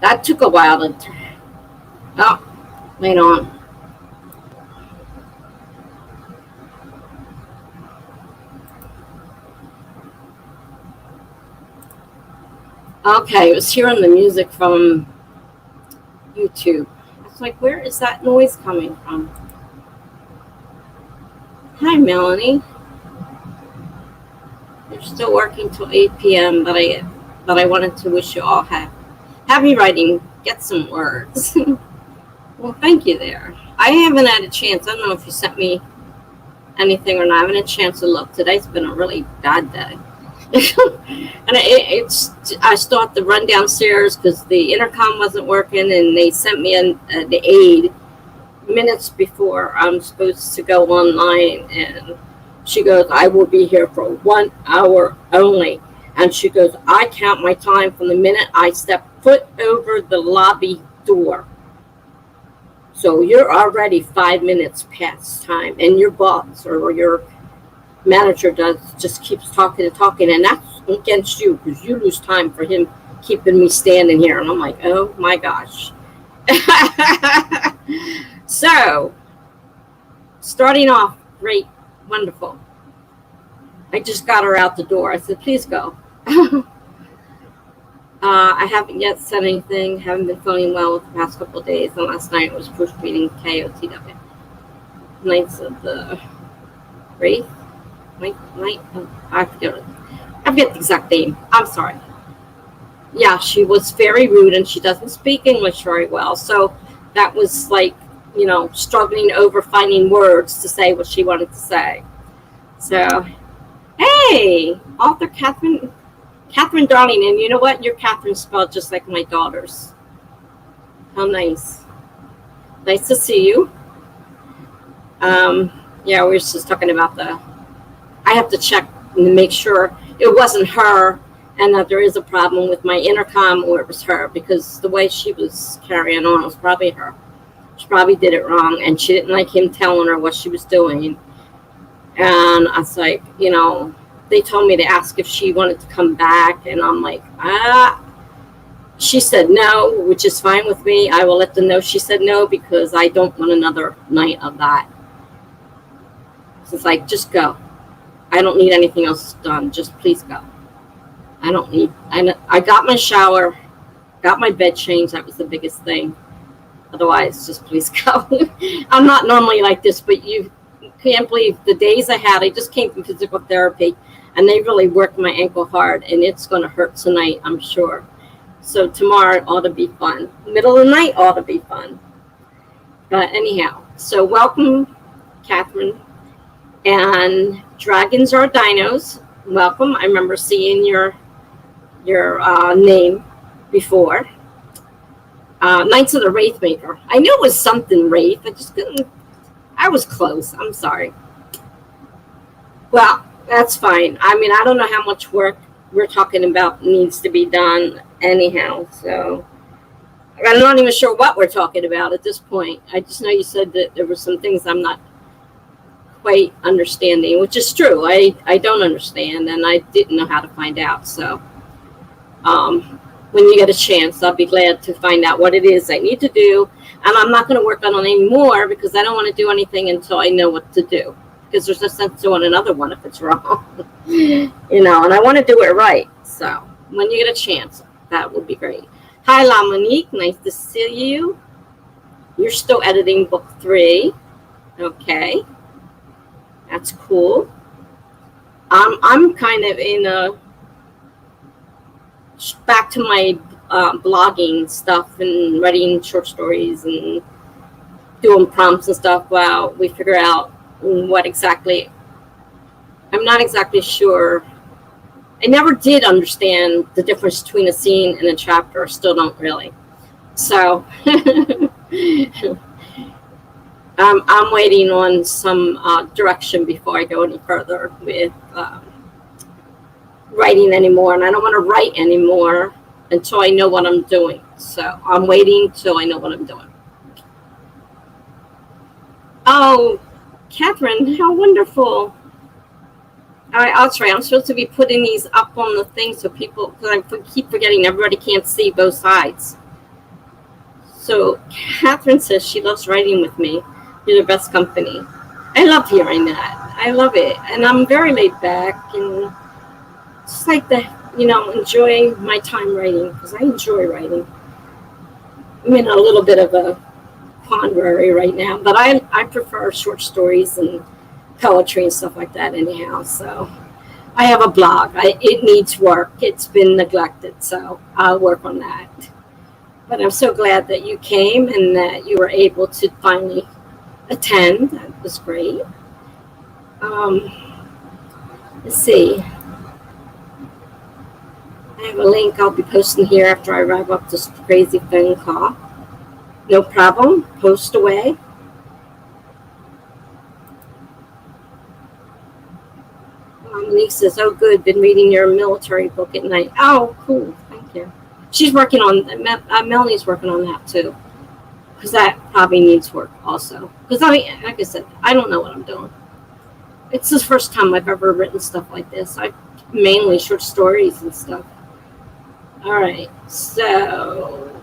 That took a while to. Oh, wait on. Okay, I was hearing the music from YouTube. I was like, where is that noise coming from? Hi, Melanie. You're still working till 8 p.m., but I wanted to wish you all happy writing. Get some words. Well, thank you there. I haven't had a chance. I don't know if you sent me anything or not. I haven't had a chance to look. Today's been a really bad day. And I still have to run downstairs because the intercom wasn't working, and they sent me the aide minutes before I'm supposed to go online, and she goes, I will be here for 1 hour only. And she goes, I count my time from the minute I step foot over the lobby door. So you're already 5 minutes past time, and your boss or your manager just keeps talking and talking, and that's against you because you lose time for him keeping me standing here. And I'm like, oh my gosh. So starting off great, wonderful. I just got her out the door. I said, please go. I haven't yet said anything. Haven't been feeling well with the past couple of days, and last night was proof reading KOTW. Knights of the Wraith. I forget the exact name. I'm sorry. Yeah, she was very rude, and she doesn't speak English very well. So that was like, struggling over finding words to say what she wanted to say. So, hey, author Catherine Darling, and you know what? Your Catherine spelled just like my daughter's. How nice. Nice to see you. Yeah, we were just talking about I have to check and make sure it wasn't her and that there is a problem with my intercom, or it was her, because the way she was carrying on was probably her. She probably did it wrong, and she didn't like him telling her what she was doing. And I was like, they told me to ask if she wanted to come back, and I'm like, She said no, which is fine with me. I will let them know she said no, because I don't want another night of that. So it's like, just go. I don't need anything else done. Just please go. I got my shower, got my bed changed. That was the biggest thing. Otherwise, just please go. I'm not normally like this, but you can't believe the days I had. I just came from physical therapy, and they really worked my ankle hard, and it's going to hurt tonight, I'm sure. So tomorrow ought to be fun. Middle of the night ought to be fun. But anyhow, so welcome, Catherine. And Dragons Are Dinos, welcome. I remember seeing your name before. Knights of the Wraith Maker. I knew it was something Wraith. I just couldn't. I was close. I'm sorry. Well, that's fine. I mean, I don't know how much work we're talking about needs to be done anyhow. So I'm not even sure what we're talking about at this point. I just know you said that there were some things I'm not quite understanding, which is true. I don't understand, and I didn't know how to find out. So when you get a chance, I'll be glad to find out what it is I need to do. And I'm not going to work on it anymore because I don't want to do anything until I know what to do, because there's no sense doing another one if it's wrong. And I want to do it right. So when you get a chance, that would be great. Hi, La Monique. Nice to see you. You're still editing book 3. Okay. That's cool. I'm kind of in back to my blogging stuff and writing short stories and doing prompts and stuff while we figure out what exactly. I'm not exactly sure. I never did understand the difference between a scene and a chapter. Still don't really. So I'm waiting on some direction before I go any further with writing anymore. And I don't want to write anymore until I know what I'm doing. So I'm waiting till I know what I'm doing. Oh, Catherine, how wonderful. I'll try. I'm supposed to be putting these up on the thing so people, because I keep forgetting everybody can't see both sides. So Catherine says she loves writing with me. You're the best company. I love hearing that. I love it. And I'm very laid back and just like to, enjoy my time writing because I enjoy writing. I'm in a little bit of a quandary right now, but I prefer short stories and poetry and stuff like that anyhow. So I have a blog. It needs work. It's been neglected, so I'll work on that. But I'm so glad that you came and that you were able to finally attend. That was great. Let's see. I have a link I'll be posting here after I wrap up this crazy phone call. No problem. Post away. Monique says, oh, good. Been reading your military book at night. Oh, cool. Thank you. She's working on, Melanie's working on that too. Because that probably needs work also. Because like I said, I don't know what I'm doing. It's the first time I've ever written stuff like this. Mainly short stories and stuff. All right. So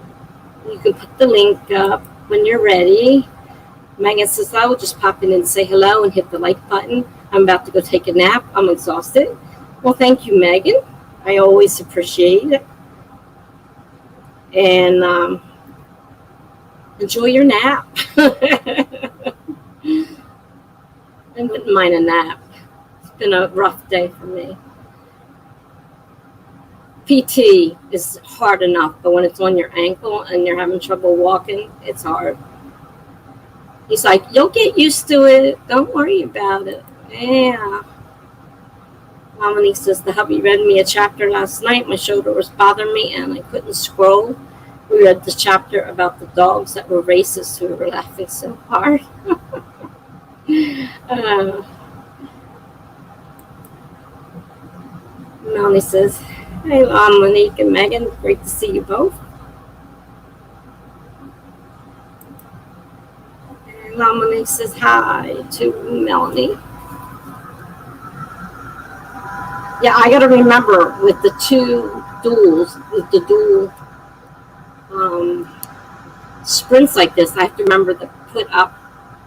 you can put the link up when you're ready. Megan says, I will just pop in and say hello and hit the like button. I'm about to go take a nap. I'm exhausted. Well, thank you, Megan. I always appreciate it. And enjoy your nap. I wouldn't mind a nap. It's been a rough day for me. PT is hard enough, but when it's on your ankle and you're having trouble walking, it's hard. He's like, you'll get used to it. Don't worry about it. Yeah. Dominique says, the hubby read me a chapter last night. My shoulder was bothering me and I couldn't scroll. We read the chapter about the dogs that were racist. We were laughing so hard. Melanie says, hey, Monique and Megan. Great to see you both. And Monique says hi to Melanie. Yeah, I got to remember with the two duels, with the dual sprints like this, I have to remember to put up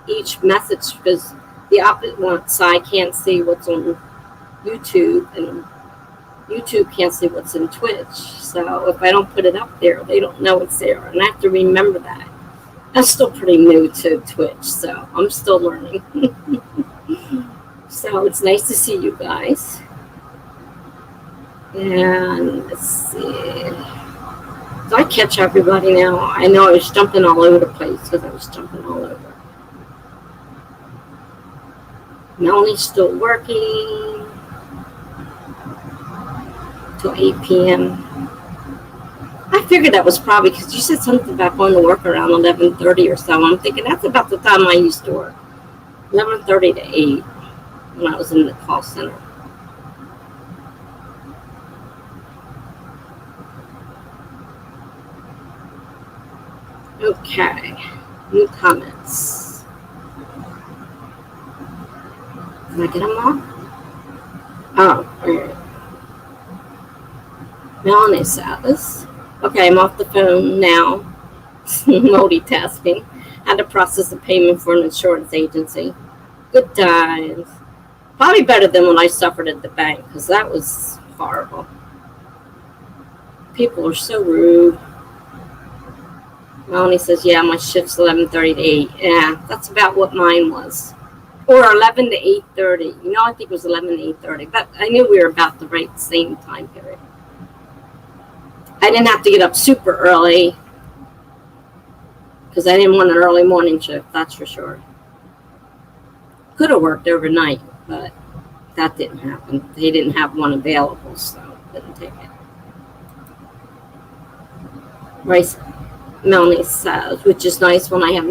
each message because the opposite side can't see what's on YouTube and YouTube can't see what's in Twitch. So if I don't put it up there, they don't know it's there. And I have to remember that. I'm still pretty new to Twitch, so I'm still learning. So it's nice to see you guys. And let's see. Do I catch everybody now? I know I was jumping all over the place because I was jumping all over. Melanie's still working till 8 p.m. I figured that was probably because you said something about going to work around 11:30 or so. I'm thinking that's about the time I used to work. 11:30 to 8 when I was in the call center. Okay, new comments. Can I get them all? Oh, all right. Melanie says, okay, I'm off the phone now. Multitasking. Had to process the payment for an insurance agency. Good times. Probably better than when I suffered at the bank because that was horrible. People are so rude. Melanie says, yeah, my shift's 11:30 to 8. Yeah, that's about what mine was. Or 11 to 8:30. I think it was 11 to 8:30. But I knew we were about the right same time period. I didn't have to get up super early because I didn't want an early morning shift, that's for sure. Could have worked overnight, but that didn't happen. They didn't have one available, so couldn't take it. Right. Melanie says, which is nice when I have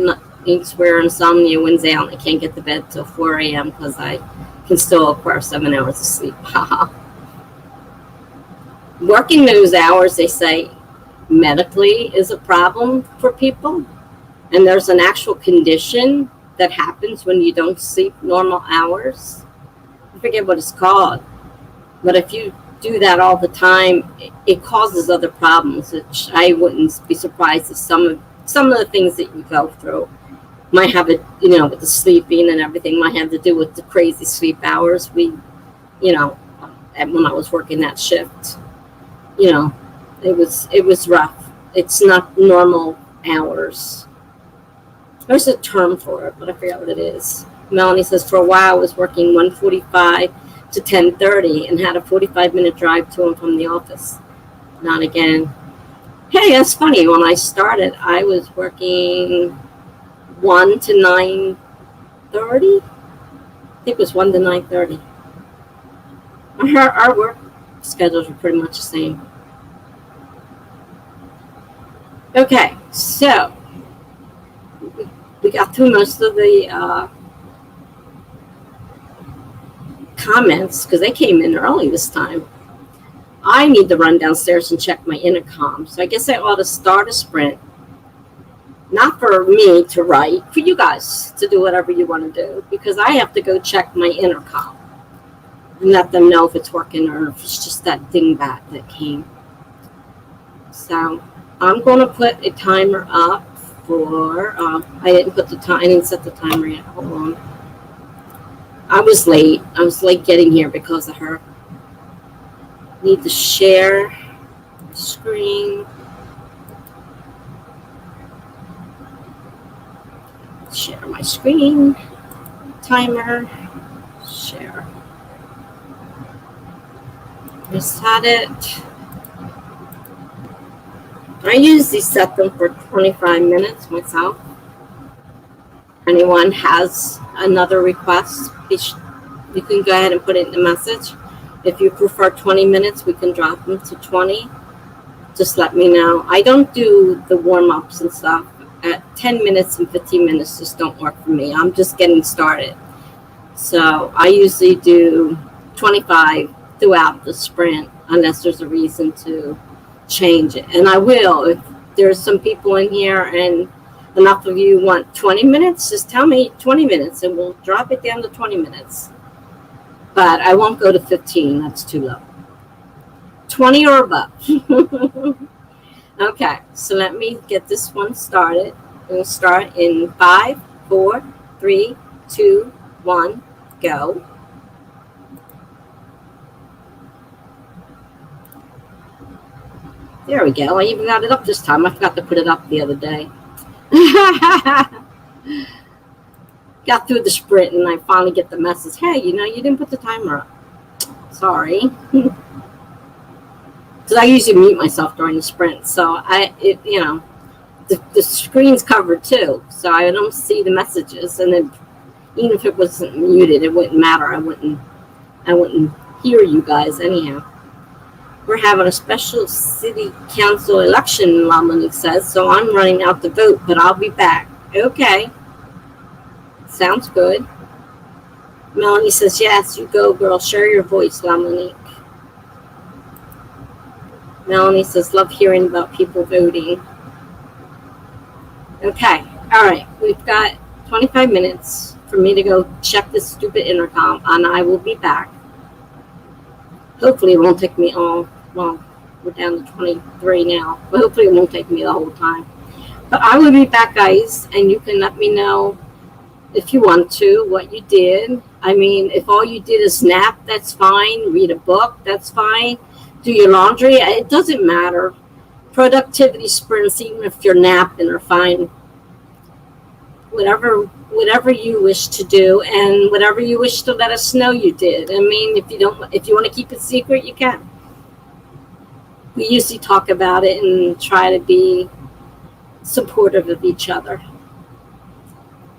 nights where insomnia wins out and I can't get to bed till 4 a.m. because I can still acquire 7 hours of sleep. Working those hours, they say, medically is a problem for people. And there's an actual condition that happens when you don't sleep normal hours. I forget what it's called. But if you do that all the time, it causes other problems, which I wouldn't be surprised if some of some of the things that you go through might have it, you know, with the sleeping and everything, might have to do with the crazy sleep hours. You know, when I was working that shift, you know, it was rough. It's not normal hours. There's a term for it, but I forget what it is. Melanie says, for a while I was working 1:45 to 10:30 and had a 45-minute drive to and from the office. Not again. Hey, that's funny. When I started, I was working 1 to 9:30. I think it was 1 to 9:30. Our work schedules were pretty much the same. Okay, so we got through most of the comments because they came in early this time. I need to run downstairs and check my intercom. So I guess I ought to start a sprint. Not for me to write, for you guys to do whatever you want to do, because I have to go check my intercom and let them know if it's working or if it's just that dingbat that came. So I'm going to put a timer up for, I didn't set the timer yet. Hold on. I was late getting here because of her. Need to share screen. Share my screen. Timer. Share. Just had it. I usually set them for 25 minutes myself. Anyone has another request, you can go ahead and put it in the message. If you prefer 20 minutes, we can drop them to 20. Just let me know. I don't do the warm-ups and stuff. At 10 minutes and 15 minutes just don't work for me. I'm just getting started. So I usually do 25 throughout the sprint unless there's a reason to change it. And I will. If there's some people in here and enough of you want 20 minutes, just tell me 20 minutes and we'll drop it down to 20 minutes. But I won't go to 15. That's too low. 20 or above. Okay, so let me get this one started. We'll start in 5, 4, 3, 2, 1, go. There we go. I even got it up this time. I forgot to put it up the other day. Got through the sprint and I finally get the message, hey, you know, you didn't put the timer up. Sorry. Because I usually mute myself during the sprint. So the screen's covered too. So I don't see the messages. And then even if it wasn't muted, it wouldn't matter. I wouldn't hear you guys anyhow. We're having a special city council election, Lamonique says, so I'm running out to vote, but I'll be back. Okay. Sounds good. Melanie says, yes, you go, girl. Share your voice, Lamonique. Melanie says, love hearing about people voting. Okay. All right. We've got 25 minutes for me to go check this stupid intercom, and I will be back. Hopefully it won't take me all, well, we're down to 23 now, but hopefully it won't take me the whole time. But I will be back, guys, and you can let me know if you want to, what you did. I mean, if all you did is nap, that's fine. Read a book, that's fine. Do your laundry, it doesn't matter. Productivity sprints, even if you're napping, are fine. Whatever you wish to do, and whatever you wish to let us know you did. I mean, if you want to keep it secret, you can. We usually talk about it and try to be supportive of each other.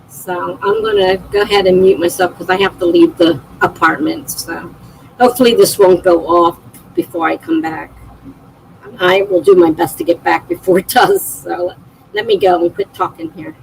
So I'm going to go ahead and mute myself because I have to leave the apartment. So hopefully this won't go off before I come back. I will do my best to get back before it does. So let me go and quit talking here.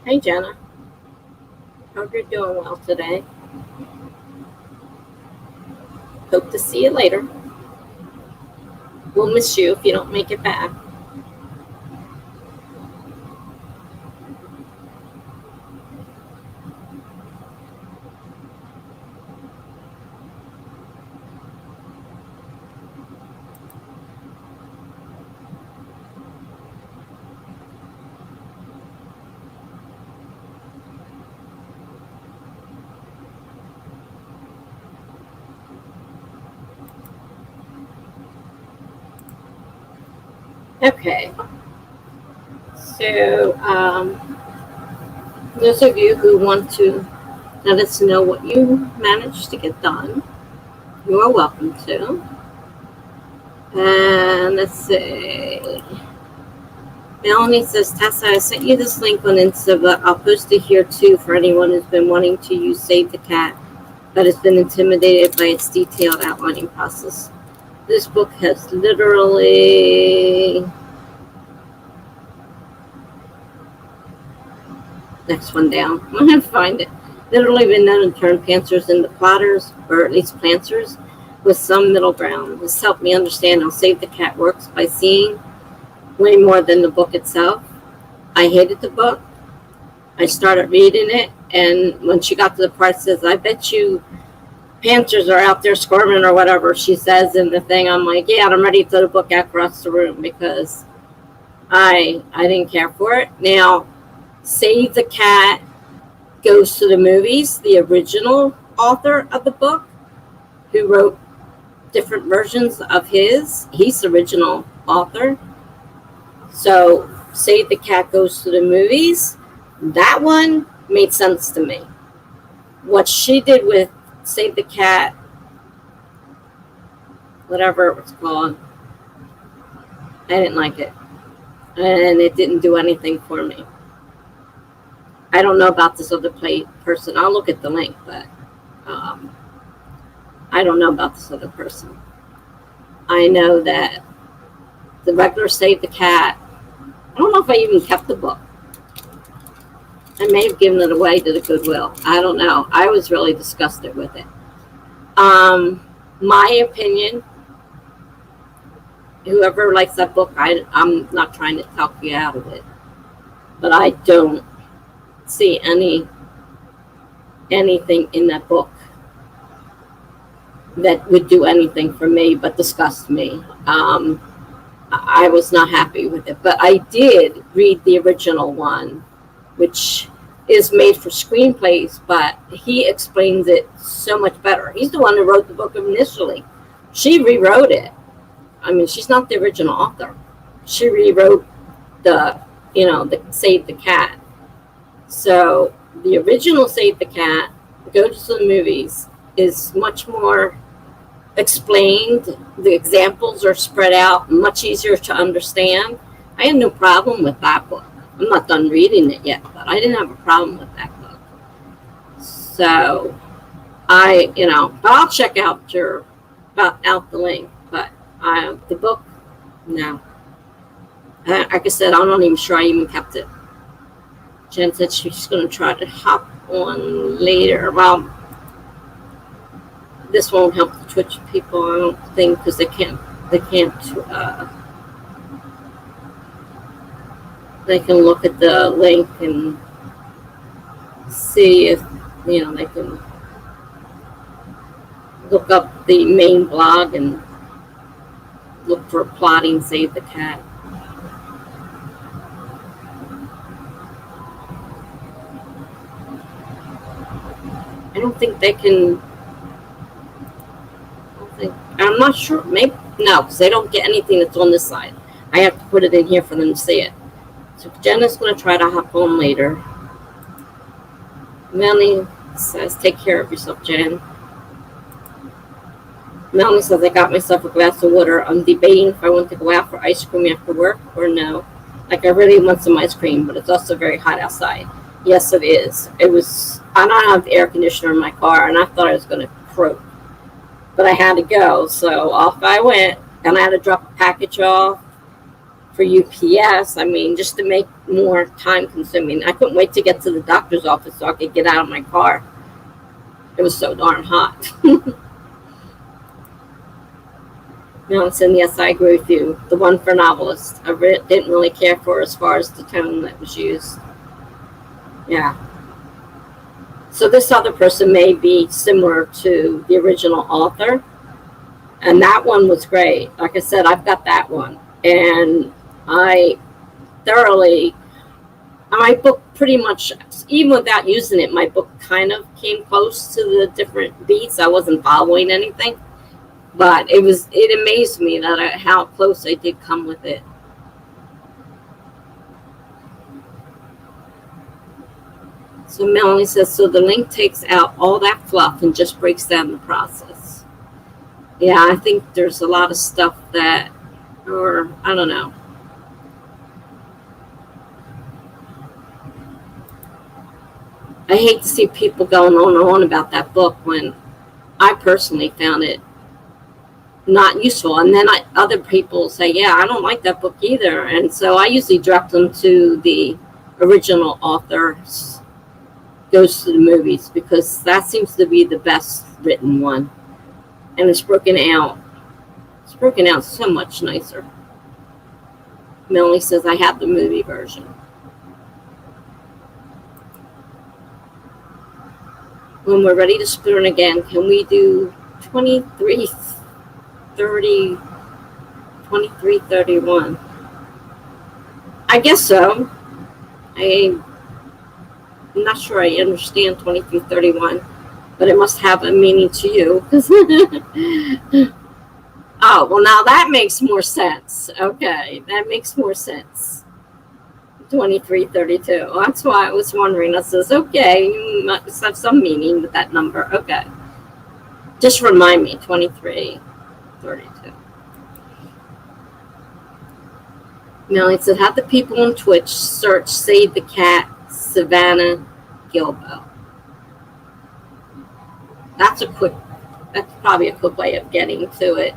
Hey, Jenna. Hope you're doing well today. Hope to see you later. We'll miss you if you don't make it back. Okay. So, those of you who want to let us know what you managed to get done, you are welcome to. And let's see. Melanie says, Tessa, I sent you this link on Insta, but I'll post it here too for anyone who's been wanting to use Save the Cat, but has been intimidated by its detailed outlining process. This book has literally... Next one down. I'm going to find it. Literally been known to turn pantsers into plotters, or at least planters, with some middle ground. This helped me understand how Save the Cat works by seeing way more than the book itself. I hated the book. I started reading it, and when she got to the part that says, I bet you panthers are out there squirming or whatever she says in the thing, I'm like, yeah, I'm ready to throw the book across the room because I didn't care for it. Now, Save the Cat goes to the movies. The original author of the book, who wrote different versions of he's the original author. So Save the Cat goes to the movies. That one made sense to me. What she did with Save the Cat, whatever it was called, I didn't like it. And it didn't do anything for me. I don't know about this other person. I'll look at the link, but I don't know about this other person. I know that the regular Save the Cat, I don't know if I even kept the book. I may have given it away to the Goodwill. I don't know. I was really disgusted with it. My opinion, whoever likes that book, I'm not trying to talk you out of it, but I don't see anything in that book that would do anything for me but disgust me. I was not happy with it, but I did read the original one, which is made for screenplays, but he explains it so much better. He's the one who wrote the book initially. She rewrote it. I mean, she's not the original author. She rewrote the Save the Cat. So the original Save the Cat, goes to the movies, is much more explained. The examples are spread out, much easier to understand. I had no problem with that book. I'm not done reading it yet, but I didn't have a problem with that book. So but I'll check out out the link. But the book, no. Like I said, I'm not even sure I even kept it. Jen said she's going to try to hop on later. Well, this won't help the Twitch people, I don't think, because they can't they can look at the link and see if they can look up the main blog and look for plotting Save the Cat. I don't think they can. I'm not sure. Maybe no, because they don't get anything that's on this side. I have to put it in here for them to see it. So Jenna's going to try to hop on later. Melanie says, "Take care of yourself, Jen." Melanie says, "I got myself a glass of water. I'm debating if I want to go out for ice cream after work or no. Like I really want some ice cream, but it's also very hot outside." Yes, it is. I don't have the air conditioner in my car, and I thought I was going to croak. But I had to go, so off I went, and I had to drop a package off for UPS. I mean, just to make more time consuming. I couldn't wait to get to the doctor's office so I could get out of my car. It was so darn hot. Nelson, yes, I agree with you. The one for novelist, I didn't really care for as far as the tone that was used. Yeah. So this other person may be similar to the original author. And that one was great. Like I said, I've got that one. And I thoroughly, my book pretty much, even without using it, my book kind of came close to the different beats. I wasn't following anything. But it amazed me that how close I did come with it. So Melanie says, so the link takes out all that fluff and just breaks down the process. Yeah, I think there's a lot of stuff that, or I don't know. I hate to see people going on and on about that book when I personally found it not useful. And then other people say, yeah, I don't like that book either. And so I usually direct them to the original author's Goes to the Movies, because that seems to be the best written one. And it's broken out. It's broken out so much nicer. Melanie says, I have the movie version. When we're ready to spoon again, can we do 2331? I guess so. I'm not sure I understand 2331, but it must have a meaning to you. Oh, well, now that makes more sense. Okay, that makes more sense. 2332. Well, that's why I was wondering. I says, okay, you must have some meaning with that number. Okay. Just remind me, 2332. Melanie said, have the people on Twitch search Save the Cat Savannah Gilbo. That's probably a quick way of getting to it.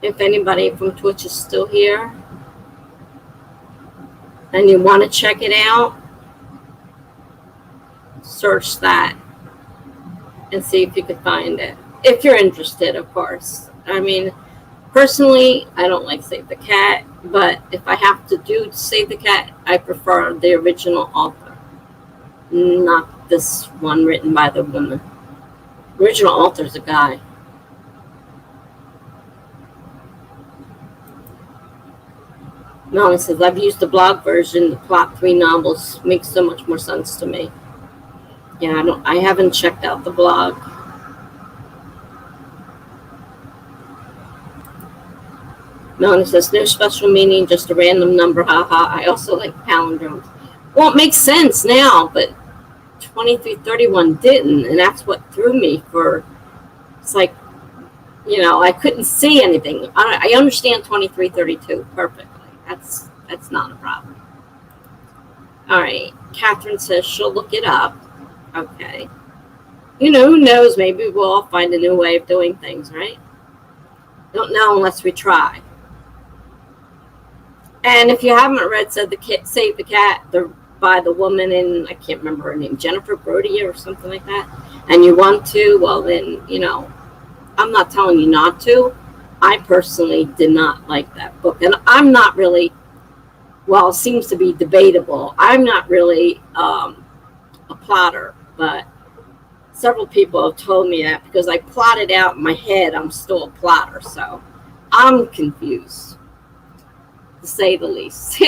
If anybody from Twitch is still here and you want to check it out, search that and see if you can find it. If you're interested, of course. I mean, personally, I don't like Save the Cat, but if I have to do Save the Cat, I prefer the original author, not this one written by the woman. The original author's a guy. Melanie says, I've used the blog version. The plot 3 novels makes so much more sense to me. Yeah, I haven't checked out the blog. Melanie says, no special meaning, just a random number, haha. I also like palindromes. Well, it makes sense now, but 2331 didn't, and that's what threw me for, it's like, I couldn't see anything. I understand 2332 perfectly. That's not a problem. All right, Catherine says she'll look it up. Okay. Who knows? Maybe we'll all find a new way of doing things, right? Don't know unless we try. And if you haven't read Save the Cat, by the woman in, I can't remember her name, Jennifer Brody or something like that, and you want to, well then, I'm not telling you not to. I personally did not like that book. And I'm not really, well, it seems to be debatable. I'm not really a plotter, but several people have told me that because I plotted out in my head, I'm still a plotter. So I'm confused, to say the least.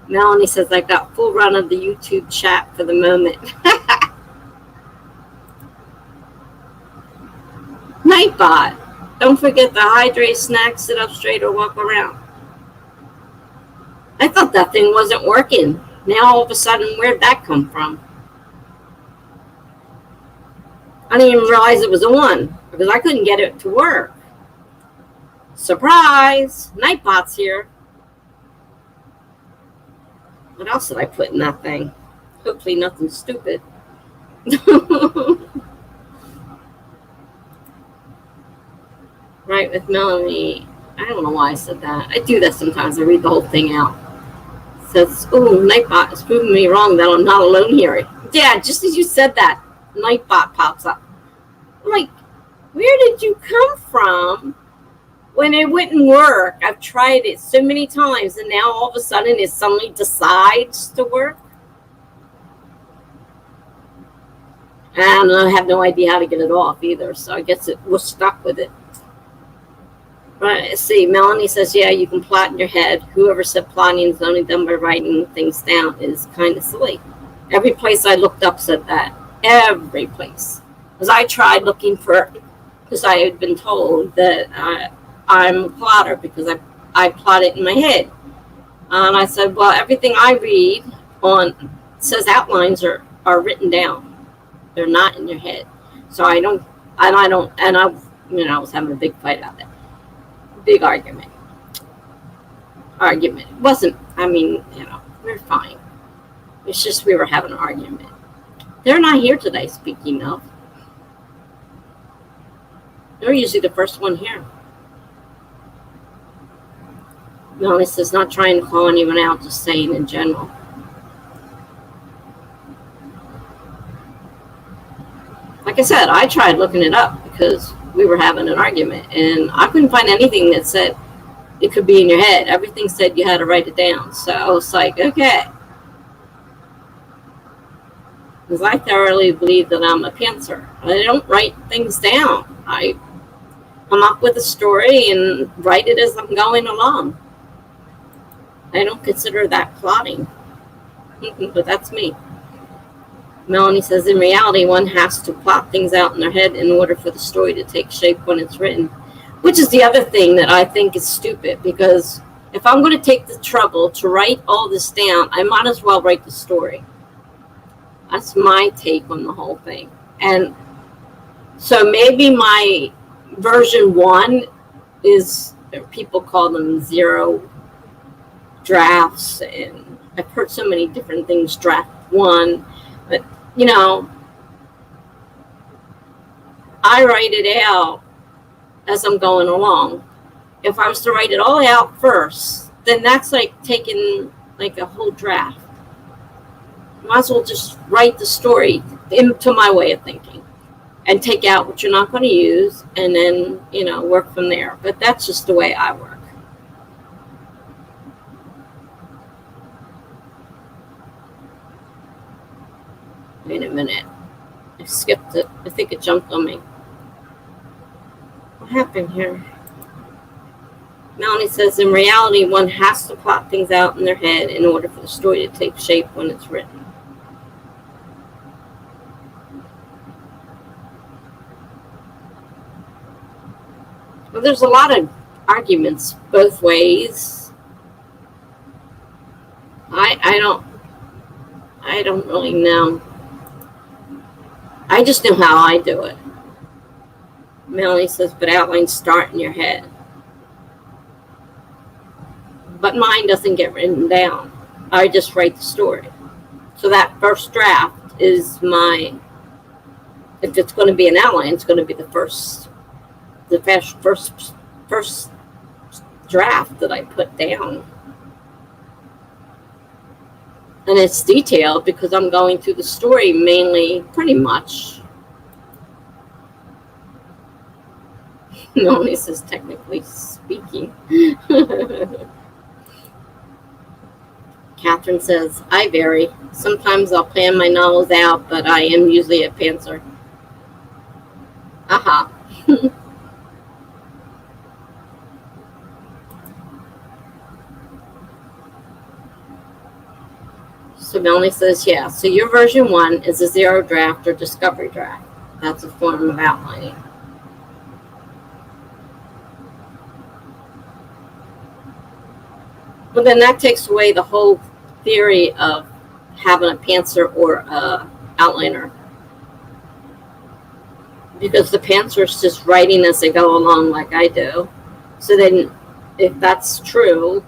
Melanie says, I got full run of the YouTube chat for the moment. Nightbot. Don't forget to hydrate, snack, sit up straight, or walk around. I thought that thing wasn't working. Now all of a sudden, where'd that come from? I didn't even realize it was on because I couldn't get it to work. Surprise! Nightbot's here. What else did I put in that thing? Hopefully nothing stupid. Right, with Melanie. I don't know why I said that. I do that sometimes. I read the whole thing out. It says, oh, Nightbot is proving me wrong that I'm not alone here. Yeah, just as you said that, Nightbot pops up. I'm like, where did you come from when it wouldn't work? I've tried it so many times, and now all of a sudden it suddenly decides to work. And I have no idea how to get it off either, so I guess we're stuck with it. Right, see, Melanie says, yeah, you can plot in your head. Whoever said plotting is only done by writing things down is kind of silly. Every place I looked up said that. Every place. Because I tried looking for, because I had been told that I'm a plotter because I plot it in my head. And I said, well, everything I read says outlines are written down. They're not in your head. So I was having a big fight out there. Big argument. It wasn't, we're fine. It's just we were having an argument. They're not here today, speaking of. They're usually the first one here. Melanie says, not trying to call anyone out, just saying in general. Like I said, I tried looking it up because we were having an argument, and I couldn't find anything that said it could be in your head. Everything said you had to write it down. So I was like, okay. Because I thoroughly believe that I'm a pantser. I don't write things down. I come up with a story and write it as I'm going along. I don't consider that plotting. But that's me. Melanie says, in reality, one has to plot things out in their head in order for the story to take shape when it's written. Which is the other thing that I think is stupid, because if I'm going to take the trouble to write all this down, I might as well write the story. That's my take on the whole thing. And so maybe my version 1 is, people call them 0 drafts, and I've heard so many different things, draft 1, but I write it out as I'm going along. If I was to write it all out first, then that's like taking like a whole draft. Might as well just write the story into my way of thinking and take out what you're not going to use, and then work from there. But that's just the way I work. Wait a minute. I skipped it. I think it jumped on me. What happened here? Melanie says, in reality, one has to plot things out in their head in order for the story to take shape when it's written. Well, there's a lot of arguments both ways. I don't really know. I just know how I do it. Melanie says, but outlines start in your head. But mine doesn't get written down. I just write the story. So that first draft is if it's going to be an outline, it's going to be the first draft that I put down. And it's detailed because I'm going through the story mainly, pretty much. Melanie says, technically speaking. Catherine says, I vary. Sometimes I'll plan my novels out, but I am usually a pantser. Aha. So Melanie says, yeah, so your version 1 is a 0 draft or discovery draft. That's a form of outlining. Well, then that takes away the whole theory of having a pantser or a outliner. Because the pantser is just writing as they go along like I do. So then if that's true,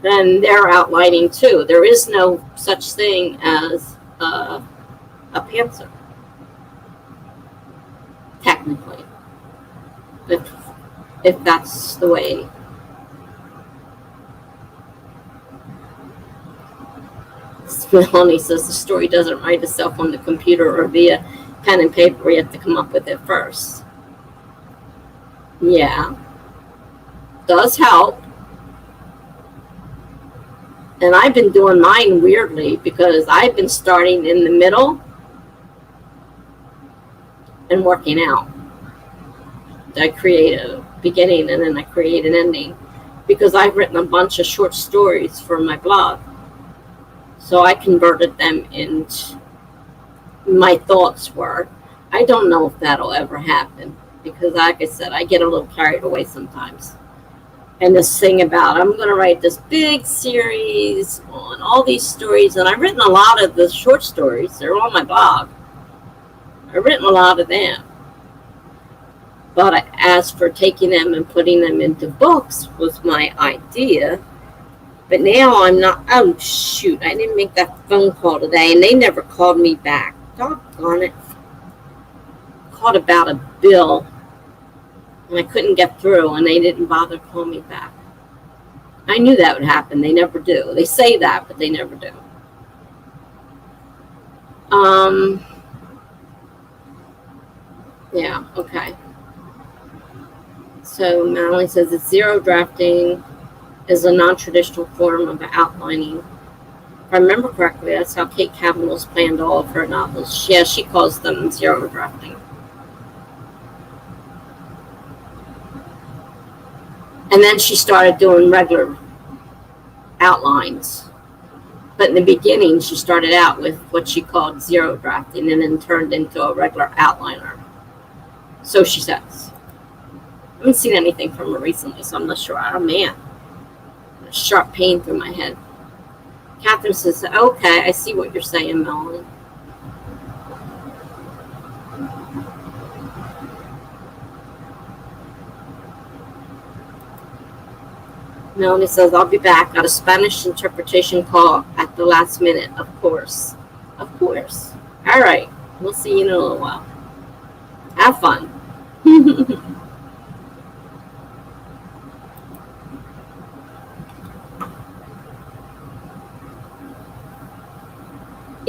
then they're outlining too. There is no such thing as a pantser, if that's the way. Melanie says the story doesn't write itself on the computer or via pen and paper. You have to come up with it first. Yeah, does help. And I've been doing mine weirdly because I've been starting in the middle and working out. I create a beginning and then I create an ending because I've written a bunch of short stories for my blog. So I converted them into my thoughts were. I don't know if that'll ever happen because, like I said, I get a little carried away sometimes. And this thing about I'm going to write this big series on all these stories, and I've written a lot of the short stories. They're on my blog. I've written a lot of them. But as for taking them and putting them into books was my idea. But now I'm not. Oh, shoot. I didn't make that phone call today, and they never called me back. Doggone it. Called about a bill, and I couldn't get through, and they didn't bother calling me back. I knew that would happen. They never do. They say that, but they never do. Yeah, okay. So Madeline says it's zero drafting is a non-traditional form of outlining. If I remember correctly, that's how Kate Cavanaugh's planned all of her novels. Yeah, she calls them zero drafting. And then she started doing regular outlines. But in the beginning, she started out with what she called zero drafting and then turned into a regular outliner. So she says. I haven't seen anything from her recently, so I'm not sure. Oh, man. A sharp pain through my head. Catherine says, okay, I see what you're saying, Melanie. Melanie says, I'll be back. Got a Spanish interpretation call at the last minute. Of course. Of course. All right. We'll see you in a little while. Have fun.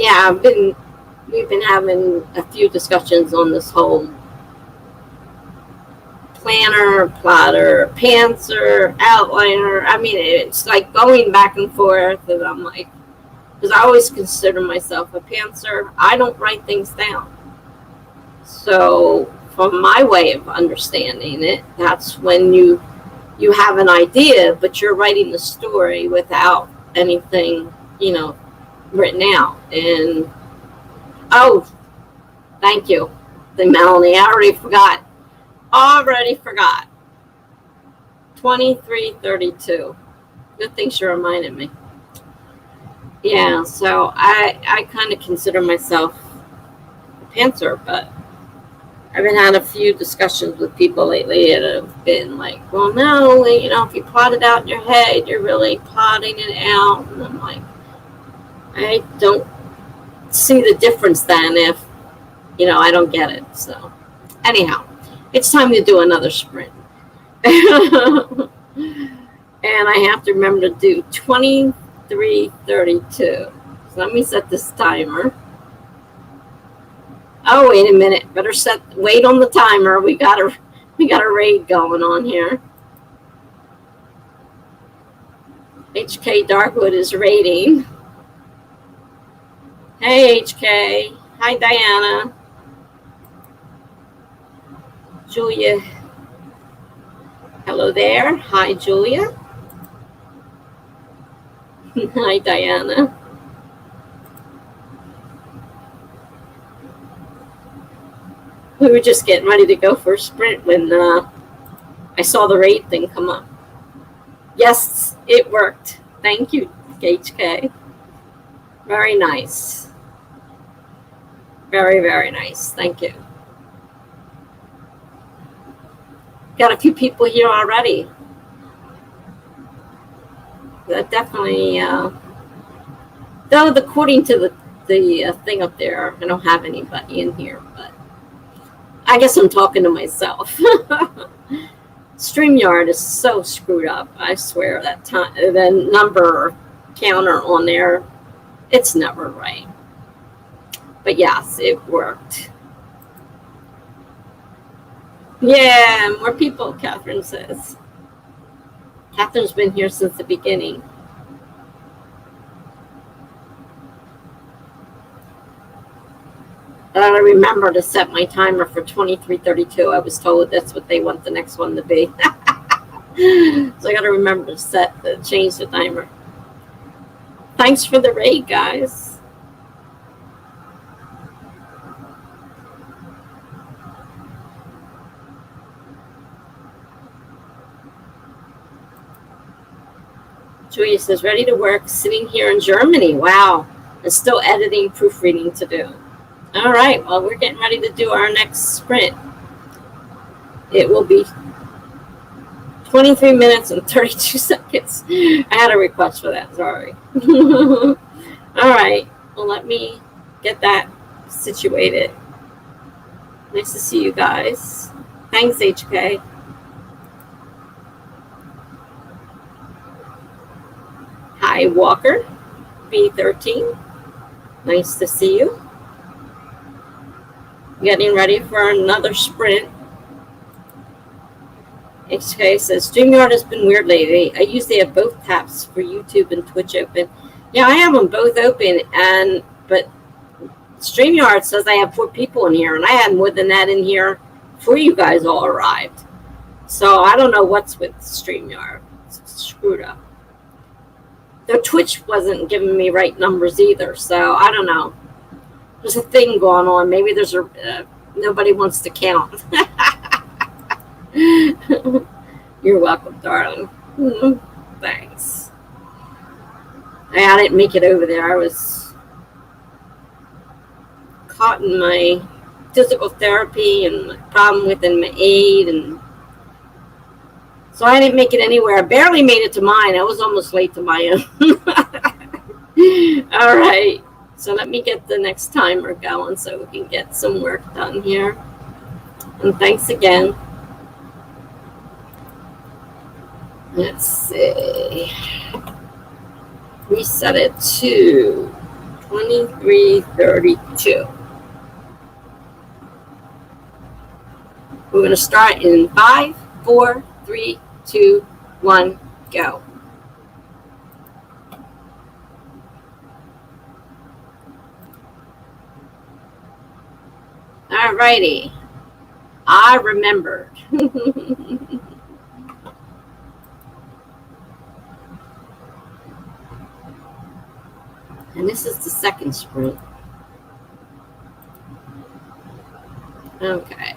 Yeah, we've been having a few discussions on this whole planner, plotter, pantser, outliner. I mean, it's like going back and forth, and I'm like, because I always consider myself a pantser. I don't write things down. So from my way of understanding it, that's when you have an idea, but you're writing the story without anything, written out. And oh, thank you, the Melanie. I already forgot. 2332. Good thing she reminded me. Yeah, so I kind of consider myself a pantser, but I've been had a few discussions with people lately that have been like, well, no, if you plot it out in your head, you're really plotting it out. And I'm like, I don't see the difference then if, I don't get it. So anyhow, it's time to do another sprint. And I have to remember to do 2332. So let me set this timer. Oh, wait a minute. Better wait on the timer. We got a raid going on here. HK Darkwood is raiding. Hey, HK. Hi, Diana. Julia. Hello there. Hi, Julia. Hi, Diana. We were just getting ready to go for a sprint when I saw the raid thing come up. Yes, it worked. Thank you, HK. Very nice. Very, very nice. Thank you. Got a few people here already. That definitely, though according to the thing up there, I don't have anybody in here, but I guess I'm talking to myself. StreamYard is so screwed up. I swear that time, the number counter on there, it's never right. But yes, it worked. Yeah, more people, Catherine says. Catherine's been here since the beginning. I gotta remember to set my timer for 23:32. I was told that's what they want the next one to be. So I gotta remember to change the timer. Thanks for the raid, guys. Julia says, ready to work, sitting here in Germany. Wow. And still editing, proofreading to do. All right. Well, we're getting ready to do our next sprint. It will be 23 minutes and 32 seconds. I had a request for that. Sorry. All right. Well, let me get that situated. Nice to see you guys. Thanks, HK. Hi, Walker. B13. Nice to see you. Getting ready for another sprint. HK says, StreamYard has been weird lately. I usually have both tabs for YouTube and Twitch open. Yeah, I have them both open, but StreamYard says I have 4 people in here, and I had more than that in here before you guys all arrived. So I don't know what's with StreamYard. It's screwed up. The Twitch wasn't giving me right numbers either, so I don't know. There's a thing going on. Maybe there's nobody wants to count. You're welcome, darling. Thanks. I didn't make it over there. I was caught in my physical therapy and my problem within my aid, and so I didn't make it anywhere. I barely made it to mine. I was almost late to my own. All right. So let me get the next timer going so we can get some work done here. And thanks again. Let's see. Reset it to 23:32. We're going to start in 5, 4, 3, 2, 1, go. All righty. I remembered. And this is the second sprint. Okay.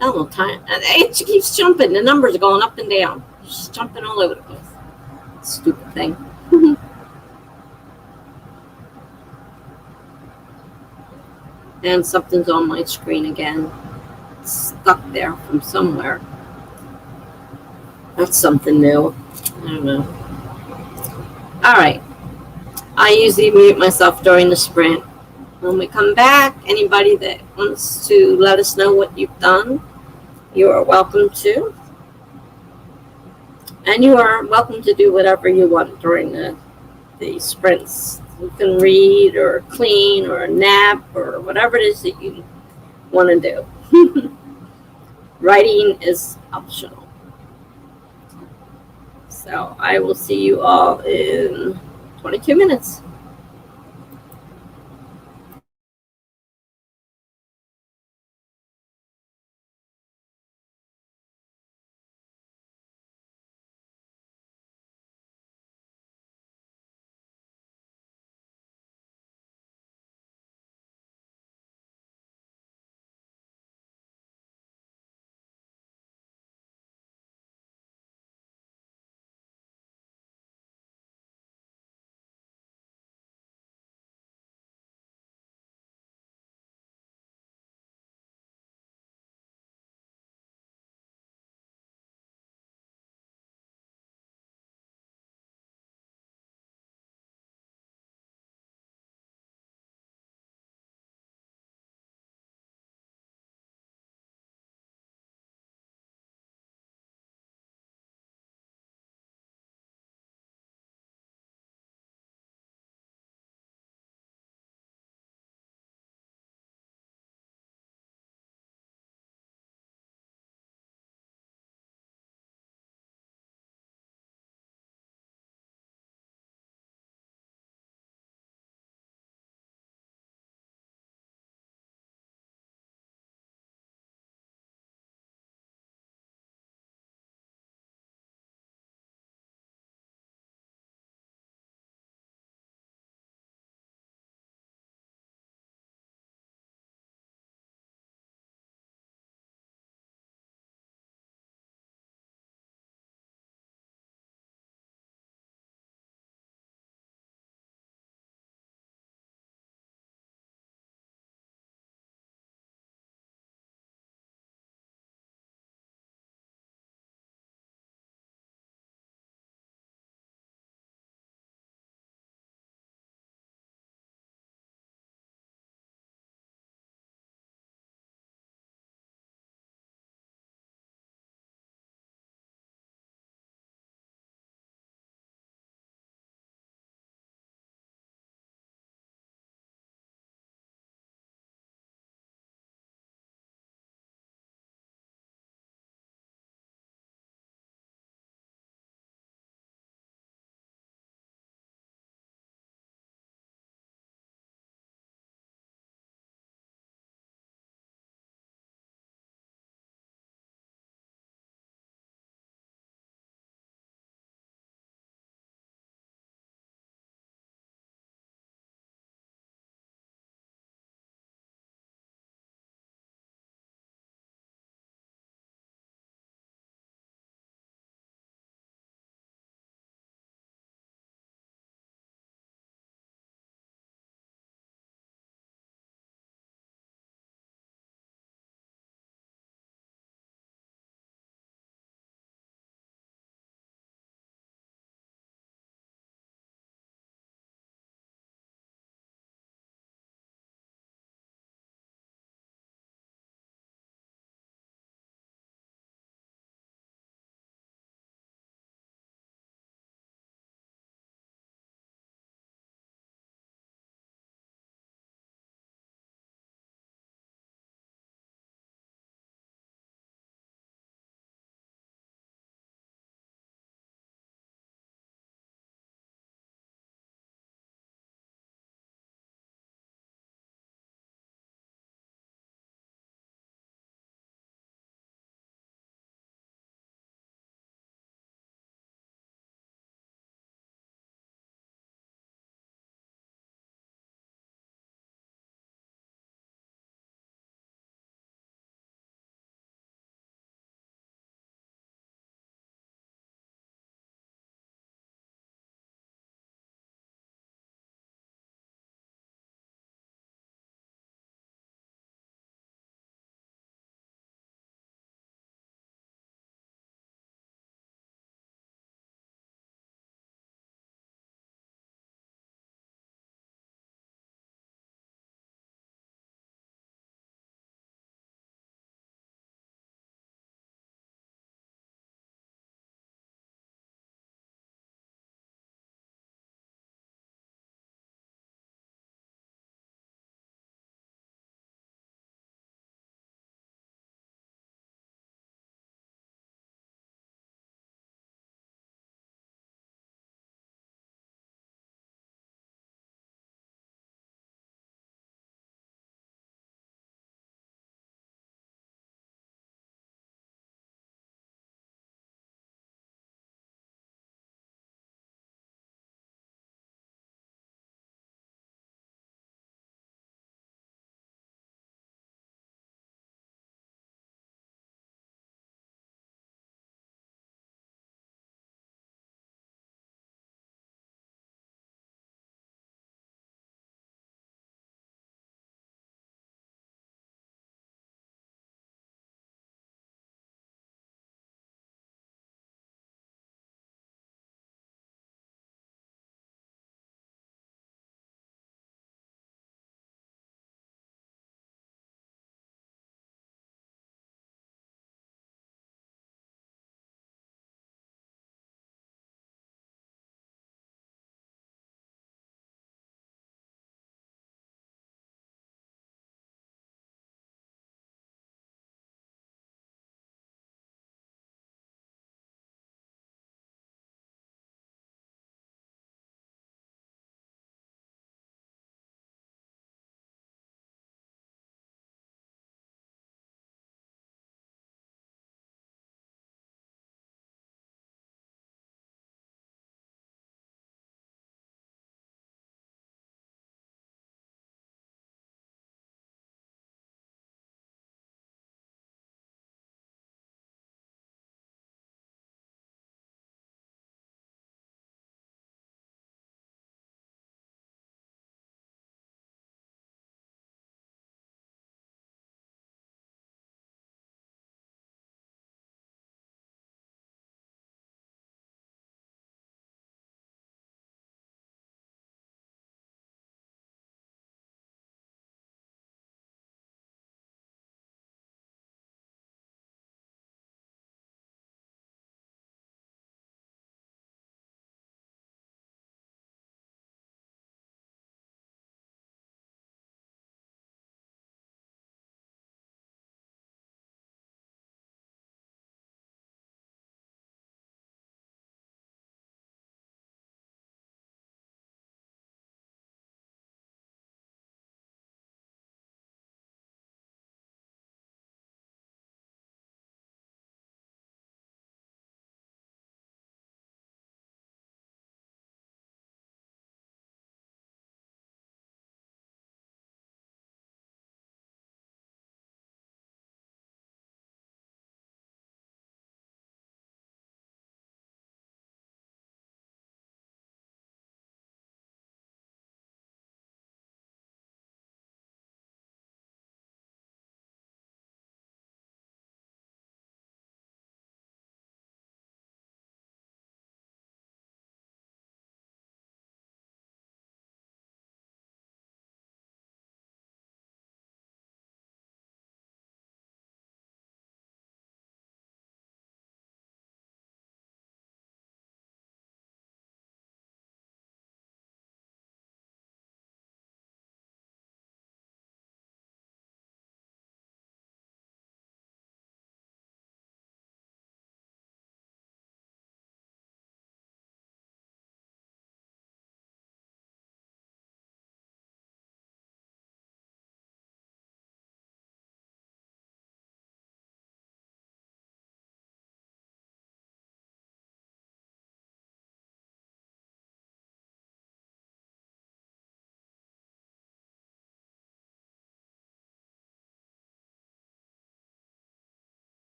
Oh, time. It keeps jumping. The numbers are going up and down. It's just jumping all over the place. Stupid thing. And something's on my screen again. It's stuck there from somewhere. That's something new. I don't know. All right. I usually mute myself during the sprint. When we come back, anybody that wants to let us know what you've done, you are welcome to. And you are welcome to do whatever you want during the sprints. You can read or clean or nap or whatever it is that you want to do. Writing is optional. So I will see you all in 22 minutes.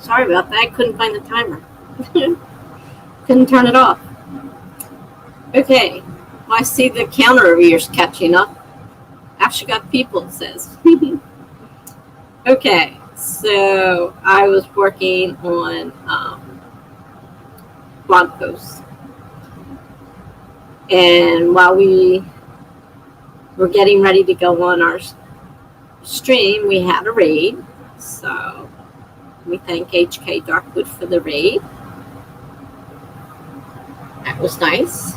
Sorry about that. I couldn't find the timer. Couldn't turn it off. Okay. Well, I see the counter over here's catching up. Actually got people, it says. Okay. So I was working on blog posts. And while we were getting ready to go on our stream, we had a raid. So we thank HK Darkwood for the raid. That was nice.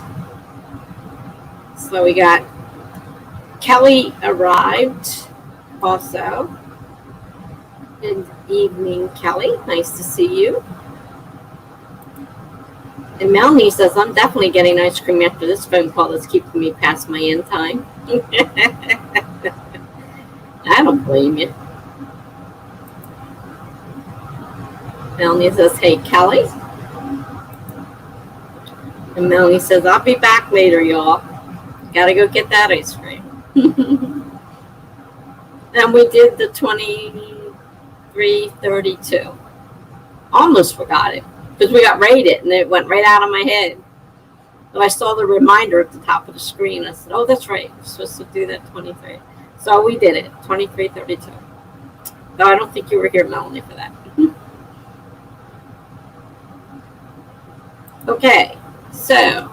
So we got Kelly arrived also. Good evening, Kelly. Nice to see you. And Melanie says, I'm definitely getting ice cream after this phone call that's keeping me past my end time. I don't blame you. Melanie says, hey, Kelly. And Melanie says, I'll be back later, y'all. Gotta go get that ice cream. And we did the 23:32. Almost forgot it. Because we got rated and it went right out of my head. So I saw the reminder at the top of the screen. I said, oh, that's right. We're supposed to do that 23. So we did it, 23:32. Though I don't think you were here, Melanie, for that. Okay, so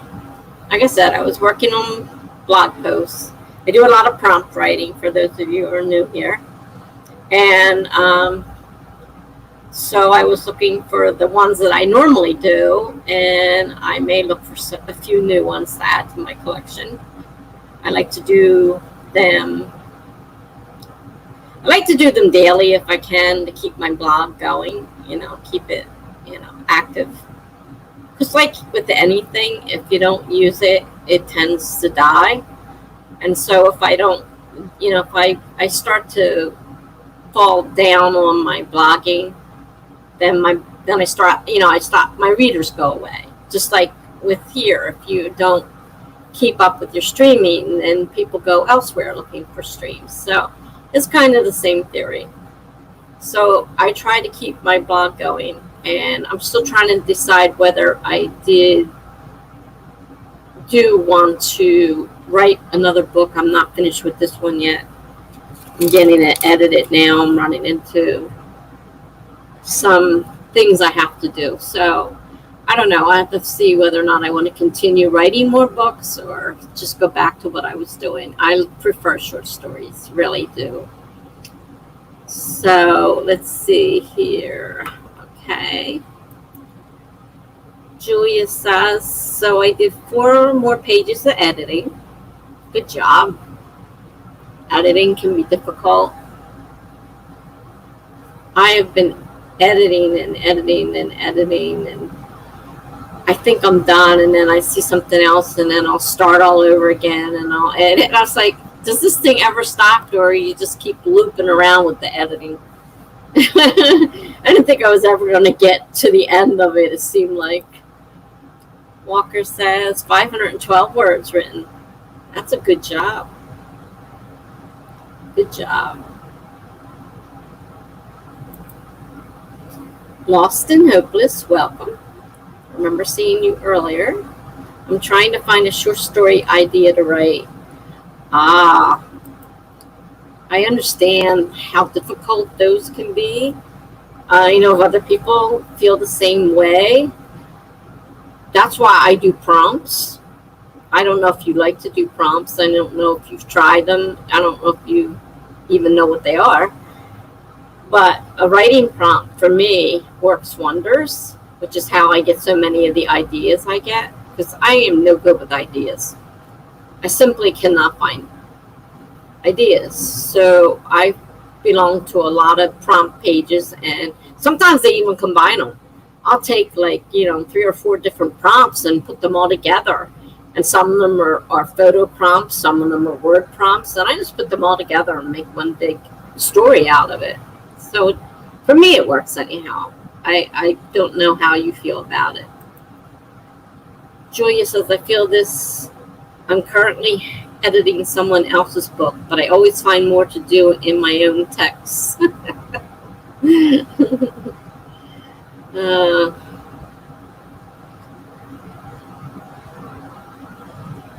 like I said, I was working on blog posts. I do a lot of prompt writing for those of you who are new here. And so I was looking for the ones that I normally do, and I may look for a few new ones to add to my collection. I like to do them. I like to do them daily if I can to keep my blog going, keep it, active. Because like with anything, if you don't use it, it tends to die. And so if I don't, if I start to fall down on my blogging, then I start, I stop, my readers go away. Just like with here, if you don't keep up with your streaming, then people go elsewhere looking for streams. So it's kind of the same theory. So I try to keep my blog going, and I'm still trying to decide whether I do want to write another book. I'm not finished with this one yet. I'm getting it edited now. I'm running into some things I have to do. So I don't know. I have to see whether or not I want to continue writing more books or just go back to what I was doing. I prefer short stories, really do. So let's see here. Okay. Julia says, so I did 4 more pages of editing. Good job. Editing can be difficult. I have been editing and I think I'm done, and then I see something else, and then I'll start all over again and I'll edit. And I was like, does this thing ever stop, or you just keep looping around with the editing? I didn't think I was ever going to get to the end of it, it seemed like. Walker says 512 words written. That's a good job. Good job. Lost and Hopeless, welcome. I remember seeing you earlier. I'm trying to find a short story idea to write. I understand how difficult those can be. I know other people feel the same way. That's why I do prompts. I don't know if you like to do prompts. I don't know if you've tried them. I don't know if you even know what they are. But a writing prompt for me works wonders, which is how I get so many of the ideas I get, because I am no good with ideas. I simply cannot find ideas. So I belong to a lot of prompt pages, and sometimes they even combine them. I'll take 3 or 4 different prompts and put them all together. And some of them are photo prompts, some of them are word prompts, and I just put them all together and make one big story out of it. So for me, it works anyhow. I don't know how you feel about it. Julia says, I feel this. I'm currently editing someone else's book, but I always find more to do in my own texts. Uh,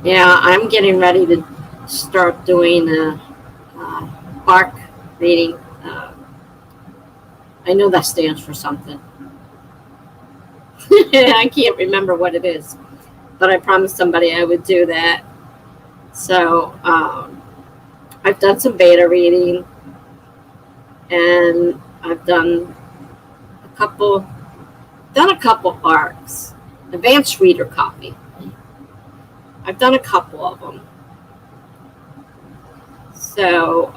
yeah, I'm getting ready to start doing a ARC reading. I know that stands for something. I can't remember what it is, but I promised somebody I would do that. So I've done some beta reading, and I've done a couple ARCs, advanced reader copy. I've done a couple of them. So,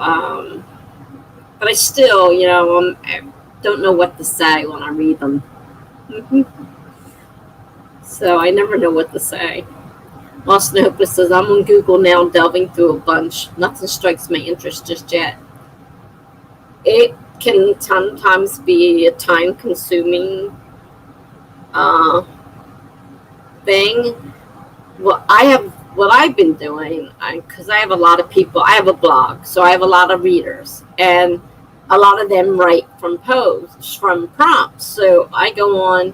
but I still, I don't know what to say when I read them. So I never know what to say. Lost and Hopeless says, I'm on Google now, delving through a bunch. Nothing strikes my interest just yet. It can sometimes be a time-consuming thing. What I've been doing, because I have a lot of people, I have a blog, so I have a lot of readers, and a lot of them write from prompts. So I go on,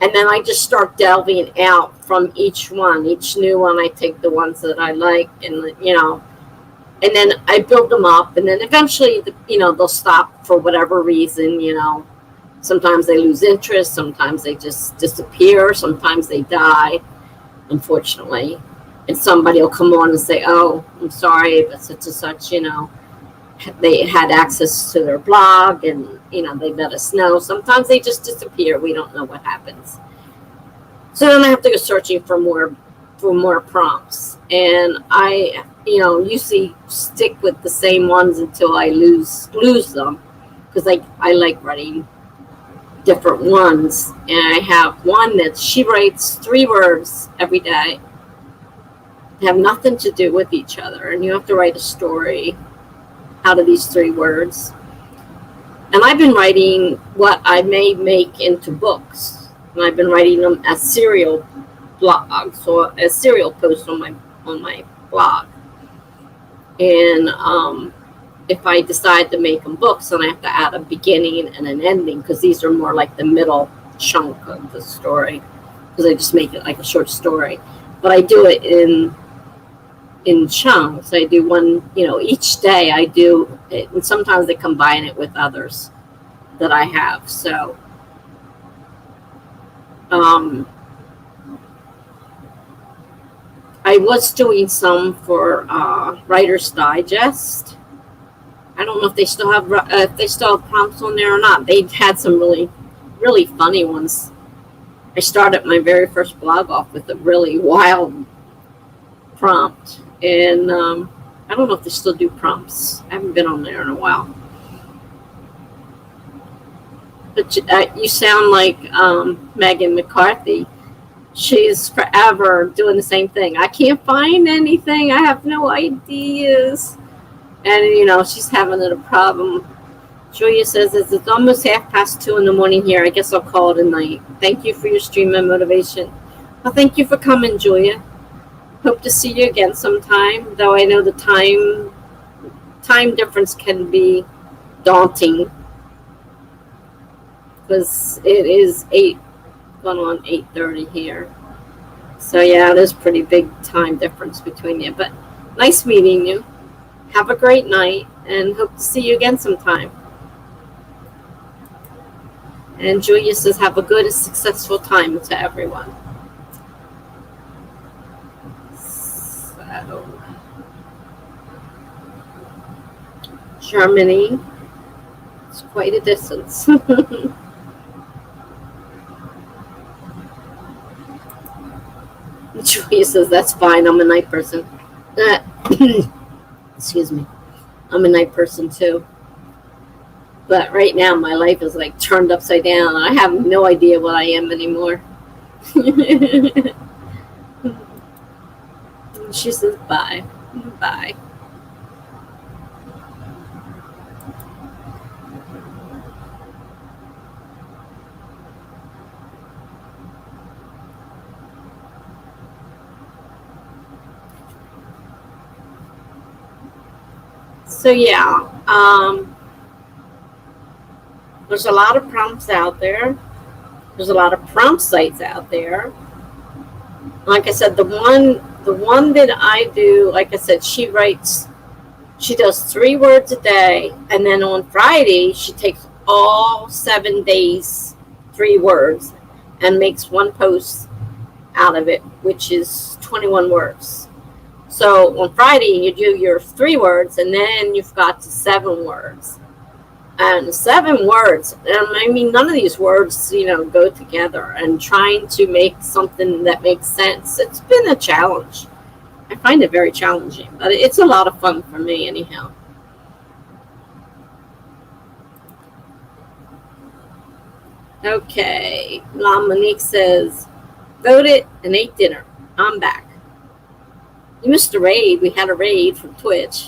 and then I just start delving out from each new one. I take the ones that I like, and and then I build them up, and then eventually, they'll stop for whatever reason. Sometimes they lose interest, sometimes they just disappear, sometimes they die, unfortunately. And somebody will come on and say, oh, I'm sorry, but such and such, they had access to their blog, and, they let us know. Sometimes they just disappear. We don't know what happens. So then I have to go searching for more prompts. And I, usually stick with the same ones until I lose them, because I like writing different ones. And I have one that she writes 3 words every day. They have nothing to do with each other, and you have to write a story out of these 3 words. And I've been writing what I may make into books, and I've been writing them as serial blogs, or as serial posts on my blog. And if I decide to make them books, then I have to add a beginning and an ending, because these are more like the middle chunk of the story, because I just make it like a short story. But I do it in chunks. I do one, each day I do it, and sometimes I combine it with others that I have. So I was doing some for Writer's Digest. I don't know if they still have prompts on there or not. They had some really, really funny ones. I started my very first blog off with a really wild prompt, and I don't know if they still do prompts. I haven't been on there in a while. But you sound like Megan McCarthy. She's forever doing the same thing. I can't find anything. I have no ideas. And, she's having a problem. Julia says, it's almost 2:30 in the morning here. I guess I'll call it a night. Thank you for your stream and motivation. Well, thank you for coming, Julia. Hope to see you again sometime, though I know the time difference can be daunting, because it is 8:30 here. So yeah, there's pretty big time difference between you. But nice meeting you. Have a great night, and hope to see you again sometime. And Julia says, have a good and successful time to everyone. So, Germany, it's quite a distance. Julia says, that's fine. I'm a night person. Excuse me. I'm a night person too. But right now, my life is like turned upside down. I have no idea what I am anymore. She says, bye. Bye. So yeah, there's a lot of prompts out there. There's a lot of prompt sites out there. Like I said, the one that I do, like I said, she does 3 words a day, and then on Friday she takes all 7 days 3 words and makes one post out of it, which is 21 words. So on Friday you do your 3 words, and then you've got to 7 words. And 7 words, I mean, none of these words, go together, and trying to make something that makes sense. It's been a challenge. I find it very challenging, but it's a lot of fun for me anyhow. Okay, La Monique says, voted and ate dinner. I'm back. You missed a raid. We had a raid from Twitch.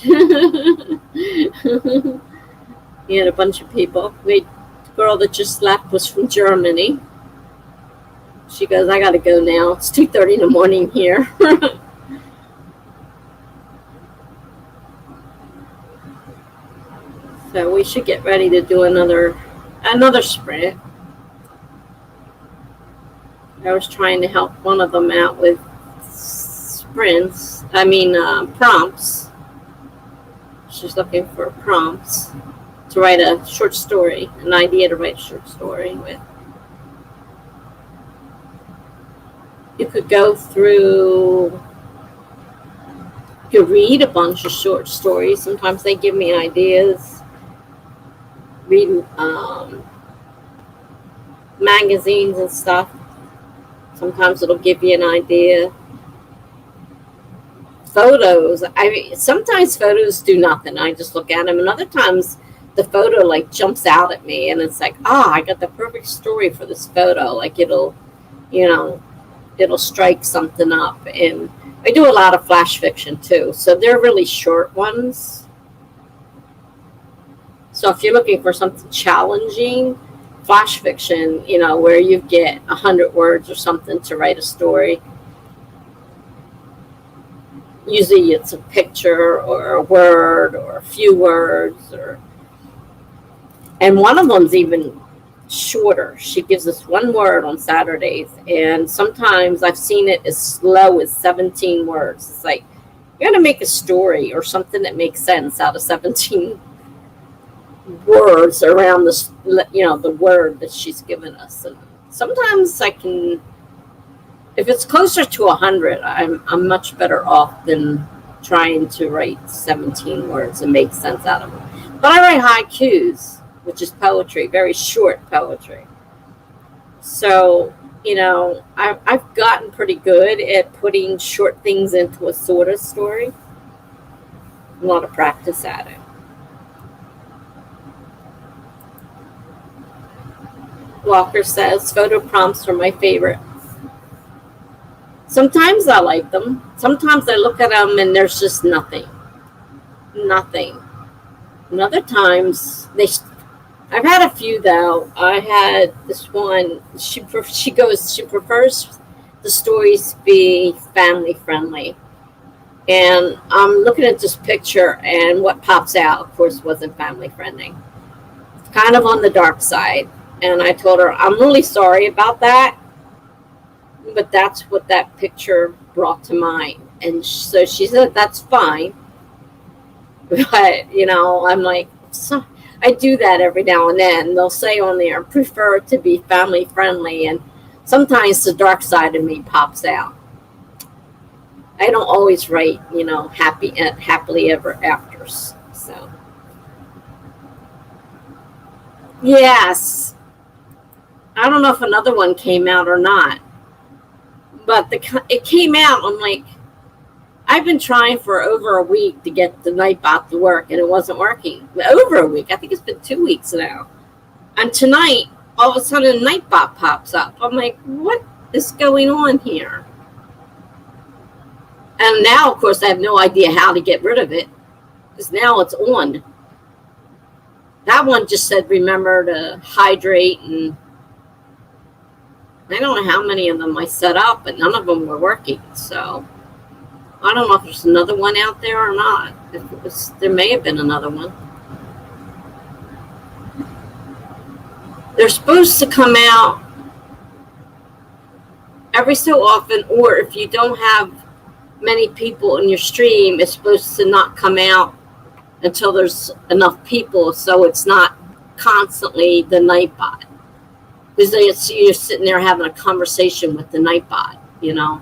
We had a bunch of people. The girl that just left was from Germany. She goes, I gotta go now. It's 2:30 in the morning here. So we should get ready to do another sprint. I was trying to help one of them out with prompts. She's looking for prompts to write a short story, an idea to write a short story with. You could go through, you could read a bunch of short stories. Sometimes they give me ideas. Read magazines and stuff. Sometimes it'll give you an idea. Photos. Sometimes photos do nothing. I just look at them, and other times the photo jumps out at me, and it's like, I got the perfect story for this photo. It'll strike something up. And I do a lot of flash fiction too, so they're really short ones. So if you're looking for something challenging, flash fiction, where you get 100 words or something to write a story. Usually it's a picture or a word or a few words, and one of them's even shorter. She gives us 1 word on Saturdays, and sometimes I've seen it as slow as 17 words. It's like, you gotta make a story or something that makes sense out of 17 words around the word that she's given us. And sometimes I can, if it's closer to 100, I'm much better off than trying to write 17 words and make sense out of them. But I write haikus, which is poetry, very short poetry. So, I've gotten pretty good at putting short things into a sort of story. A lot of practice at it. Walker says, photo prompts are my favorite. Sometimes I like them. Sometimes I look at them and there's just nothing. Nothing. And other times, I've had a few though. I had this one, she prefers the stories to be family friendly. And I'm looking at this picture, and what pops out, of course, wasn't family friendly. It's kind of on the dark side. And I told her, I'm really sorry about that, but that's what that picture brought to mind. And so she said, that's fine. But, I'm like, I do that every now and then. They'll say on there, prefer to be family friendly. And sometimes the dark side of me pops out. I don't always write, happily ever afters. So, yes. I don't know if another one came out or not, but it came out. I'm like, I've been trying for over a week to get the Nightbot to work, and it wasn't working. Over a week. I think it's been 2 weeks now. And tonight, all of a sudden, Nightbot pops up. I'm like, what is going on here? And now, of course, I have no idea how to get rid of it, because now it's on. That one just said, remember to hydrate, and I don't know how many of them I set up, but none of them were working. So I don't know if there's another one out there or not. There may have been another one. They're supposed to come out every so often, or if you don't have many people in your stream, it's supposed to not come out until there's enough people, so it's not constantly the Nightbot. Because you're sitting there having a conversation with the Nightbot, you know.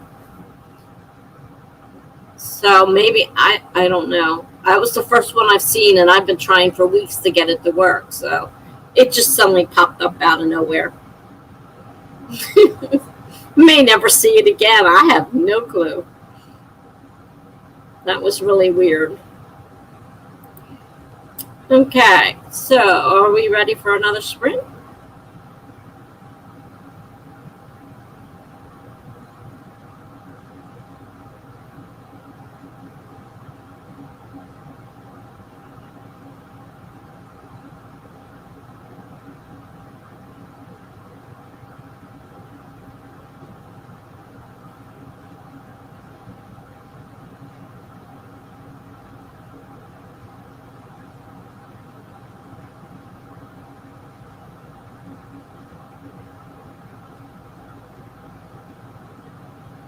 So maybe, I don't know. That was the first one I've seen, and I've been trying for weeks to get it to work. So it just suddenly popped up out of nowhere. May never see it again. I have no clue. That was really weird. Okay, so are we ready for another sprint?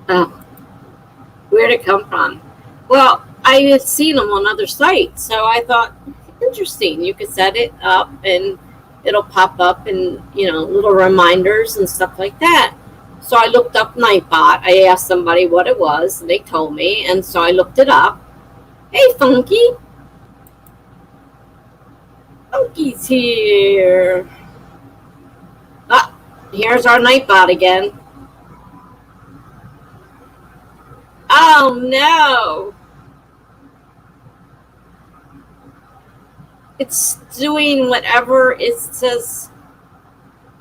Oh, where'd it come from? Well, I had seen them on other sites, so I thought, interesting. You could set it up and it'll pop up and, you know, little reminders and stuff like that. So I looked up Nightbot. I asked somebody what it was, and they told me, and so I looked it up. Hey, Funky. Funky's here. Ah, here's our Nightbot again. Oh, no. It's doing whatever it says.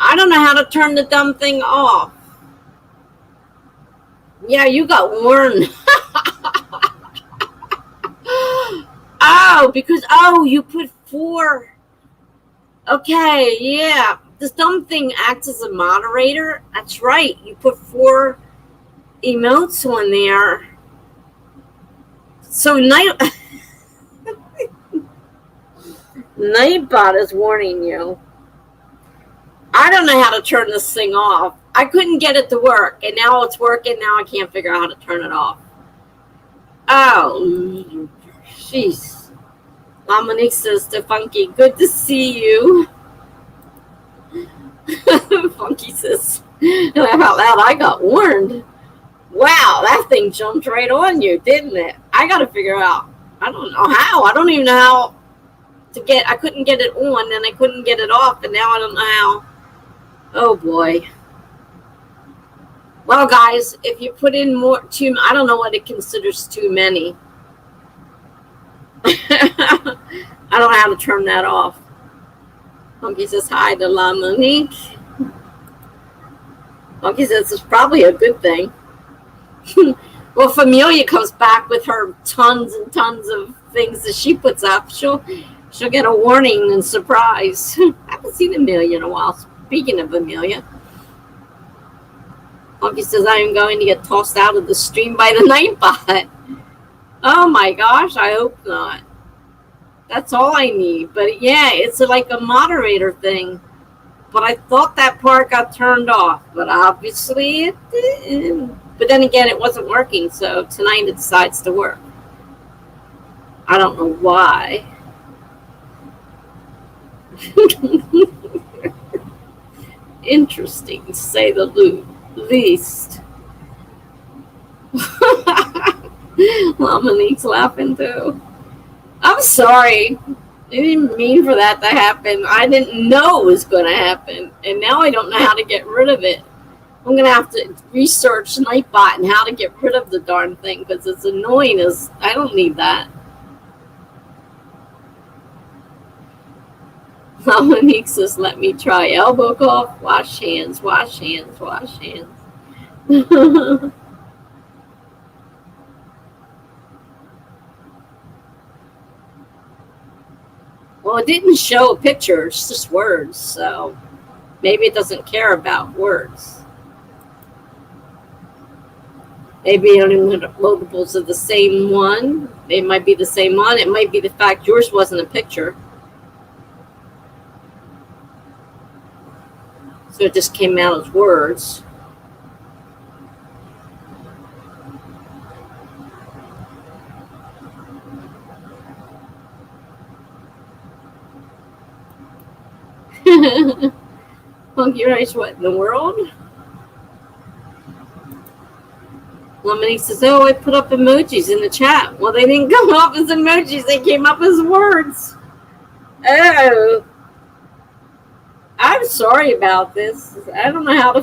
I don't know how to turn the dumb thing off. Yeah, you got warned. Oh, because, you put 4. Okay, yeah. This dumb thing acts as a moderator. That's right. You put 4 emotes on there. So Nightbot is warning you. I don't know how to turn this thing off. I couldn't get it to work, and now it's working. Now I can't figure out how to turn it off. Oh, jeez. Dominique says to Funky, good to see you. Funky says, how about that? I got warned. Wow, that thing jumped right on you, didn't it? I got to figure out. I don't know how. I don't even know how to get. I couldn't get it on, and I couldn't get it off, and now I don't know how. Oh boy. Well, guys, if you put in I don't know what it considers too many. I don't know how to turn that off. Funky says hi to La Monique. Funky says it's probably a good thing. Well, if Amelia comes back with her tons and tons of things that she puts up, she'll get a warning and surprise. I haven't seen Amelia in a while. Speaking of Amelia, Funky says I am going to get tossed out of the stream by the Nightbot. Oh my gosh, I hope not. That's all I need. But yeah, it's like a moderator thing. But I thought that part got turned off, but obviously it didn't. But then again, it wasn't working, so tonight it decides to work. I don't know why. Interesting, to say the least. Monique's laughing too. I'm sorry. I didn't mean for that to happen. I didn't know it was going to happen, and now I don't know how to get rid of it. I'm going to have to research Nightbot and how to get rid of the darn thing, because it's annoying as I don't need that. Monique says, let me try. Elbow cough, wash hands, wash hands, wash hands. Well, it didn't show a picture, it's just words, so maybe it doesn't care about words. Maybe only multiples of the same one. It might be the same one. It might be the fact yours wasn't a picture. So it just came out as words. Funky Rice, what in the world? Lemony says, oh, I put up emojis in the chat. Well, they didn't come up as emojis. They came up as words. Oh. I'm sorry about this. I don't know how to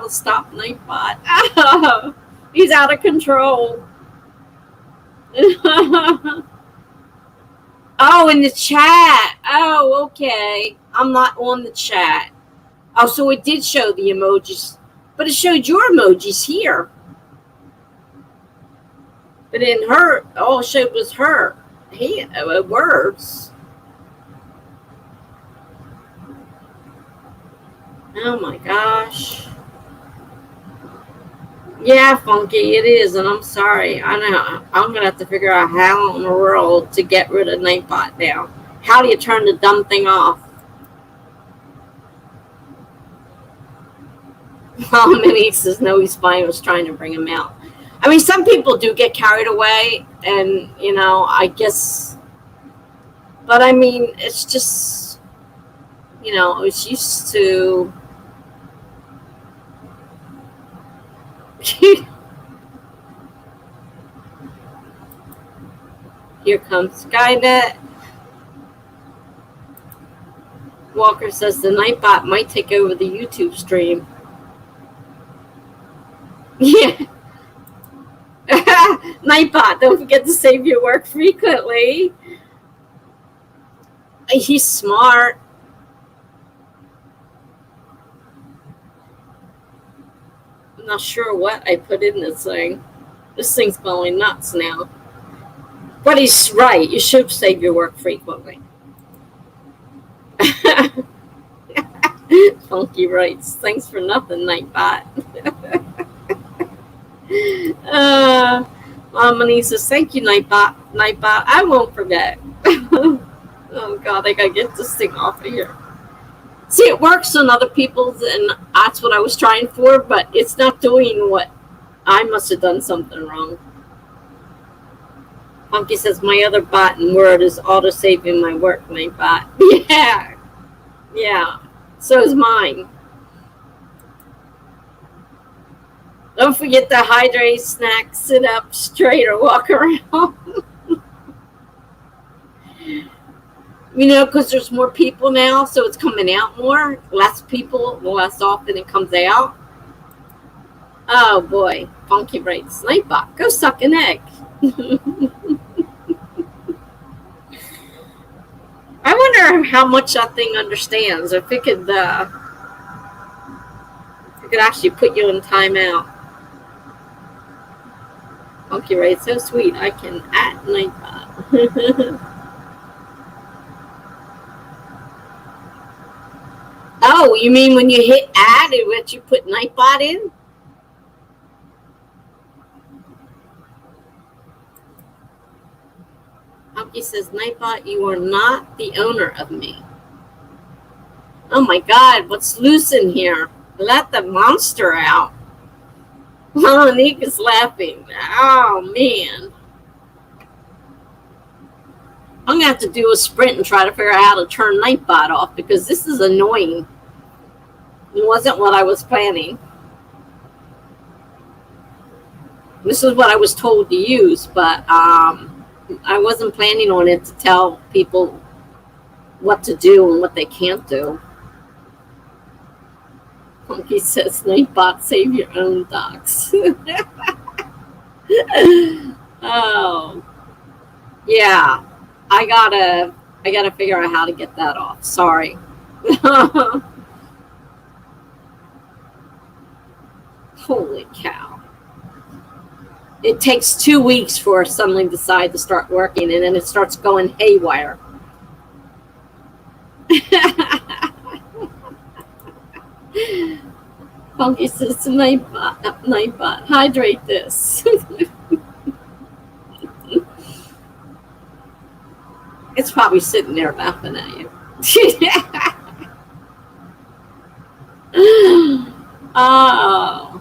stop Nightbot. Oh, he's out of control. Oh, in the chat. Oh, okay. I'm not on the chat. Oh, so it did show the emojis. But it showed your emojis here. But in her, all it showed was her words. Oh my gosh. Yeah, Funky, it is, and I'm sorry. I know. I'm going to have to figure out how in the world to get rid of Nightbot now. How do you turn the dumb thing off? Minnie says, no, he's fine. I was trying to bring him out. I mean, some people do get carried away, and, you know, I guess. But, I mean, it's just, you know, it's used to. Here comes Skynet. Walker says the Nightbot might take over the YouTube stream. Yeah. Nightbot, don't forget to save your work frequently. He's smart. I'm not sure what I put in this thing. This thing's going nuts now. But he's right. You should save your work frequently. Funky writes, thanks for nothing, Nightbot. Money says, thank you, Nightbot. Nightbot, I won't forget. Oh, God, I got to get this thing off of here. See, it works on other people's, and that's what I was trying for, but it's not doing what I must have done something wrong. Funky says, my other bot in Word is auto-saving my work, Nightbot. Yeah. Yeah. So is mine. Don't forget to hydrate, snack, sit up straight, or walk around. You know, because there's more people now, so it's coming out more. Less people, the less often it comes out. Oh, boy. Funky writes, Nightbot, go suck an egg. I wonder how much that thing understands. If it could actually put you in timeout. Funky writes, so sweet. I can at Nightbot. Oh, you mean when you hit add, it lets you put Nightbot in? Funky says, Nightbot, you are not the owner of me. Oh my God, what's loose in here? Let the monster out. Oh, Nick is laughing. Oh, man. I'm going to have to do a sprint and try to figure out how to turn Nightbot off because this is annoying. It wasn't what I was planning. This is what I was told to use, but I wasn't planning on it to tell people what to do and what they can't do. Funky says, Nightbot, save your own docs. Oh. Yeah. I gotta figure out how to get that off. Sorry. Holy cow. It takes 2 weeks for it suddenly decide to start working, and then it starts going haywire. Funky says to Nightbot, hydrate this. It's probably sitting there laughing at you. Oh.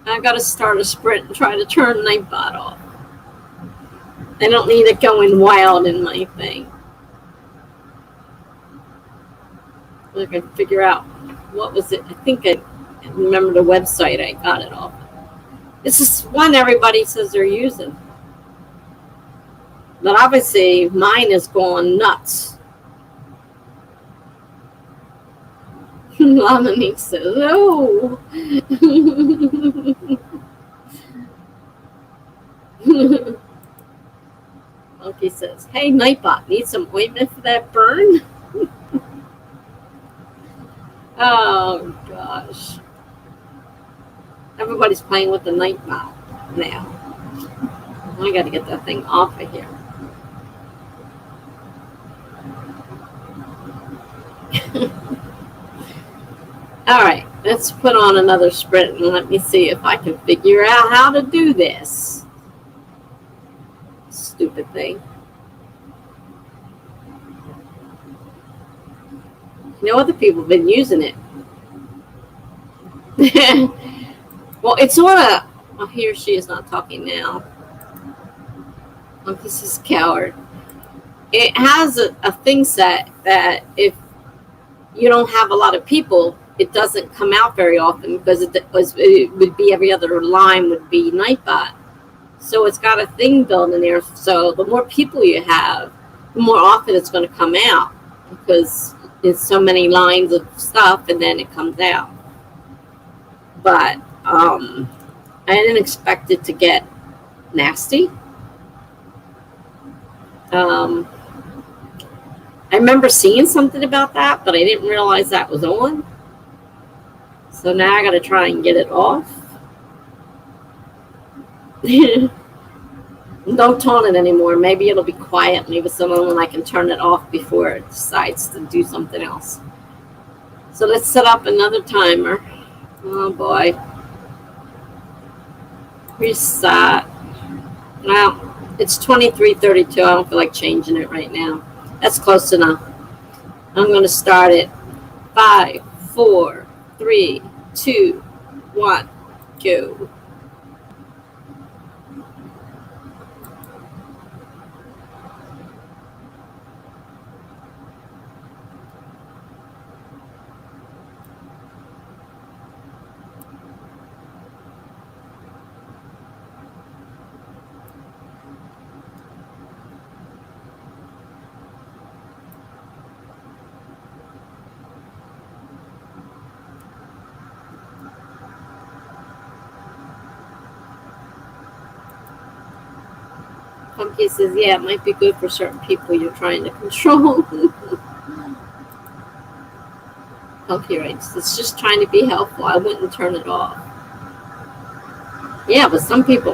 I got to start a sprint and try to turn Nightbot off. I don't need it going wild in my thing. I can figure out what was it? I think I remember the website I got it off. This is one everybody says they're using. But obviously mine is going nuts. Lamanique says, oh. Monkey says, hey, Nightbot, need some ointment for that burn? Oh, gosh. Everybody's playing with the Nightbot now. I got to get that thing off of here. All right, let's put on another sprint and let me see if I can figure out how to do this. Stupid thing. You know, other people have been using it. Well, it's sort of, oh, he or she is not talking now. Oh, this is coward. It has a thing set that if you don't have a lot of people, it doesn't come out very often because it would be every other line would be Nightbot. So it's got a thing built in there. So the more people you have, the more often it's going to come out because it's so many lines of stuff and then it comes out. But I didn't expect it to get nasty. I remember seeing something about that, but I didn't realize that was on. So now I got to try and get it off. Don't taunt it anymore. Maybe it'll be quiet. Maybe someone when I can turn it off before it decides to do something else. So let's set up another timer. Oh boy. Reset. Well, it's 23:32. I don't feel like changing it right now. That's close enough. I'm going to start it. 5, 4, 3, 2, 1, go. Pumpkin says, yeah, it might be good for certain people you're trying to control. Pumpkin writes, it's just trying to be helpful. I wouldn't turn it off. Yeah, but some people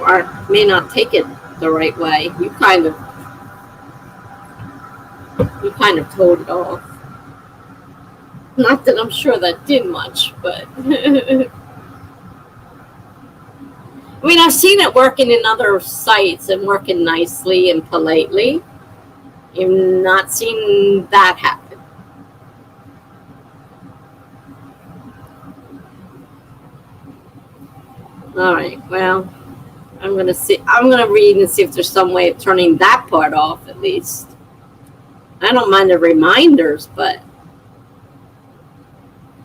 may not take it the right way. You kind of told it off. Not that I'm sure that did much, but I mean, I've seen it working in other sites and working nicely and politely. I've not seen that happen. All right, well, I'm going to read and see if there's some way of turning that part off at least. I don't mind the reminders, but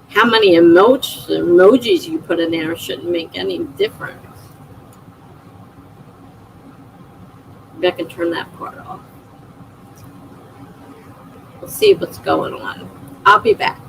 how many emojis you put in there shouldn't make any difference. Maybe I can turn that part off. We'll see what's going on. I'll be back.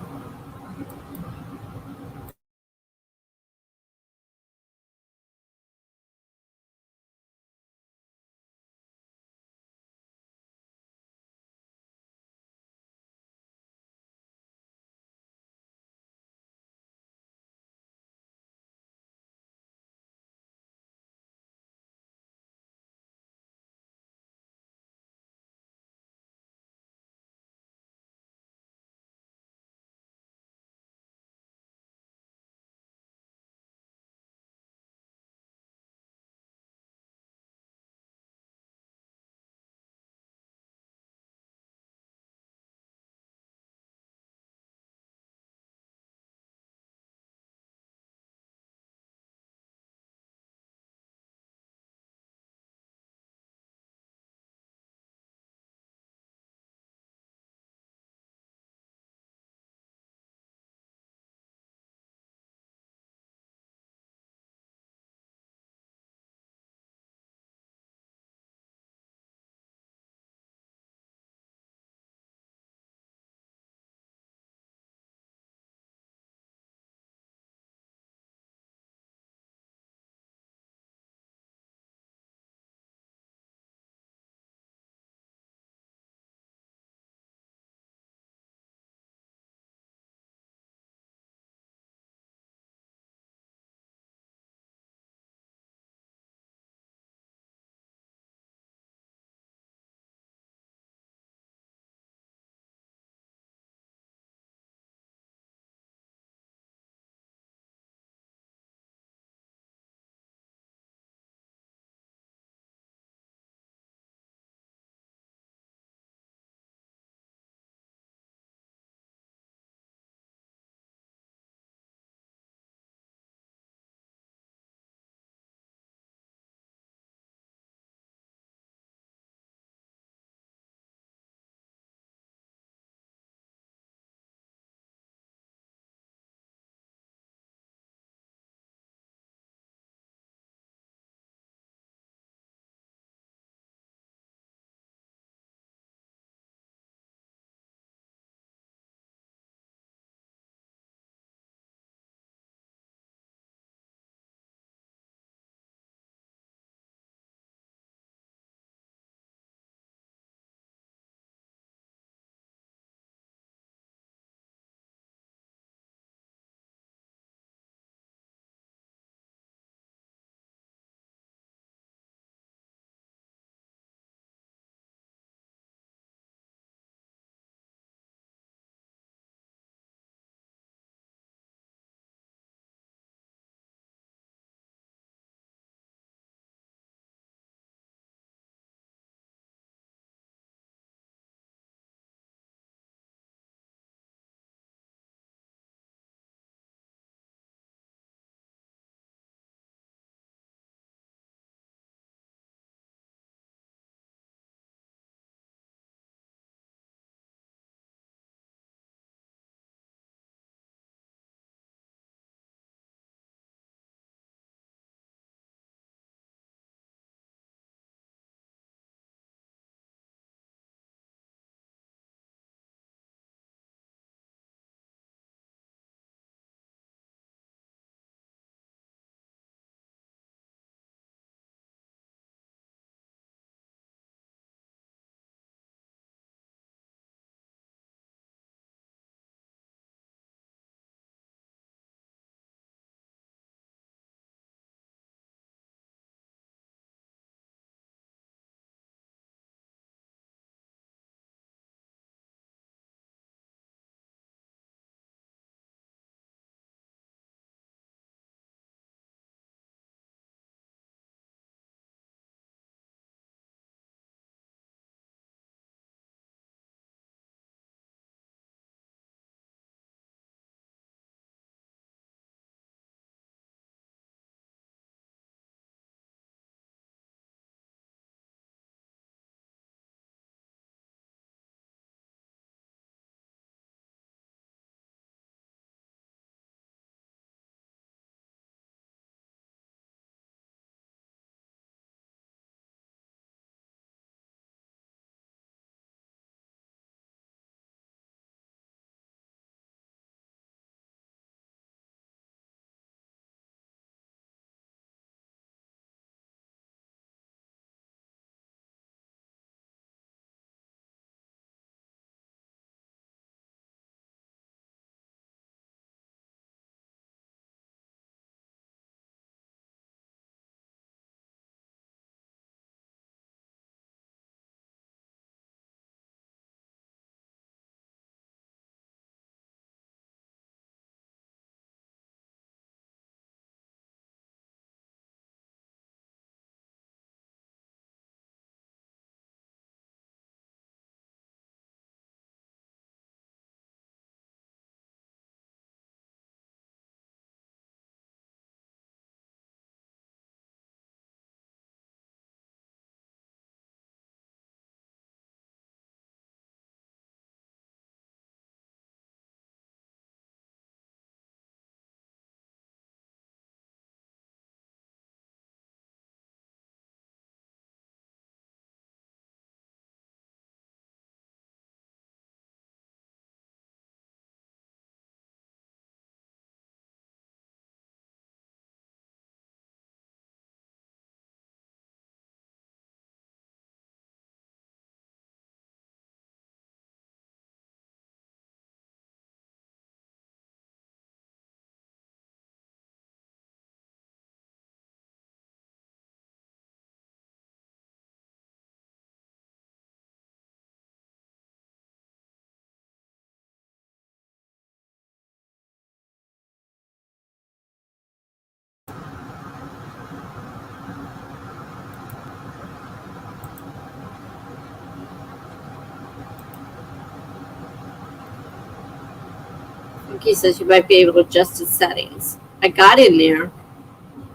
He says you might be able to adjust the settings. I got in there,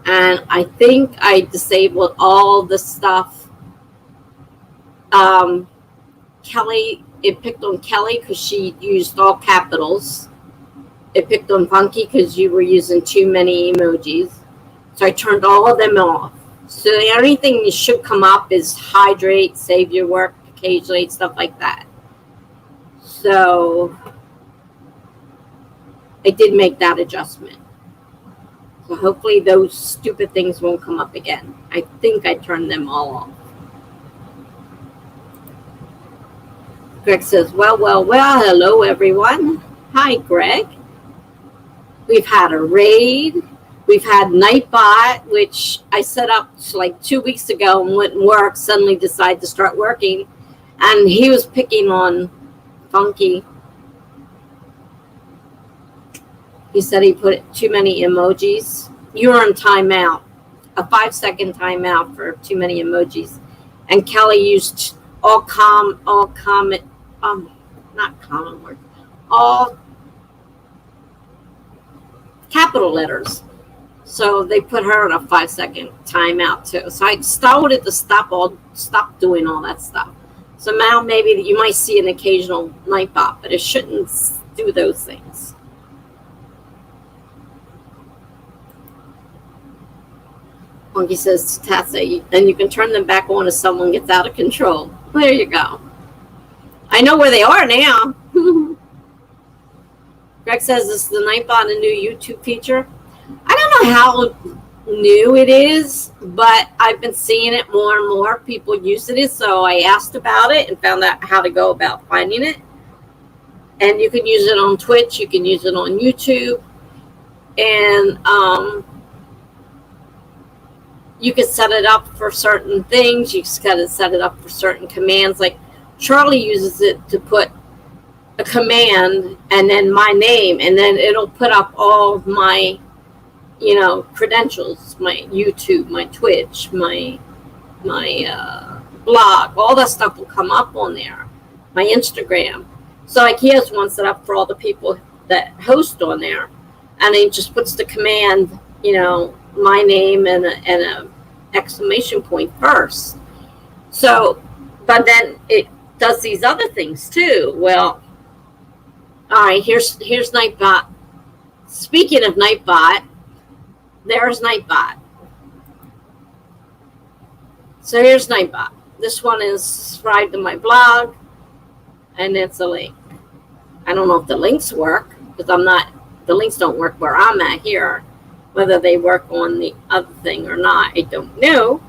and I think I disabled all the stuff. Kelly, it picked on Kelly because she used all capitals. It picked on Funky because you were using too many emojis. So I turned all of them off. So the only thing that should come up is hydrate, save your work occasionally, stuff like that. So I did make that adjustment. So hopefully those stupid things won't come up again. I think I turned them all off. Greg says, well, hello everyone. Hi, Greg. We've had a raid. We've had Nightbot, which I set up like 2 weeks ago and wouldn't work. Suddenly decided to start working. And he was picking on Funky. He said he put too many emojis. You were on timeout, a 5-second timeout for too many emojis. And Kelly used all capital letters. So they put her on a 5-second timeout too. So I told it to stop doing all that stuff. So now maybe you might see an occasional Nightbot, but it shouldn't do those things. Funky says to Tessa, and you can turn them back on if someone gets out of control. There you go. I know where they are now. Greg says this is the Nightbot, a new YouTube feature. I don't know how new it is, but I've been seeing it more and more. People using it, so I asked about it and found out how to go about finding it. And you can use it on Twitch. You can use it on YouTube. And you can set it up for certain things. You can set it up for certain commands. Like Charlie uses it to put a command and then my name, and then it'll put up all of my, credentials, my YouTube, my Twitch, my blog, all that stuff will come up on there, my Instagram. So like he has one set up for all the people that host on there, and he just puts the command, my name and a exclamation point first. So, but then it does these other things too. Well, all right, here's Nightbot. Speaking of Nightbot, there's Nightbot. So here's Nightbot. This one is subscribed to my blog, and it's a link. I don't know if the links work because the links don't work where I'm at here. Whether they work on the other thing or not, I don't know.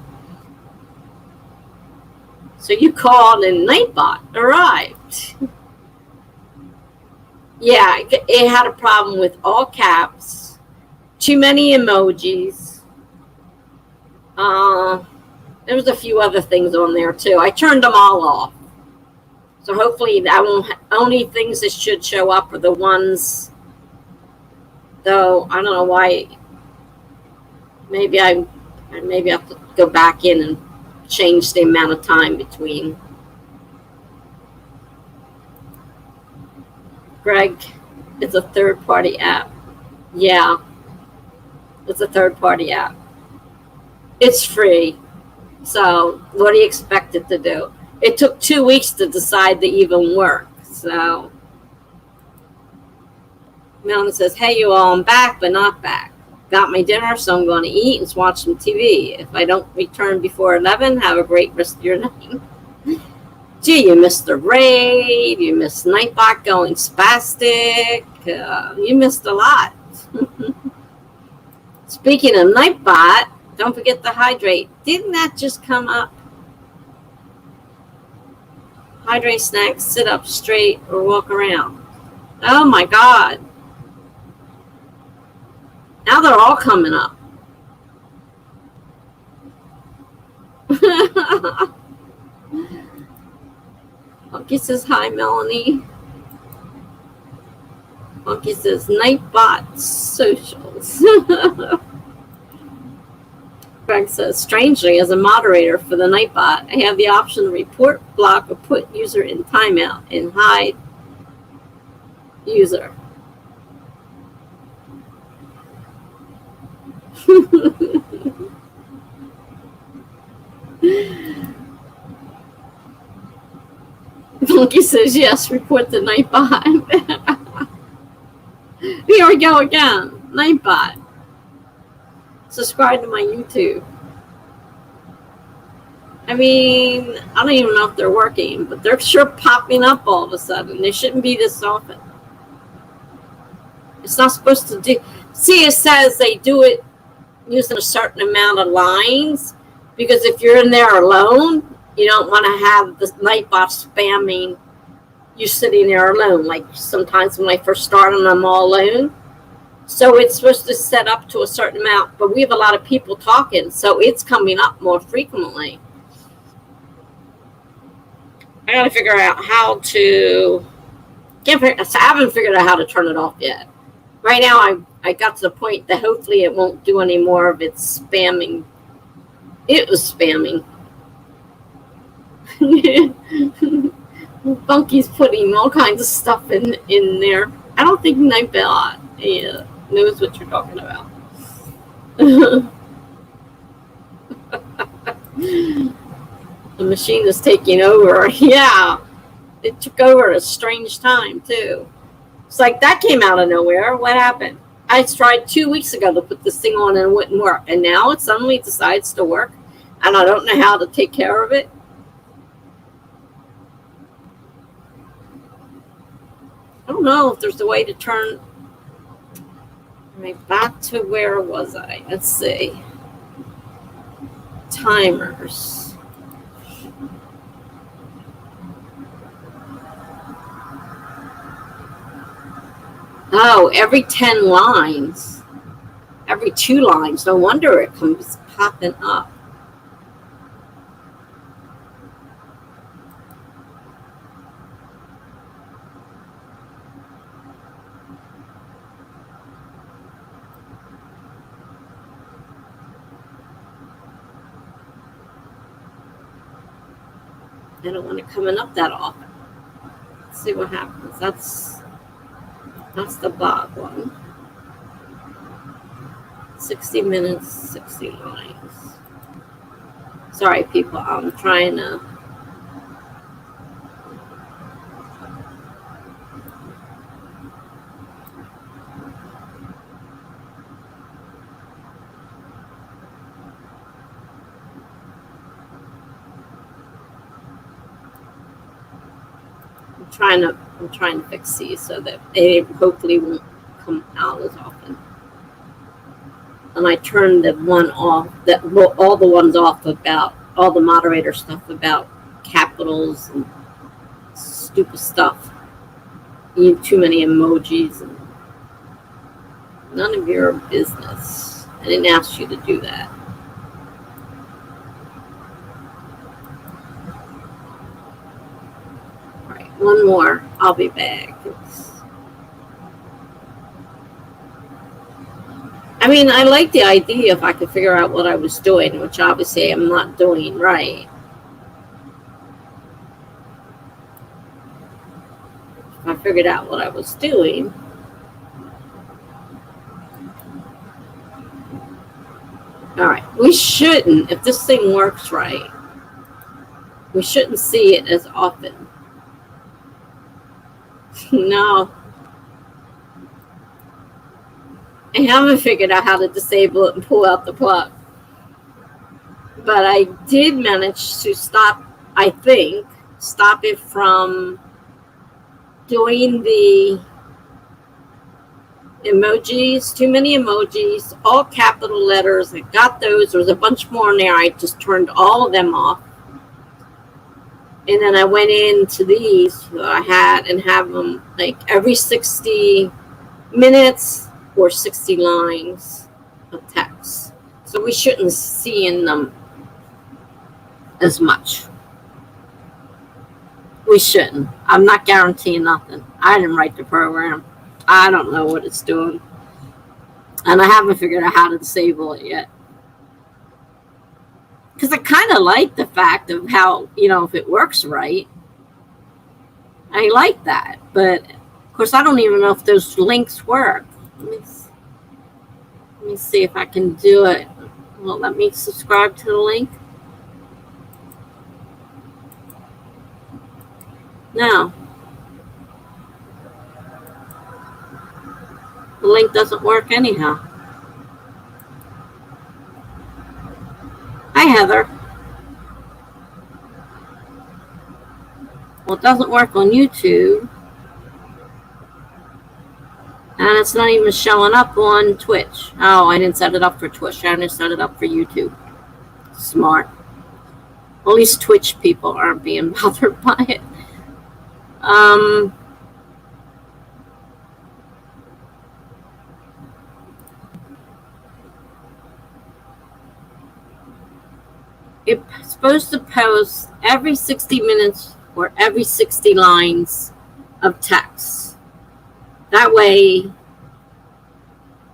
So you called and Nightbot arrived. Yeah, it had a problem with all caps, too many emojis. There was a few other things on there too. I turned them all off. So hopefully that won't. Only things that should show up are the ones. Though I don't know why. Maybe I have to go back in and change the amount of time between. Greg, it's a third-party app. Yeah, it's a third-party app. It's free. So what do you expect it to do? It took 2 weeks to decide to even work. So Melanie says, hey, you all, I'm back, but not back. Got my dinner, so I'm going to eat and watch some TV. If I don't return before 11, have a great rest of your night. Gee, you missed the raid. You missed Nightbot going spastic. You missed a lot. Speaking of Nightbot, don't forget to hydrate. Didn't that just come up? Hydrate, snacks, sit up straight, or walk around. Oh my God. Now they're all coming up. Monkey says, hi, Melanie. Monkey says, Nightbot socials. Greg says, strangely, as a moderator for the Nightbot, I have the option to report, block, or put user in timeout and hide user. Monkey says yes, report the Nightbot. Here we go again. Nightbot. Subscribe to my YouTube. I mean, I don't even know if they're working, but they're sure popping up all of a sudden. They shouldn't be this often. It's not supposed to do. See, it says they do it using a certain amount of lines, because if you're in there alone, you don't want to have the Nightbot spamming you sitting there alone. Like sometimes when I first started, I'm all alone. So it's supposed to set up to a certain amount, but we have a lot of people talking, so it's coming up more frequently. I got to figure out how to. I haven't figured out how to turn it off yet. Right now, I got to the point that hopefully it won't do any more of its spamming. It was spamming. Funky's putting all kinds of stuff in there. I don't think Nightbot knows what you're talking about. The machine is taking over. Yeah, it took over at a strange time too. It's like that came out of nowhere. What happened? I tried 2 weeks ago to put this thing on and it wouldn't work, and now it suddenly decides to work, and I don't know how to take care of it. I don't know if there's a way to turn. Right, back to where was I? Let's see. Timers. Oh, every 10 lines. Every 2 lines. No wonder it comes popping up. I don't want it coming up that often. Let's see what happens. That's the Bob one. 60 minutes, 60 lines. Sorry, people. I'm trying to. I'm trying to fix these so that they hopefully won't come out as often. And I turned the one off, all the ones off about all the moderator stuff about capitals and stupid stuff. You need too many emojis and none of your business. I didn't ask you to do that. One more. I'll be back. I mean, I like the idea if I could figure out what I was doing, which obviously I'm not doing right. If I figured out what I was doing. All right. We shouldn't, if this thing works right, we shouldn't see it as often. No. I haven't figured out how to disable it and pull out the plug. But I did manage to stop it from doing the emojis, too many emojis, all capital letters. I got those. There was a bunch more in there. I just turned all of them off. And then I went into these that I had and have them like every 60 minutes or 60 lines of text. So we shouldn't see in them as much. We shouldn't. I'm not guaranteeing nothing. I didn't write the program. I don't know what it's doing. And I haven't figured out how to disable it yet. Because I kind of like the fact of how, if it works right, I like that. But, of course, I don't even know if those links work. Let Let me see if I can do it. Well, let me subscribe to the link. No. The link doesn't work anyhow. Hi, Heather. Well, it doesn't work on YouTube. And it's not even showing up on Twitch. Oh, I didn't set it up for Twitch. I just set it up for YouTube. Smart. At least Twitch people aren't being bothered by it. It's supposed to post every 60 minutes or every 60 lines of text. That way,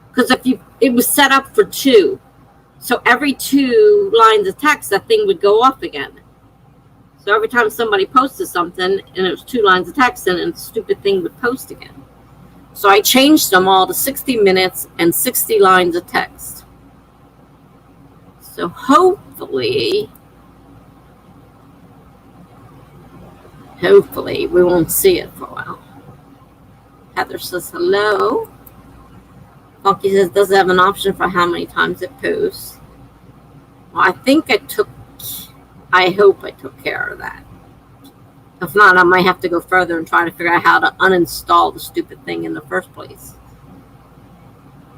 because it was set up for 2. So every 2 lines of text, that thing would go off again. So every time somebody posted something and it was 2 lines of text, then the stupid thing would post again. So I changed them all to 60 minutes and 60 lines of text. So hopefully we won't see it for a while. Heather says hello. Funky says, does it have an option for how many times it posts? Well, I hope I took care of that. If not, I might have to go further and try to figure out how to uninstall the stupid thing in the first place.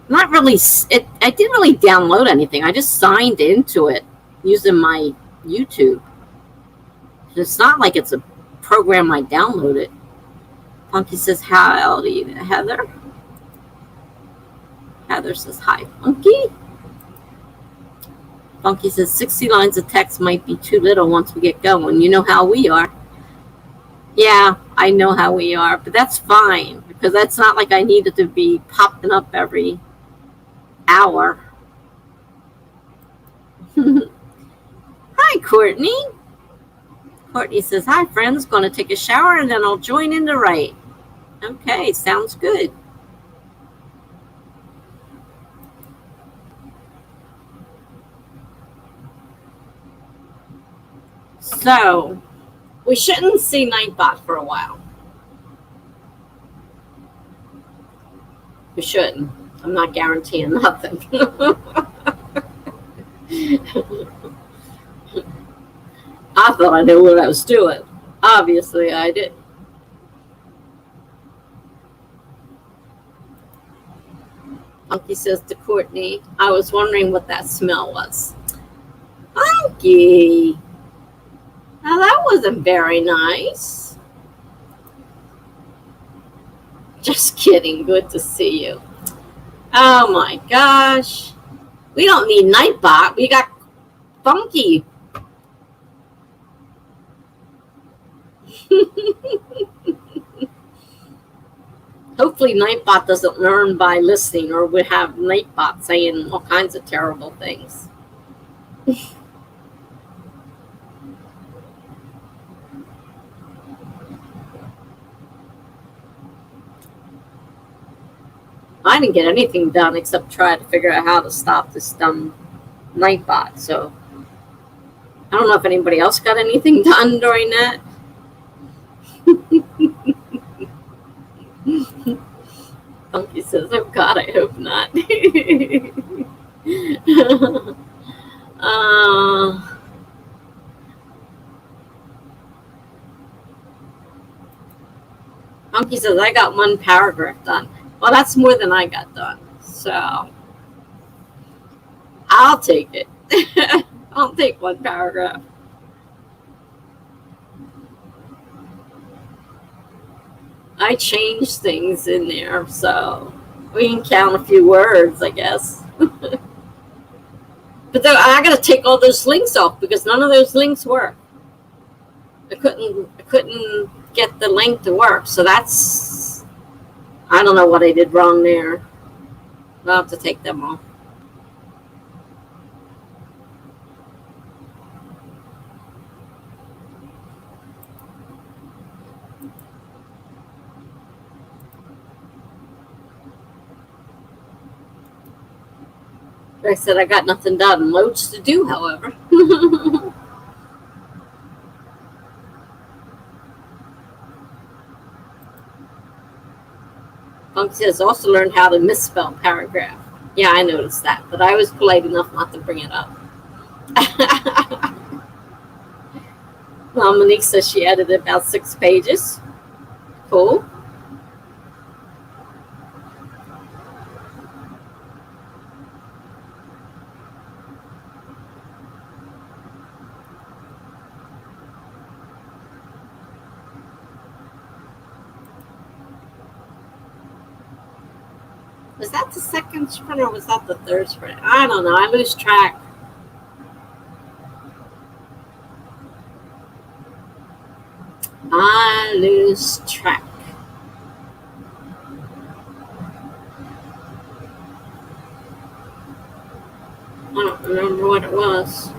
Not really, I didn't really download anything. I just signed into it using my YouTube. It's not like it's a program I downloaded. Funky says, how do you, Heather? Heather says, hi, Funky. Funky says, 60 lines of text might be too little once we get going. You know how we are. Yeah, I know how we are, but that's fine because that's not like I need it to be popping up every hour. Hi, Courtney. Courtney says, hi, friends. Going to take a shower and then I'll join in to write. Okay, sounds good. So, we shouldn't see Nightbot for a while. We shouldn't. I'm not guaranteeing nothing. I thought I knew what I was doing. Obviously, I did. Funky says to Courtney, I was wondering what that smell was. Funky. Now, that wasn't very nice. Just kidding. Good to see you. Oh, my gosh. We don't need Nightbot. We got Funky. Hopefully Nightbot doesn't learn by listening, or would have Nightbot saying all kinds of terrible things. I didn't get anything done except try to figure out how to stop this dumb Nightbot. So I don't know if anybody else got anything done during that. Funky says, oh God, I hope not. Funky says, I got 1 paragraph done. Well, that's more than I got done. So I'll take it. I'll take 1 paragraph. I changed things in there, so we can count a few words, I guess. But then I got to take all those links off because none of those links work. I couldn't get the link to work, so that's, I don't know what I did wrong there. I'll have to take them off. I said I got nothing done. Loads to do, however. Funky says also learned how to misspell paragraph. Yeah, I noticed that, but I was polite enough not to bring it up. Well, Monique says she edited about 6 pages. Cool. Was that the second sprint or was that the third sprint? I don't know. I lose track. I lose track. I don't remember what it was.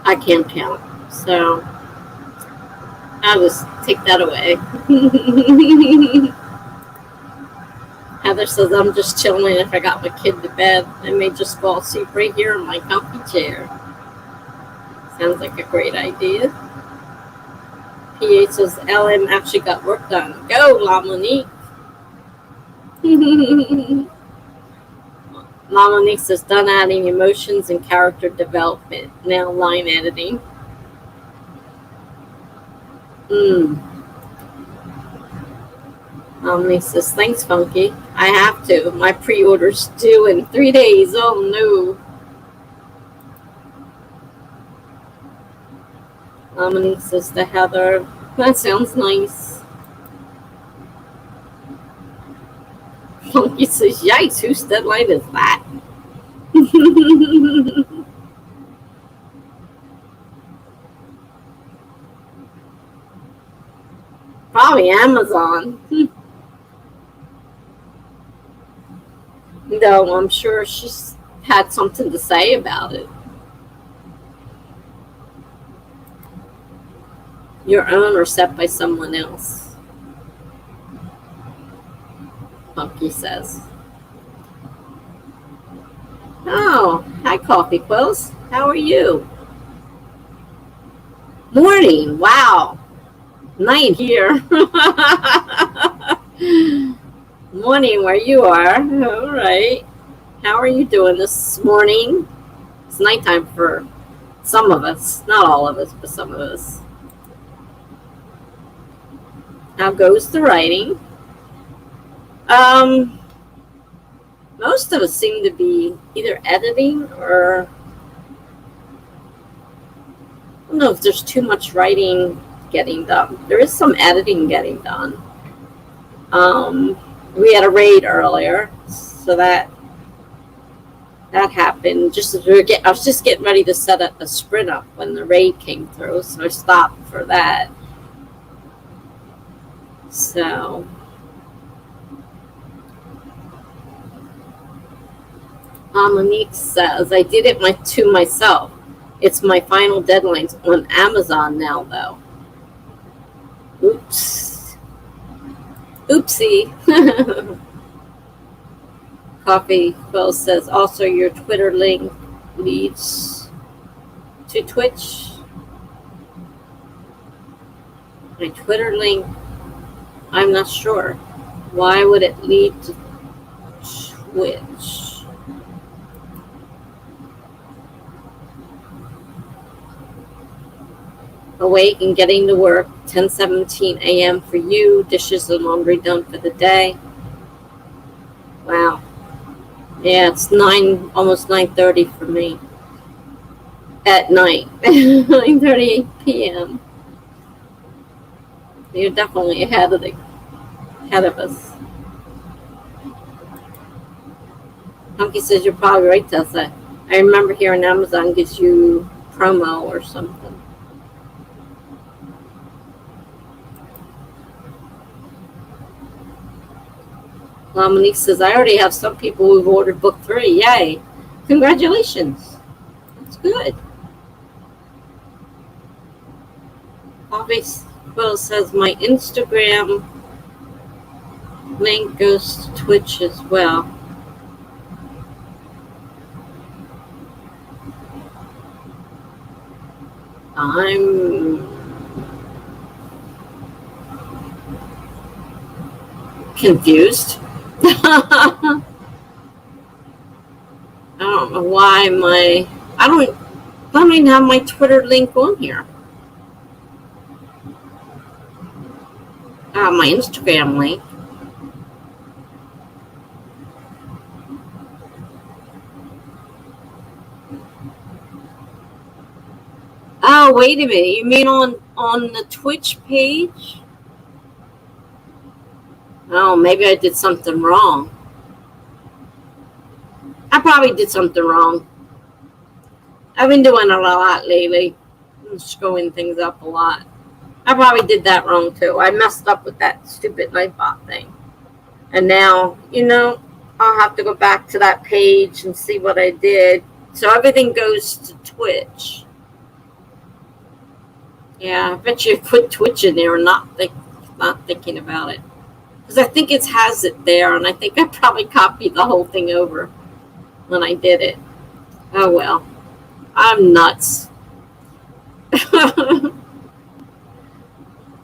I can't count, so I'll just take that away. Heather says I'm just chilling. If I got my kid to bed, I may just fall asleep right here in my comfy chair. Sounds like a great idea. PH says LM actually got work done. Go, La Monique. La Monique says done adding emotions and character development. Now line editing. La Monique says thanks, Funky. I have to. My pre-order's due in 3 days. Oh no. La Monique says to Heather, that sounds nice. Funky says, yikes, whose deadline is that? Probably Amazon. No, I'm sure she's had something to say about it. Your own or set by someone else, Funky says. Oh, hi, Coffee Quills. How are you? Morning. Wow. Night here. Morning where you are. All right. How are you doing this morning? It's nighttime for some of us. Not all of us, but some of us. How goes the writing? Most of us seem to be either editing or I don't know if there's too much writing getting done. There is some editing getting done. We had a raid earlier, so that happened. Just as I was just getting ready to set up a sprint up when the raid came through, so I stopped for that. So Monique says, I did it to myself. It's my final deadlines on Amazon now, though. Oops. Oopsie. Coffee Quill says, also your Twitter link leads to Twitch. My Twitter link, I'm not sure. Why would it lead to Twitch? Awake and getting to work, 10:17 a.m. for you. Dishes and laundry done for the day. Wow. Yeah, it's almost 9:30 for me. At night. 9:38 p.m. You're definitely ahead of us. Hunky says you're probably right, Tessa. I remember hearing Amazon gives you promo or something. Monique says, I already have some people who've ordered book 3. Yay. Congratulations. That's good. Coffee Quill says, my Instagram link goes to Twitch as well. I'm confused. I don't know why I don't even have my Twitter link on here. My Instagram link. Oh, wait a minute. You mean on the Twitch page? Oh, maybe I did something wrong. I probably did something wrong. I've been doing a lot lately. I'm screwing things up a lot. I probably did that wrong too. I messed up with that stupid Nightbot thing. And now, I'll have to go back to that page and see what I did. So everything goes to Twitch. Yeah, I bet you put Twitch in there and not thinking about it. Because I think it has it there, and I think I probably copied the whole thing over when I did it. Oh, well. I'm nuts.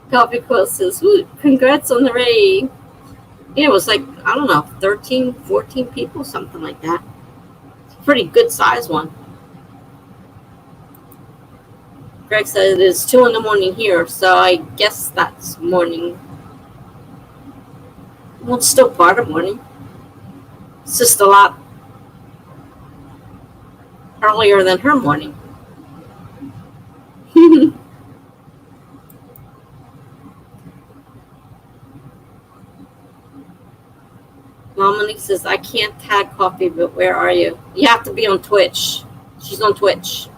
Coffee Quill says, "Woo, congrats on the raid." Yeah, it was like, I don't know, 13, 14 people, something like that. It's a pretty good size one. Greg said it is 2 in the morning here, so I guess that's morning. Well, it's still part of morning. It's just a lot earlier than her morning. Monique says, I can't tag Coffee, but where are you? You have to be on Twitch. She's on Twitch.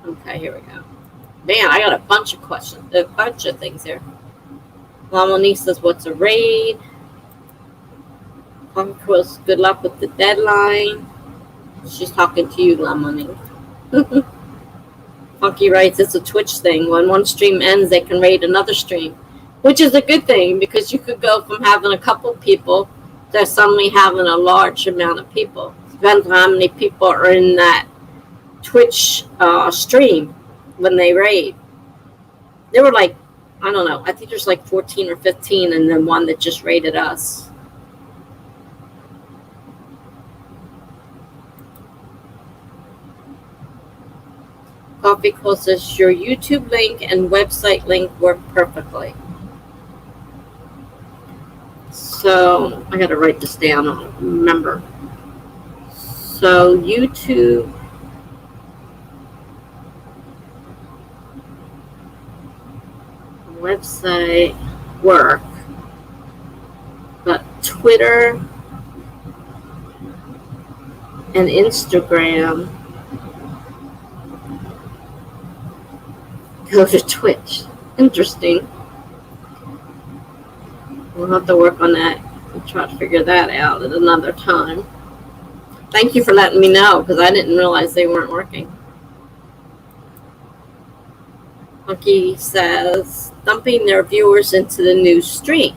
Okay, here we go. Man, I got a bunch of questions, a bunch of things here. Monique says, what's a raid? Quiz, good luck with the deadline. She's talking to you, Monique. Funky writes, it's a Twitch thing. When one stream ends, they can raid another stream, which is a good thing because you could go from having a couple people to suddenly having a large amount of people. Depends on how many people are in that Twitch stream when they raid. There were like, I don't know, I think there's like 14 or 15 and then one that just raided us. Coffee Quill says, your YouTube link and website link work perfectly. So I got to write this down. I don't remember. So YouTube website work, but Twitter and Instagram go to Twitch. Interesting. We'll have to work on that and try to figure that out at another time. Thank you for letting me know because I didn't realize they weren't working. Monkey says, dumping their viewers into the new stream.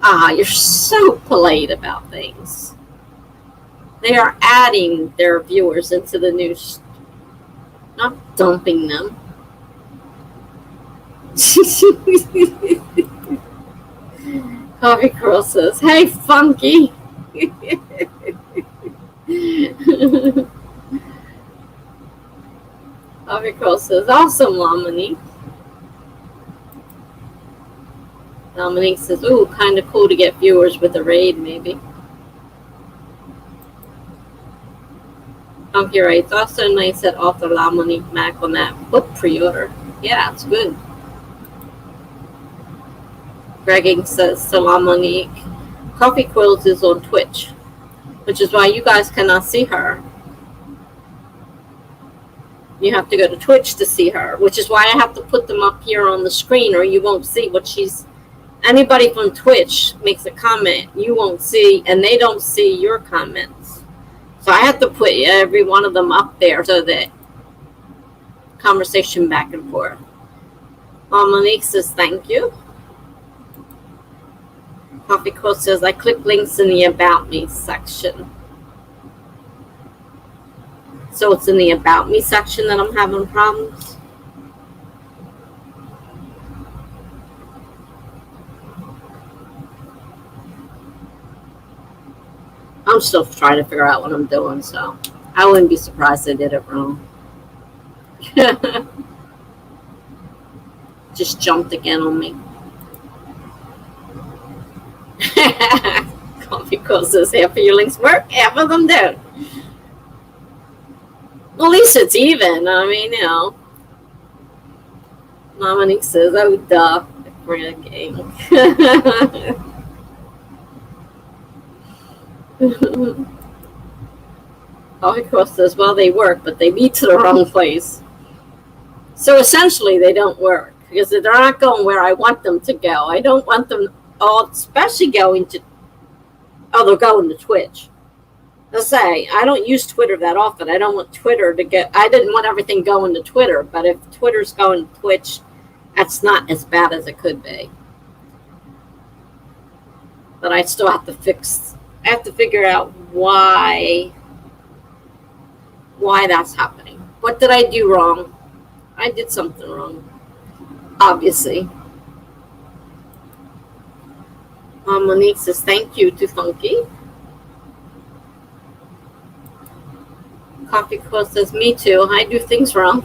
Ah, you're so polite about things. They are adding their viewers into the new stream, not dumping them. Coffee Girl says, hey, Funky. Coffee Girl says, awesome, Monique. Monique says, ooh, kind of cool to get viewers with a raid, maybe. Funky writes, also nice that author Monique Mac on that book pre-order. Yeah, it's good. Gregging says, Salam Monique. Coffee Quills is on Twitch, which is why you guys cannot see her. You have to go to Twitch to see her, which is why I have to put them up here on the screen, or you won't see what she's... Anybody from Twitch makes a comment, you won't see, and they don't see your comments. So I have to put every one of them up there so that conversation back and forth. Monique says, thank you. Coffee Quill says, I click links in the About Me section. So it's in the About Me section that I'm having problems. I'm still trying to figure out what I'm doing, so I wouldn't be surprised I did it wrong. Just jumped again on me. Coffee Quill says, half of your links work, half of them don't. Well, at least it's even. I mean, you know. Monique says, oh, duh. Frigging. Coffee Quill says, well, they work, but they lead to the wrong place. So essentially, they don't work because they're not going where I want them to go. I don't want them all, especially going to, they're going to Twitch. Let's say, I don't use Twitter that often. I don't want Twitter to get, I didn't want everything going to Twitter, but if Twitter's going to Twitch, that's not as bad as it could be. But I still have to figure out why that's happening. What did I do wrong? I did something wrong, obviously. Monique says, thank you to Funky. Coffee Quill says, me too. I do things wrong.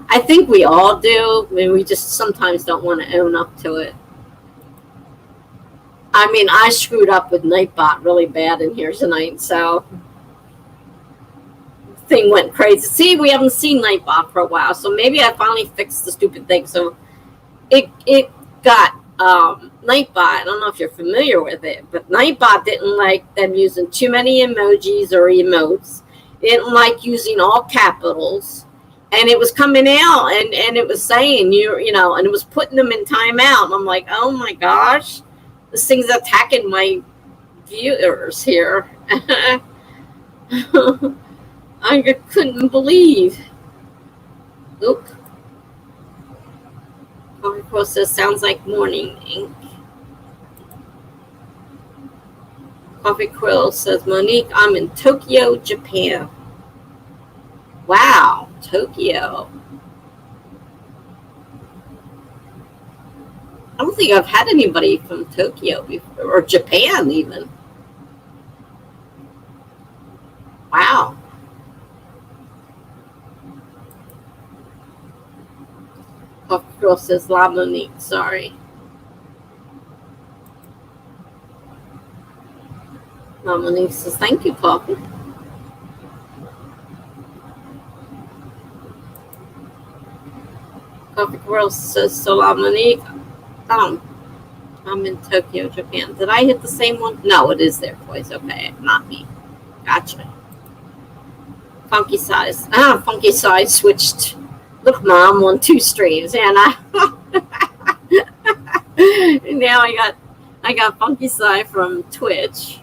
I think we all do. I mean, we just sometimes don't want to own up to it. I mean, I screwed up with Nightbot really bad in here tonight, so the thing went crazy. See, we haven't seen Nightbot for a while, so maybe I finally fixed the stupid thing. So it got Nightbot. I don't know if you're familiar with it, but Nightbot didn't like them using too many emojis or emotes. It didn't like using all capitals. And it was coming out and it was saying, you know, and it was putting them in timeout. And I'm like, oh my gosh, this thing's attacking my viewers here. I couldn't believe. Oop. Coffee Quill says, sounds like morning ink. Coffee Quill says, Monique, I'm in Tokyo, Japan. Wow, Tokyo. I don't think I've had anybody from Tokyo before, or Japan even. Wow. Coffee Girl says, La Monique, sorry. La Monique says, thank you, Coffee. Coffee Girl says, Salam Monique. I'm in Tokyo, Japan. Did I hit the same one? No, it is their voice. Okay, not me. Gotcha. Funky Size. Funky Size switched. Look, Mom, on 2 streams. And now I got Funky Size from Twitch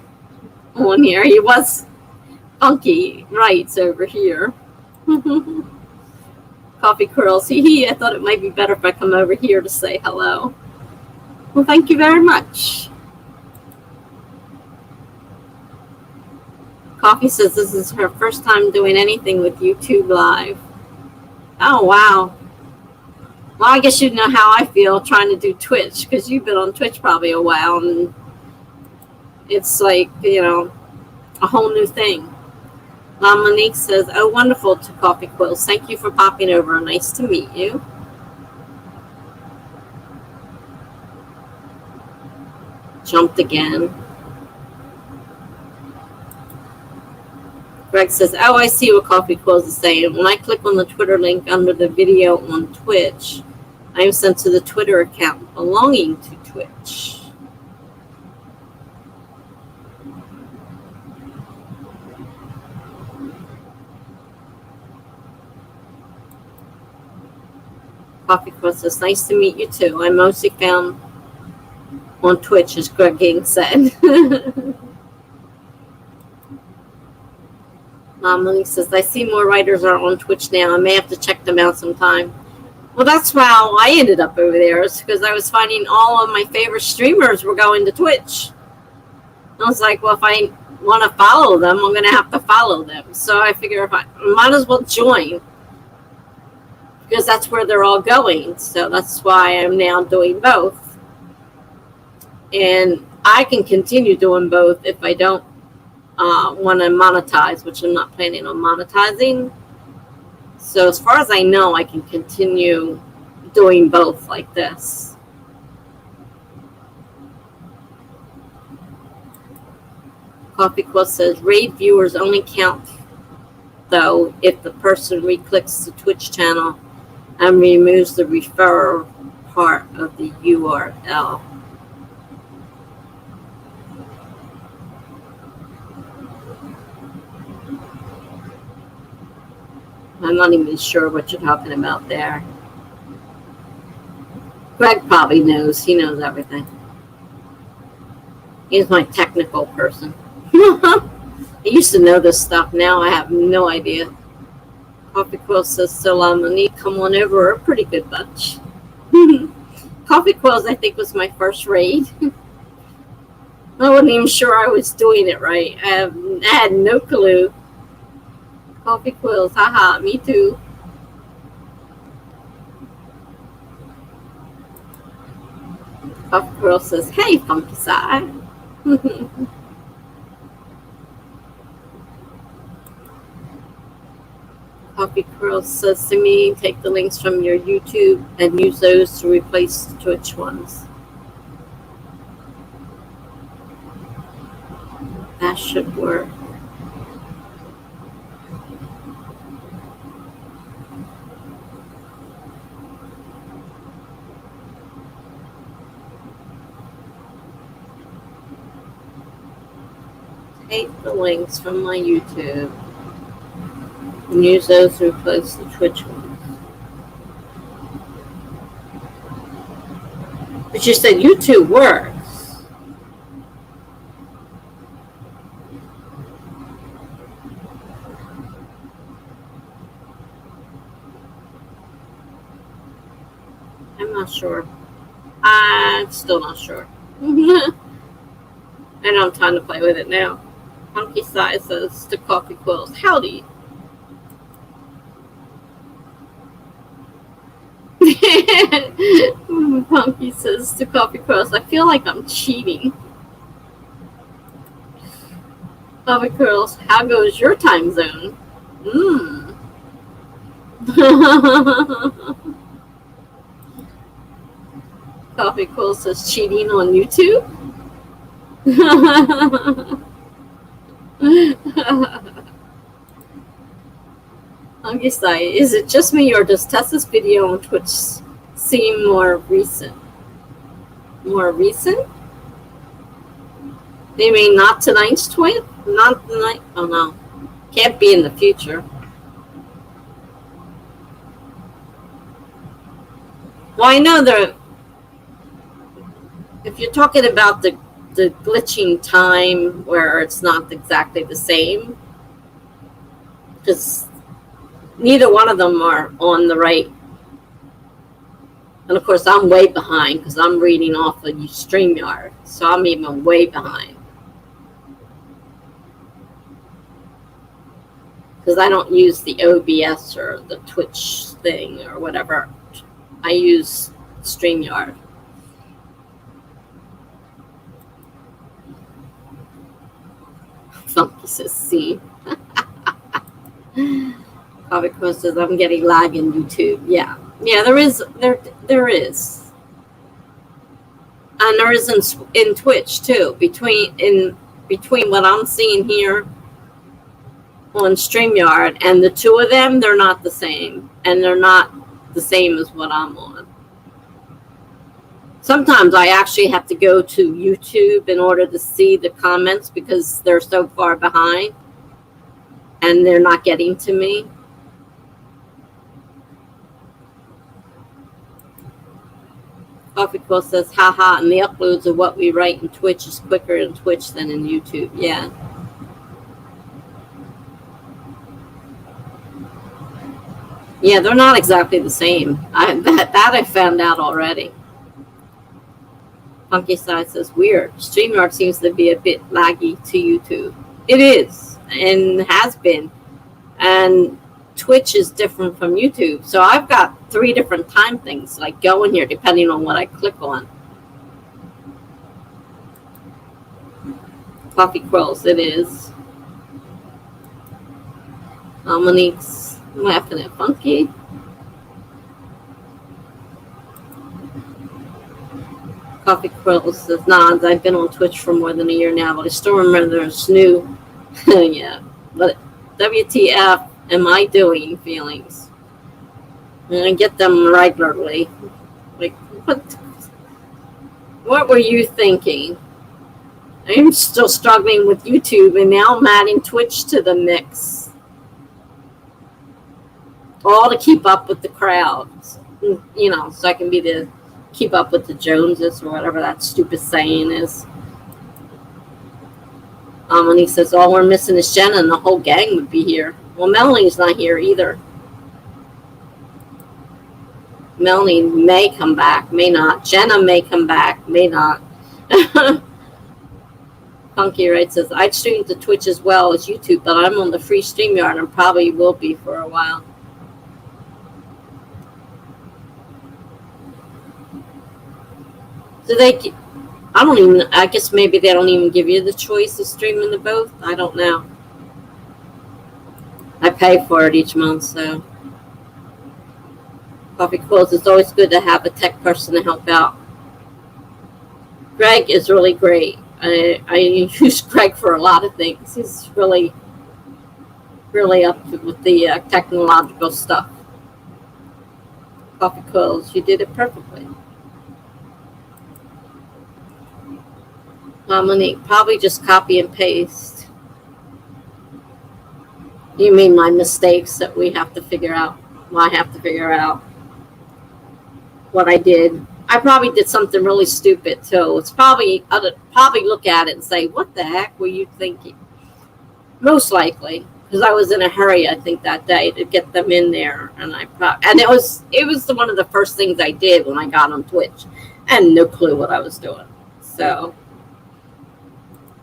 on here. He was Funky Rights over here. Coffee Curls. I thought it might be better if I come over here to say hello. Well, thank you very much. Coffee says this is her first time doing anything with YouTube Live. Oh, wow. Well, I guess you know how I feel trying to do Twitch, because you've been on Twitch probably a while, and it's like, you know, a whole new thing. Monique says, oh, wonderful, to Coffee Quills. Thank you for popping over. Nice to meet you. Jumped again. Greg says, oh, I see what Coffee Quills is saying. When I click on the Twitter link under the video on Twitch, I am sent to the Twitter account belonging to Twitch. Coffee Quills says, nice to meet you too. I'm mostly found on Twitch, as Greg King said. Monique says, I see more writers are on Twitch now. I may have to check them out sometime. Well, that's how I ended up over there, is because I was finding all of my favorite streamers were going to Twitch. I was like, well, if I want to follow them, I'm going to have to follow them. So I figure if I might as well join, because that's where they're all going. So that's why I'm now doing both. And I can continue doing both if I don't want to monetize, which I'm not planning on monetizing. So as far as I know, I can continue doing both like this. Coffee Quill says, raid viewers only count, though, if the person re-clicks the Twitch channel and removes the refer part of the URL. I'm not even sure what you're talking about there. Greg probably knows. He knows everything. He's my technical person. I used to know this stuff. Now I have no idea. Coffee Quill says, so Monique, come on over. We're a pretty good bunch. Coffee Quills, I think, was my first raid. I wasn't even sure I was doing it right. I had no clue. Coffee Quills, haha, me too. Coffee Quill says, hey, Funky Side. Coffee Quill says to me, take the links from your YouTube and use those to replace the Twitch ones. That should work. Take the links from my YouTube and use those to replace the Twitch ones. But you said YouTube works. I'm not sure. I'm still not sure. I don't have time to play with it now. Funky Side says to Coffee Quills, howdy. Funky says to Coffee Quills, I feel like I'm cheating. Coffee Quills, how goes your time zone? Coffee Quills says cheating on YouTube. Funky Side, is it just me or does Tessa's video on Twitch seem more recent? More recent? You mean not tonight's twin? Not tonight? Oh no. Can't be in the future. Well, I know that if you're talking about the glitching time where it's not exactly the same, because neither one of them are on the right. And of course, I'm way behind because I'm reading off of StreamYard, so I'm even way behind. Because I don't use the OBS or the Twitch thing or whatever. I use StreamYard. Funky says, see. Coffee Quill says, I'm getting lag in YouTube. Yeah. Yeah, there is. There is. And there is in Twitch, too. Between what I'm seeing here on StreamYard, and the two of them, they're not the same, and they're not the same as what I'm on. Sometimes I actually have to go to YouTube in order to see the comments because they're so far behind and they're not getting to me. Coffee Quill says, haha, and the uploads of what we write in Twitch is quicker in Twitch than in YouTube. Yeah. Yeah, they're not exactly the same. That I found out already. Funky Side says, weird. StreamYard seems to be a bit laggy to YouTube. It is, and has been. And Twitch is different from YouTube. So I've got 3 different time things like going here depending on what I click on. Coffee Quills, it is. Monique's laughing at Funky. Coffee Quills says, nods. I've been on Twitch for more than a year now, but I still remember there's new. Yeah, but WTF am I doing feelings? And I get them regularly. Like, what were you thinking? I'm still struggling with YouTube, and now I'm adding Twitch to the mix. All to keep up with the crowds, you know, so I can be the keep up with the Joneses or whatever that stupid saying is. And he says, all we're missing is Jenna, and the whole gang would be here. Well, Melanie's not here either. Melanie may come back, may not. Jenna may come back, may not. Funky Right says, I'd stream to Twitch as well as YouTube, but I'm on the free StreamYard and probably will be for a while. Do they, I don't even, I guess maybe they don't even give you the choice of streaming to both. I don't know. I pay for it each month, so. Coffee Quills, it's always good to have a tech person to help out. Greg is really great. I use Greg for a lot of things. He's really, really up with the technological stuff. Coffee Quills, you did it perfectly. Monique, probably just copy and paste. You mean my mistakes that we have to figure out? Well, I have to figure out what I did. I probably did something really stupid too. It's probably, I'd probably look at it and say, what the heck were you thinking? Most likely, because I was in a hurry, I think, that day to get them in there. And it was one of the first things I did when I got on Twitch. And no clue what I was doing. So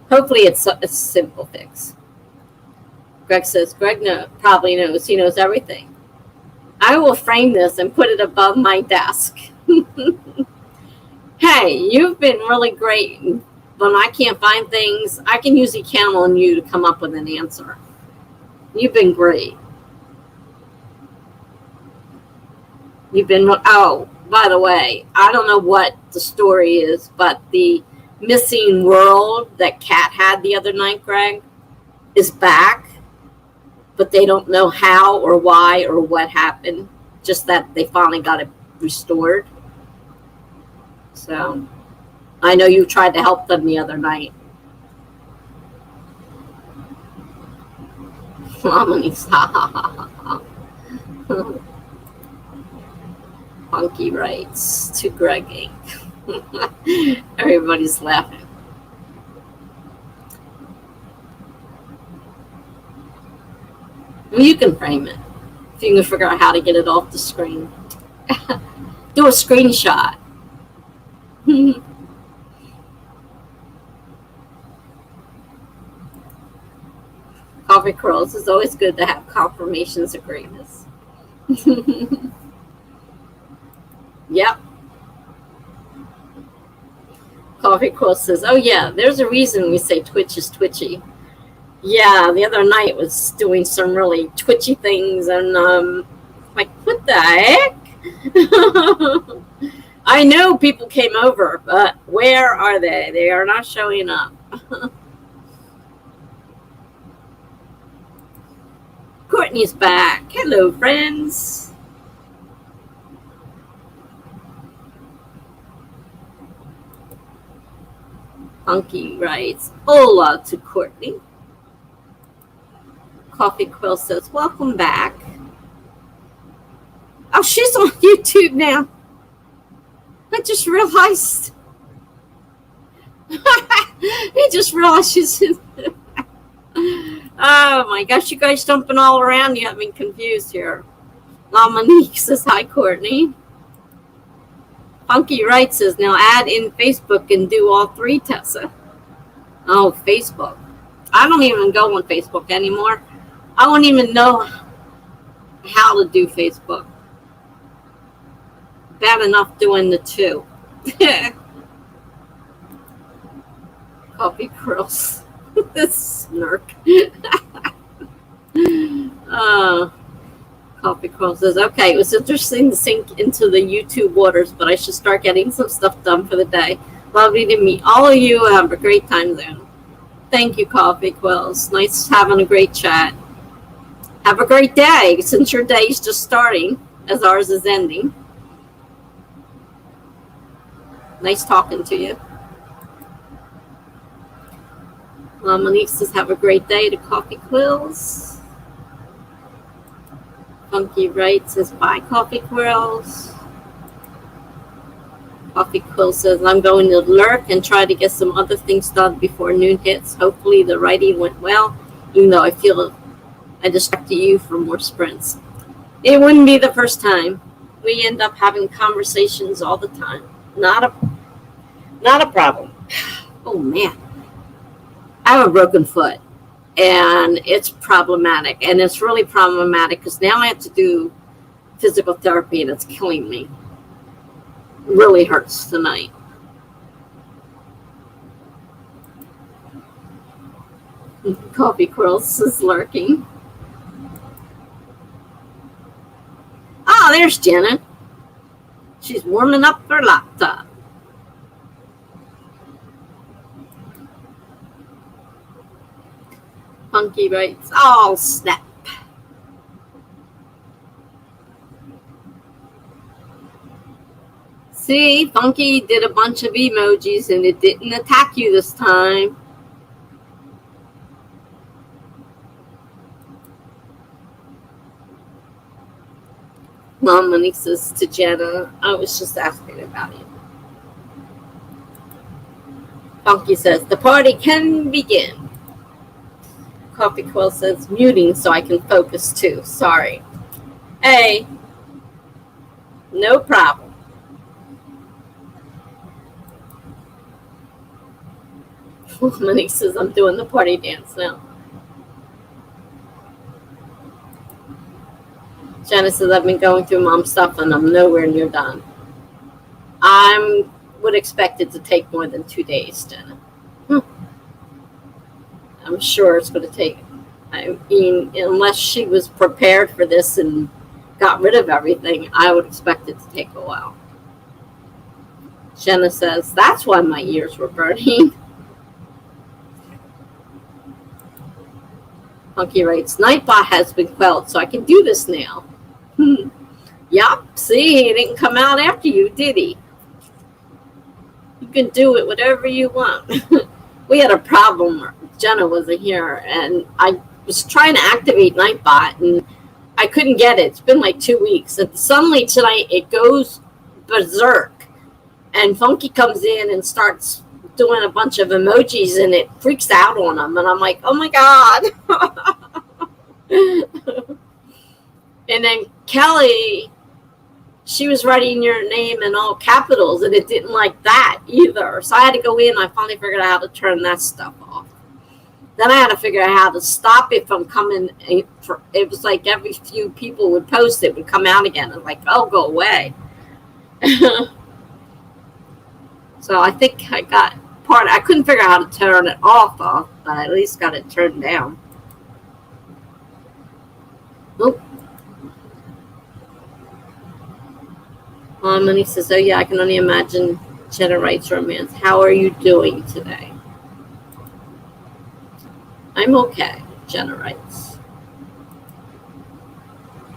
hopefully it's a simple fix. Greg says, Greg probably knows. He knows everything. I will frame this and put it above my desk. Hey, you've been really great. When I can't find things, I can usually count on you to come up with an answer. You've been great. You've been, oh, by the way, I don't know what the story is, but the missing world that Kat had the other night, Greg, is back. But they don't know how or why or what happened. Just that they finally got it restored. So, I know you tried to help them the other night. Funky writes to Greg Inc. Everybody's laughing. You can frame it if you can figure out how to get it off the screen. Do a screenshot. Coffee Curls, is always good to have confirmations of greatness. Yep. Coffee Curls says, oh yeah, there's a reason we say Twitch is twitchy. Yeah, the other night was doing some really twitchy things, and like, what the heck? I know people came over, but where are they? They are not showing up. Courtney's back. Hello, friends. Funky writes, hola to Courtney. Coffee Quill says, welcome back. Oh, she's on YouTube now. I just realized. I just realized she's in. Oh my gosh, you guys jumping all around. You have me confused here. Monique says, hi, Courtney. Funky Wright says, now add in Facebook and do all three, Tessa. Oh, Facebook. I don't even go on Facebook anymore. I don't even know how to do Facebook. Bad enough doing the two. Coffee curls. This snark. Coffee curls says, okay, it was interesting to sink into the YouTube waters, but I should start getting some stuff done for the day. Lovely to meet all of you. Have a great time there. Thank you, Coffee Quills. Nice having a great chat. Have a great day, since your day is just starting, as ours is ending. Nice talking to you. Monique says, have a great day to Coffee Quills. Funky Wright says, bye, Coffee Quills. Coffee Quill says, I'm going to lurk and try to get some other things done before noon hits. Hopefully the writing went well, even though I feel I distracted you for more sprints. It wouldn't be the first time. We end up having conversations all the time. Not a problem. Oh, man. I have a broken foot, and it's problematic. And it's really problematic because now I have to do physical therapy, and it's killing me. It really hurts tonight. Coffee Quills is lurking. Oh, there's Jenna. She's warming up her laptop. Funky writes, oh, snap. See, Funky did a bunch of emojis and it didn't attack you this time. Monique says to Jenna, I was just asking about you. Funky says, the party can begin. Coffee Quill says, muting so I can focus too. Sorry. Hey. No problem. Monique says, I'm doing the party dance now. Jenna says, I've been going through mom stuff and I'm nowhere near done. I would expect it to take more than 2 days, Jenna. I'm sure it's going to take, I mean, unless she was prepared for this and got rid of everything, I would expect it to take a while. Jenna says, that's why my ears were burning. Funky writes, Nightbot has been quelled, so I can do this now. Yup, see, he didn't come out after you, did he? You can do it whatever you want. We had a problem. Jenna wasn't here, and I was trying to activate Nightbot, and I couldn't get it. It's been like 2 weeks. And suddenly tonight, it goes berserk, and Funky comes in and starts doing a bunch of emojis, and it freaks out on him, and I'm like, oh my God. And then Kelly, she was writing your name in all capitals, and it didn't like that either. So I had to go in. I finally figured out how to turn that stuff off. Then I had to figure out how to stop it from coming. It was like every few people would post, it would come out again. I'm like, oh, go away. So I think I got part. I couldn't figure out how to turn it off, but I at least got it turned down. Nope. And he says, oh, yeah, I can only imagine Jenna writes romance. How are you doing today? I'm okay, Jenna writes.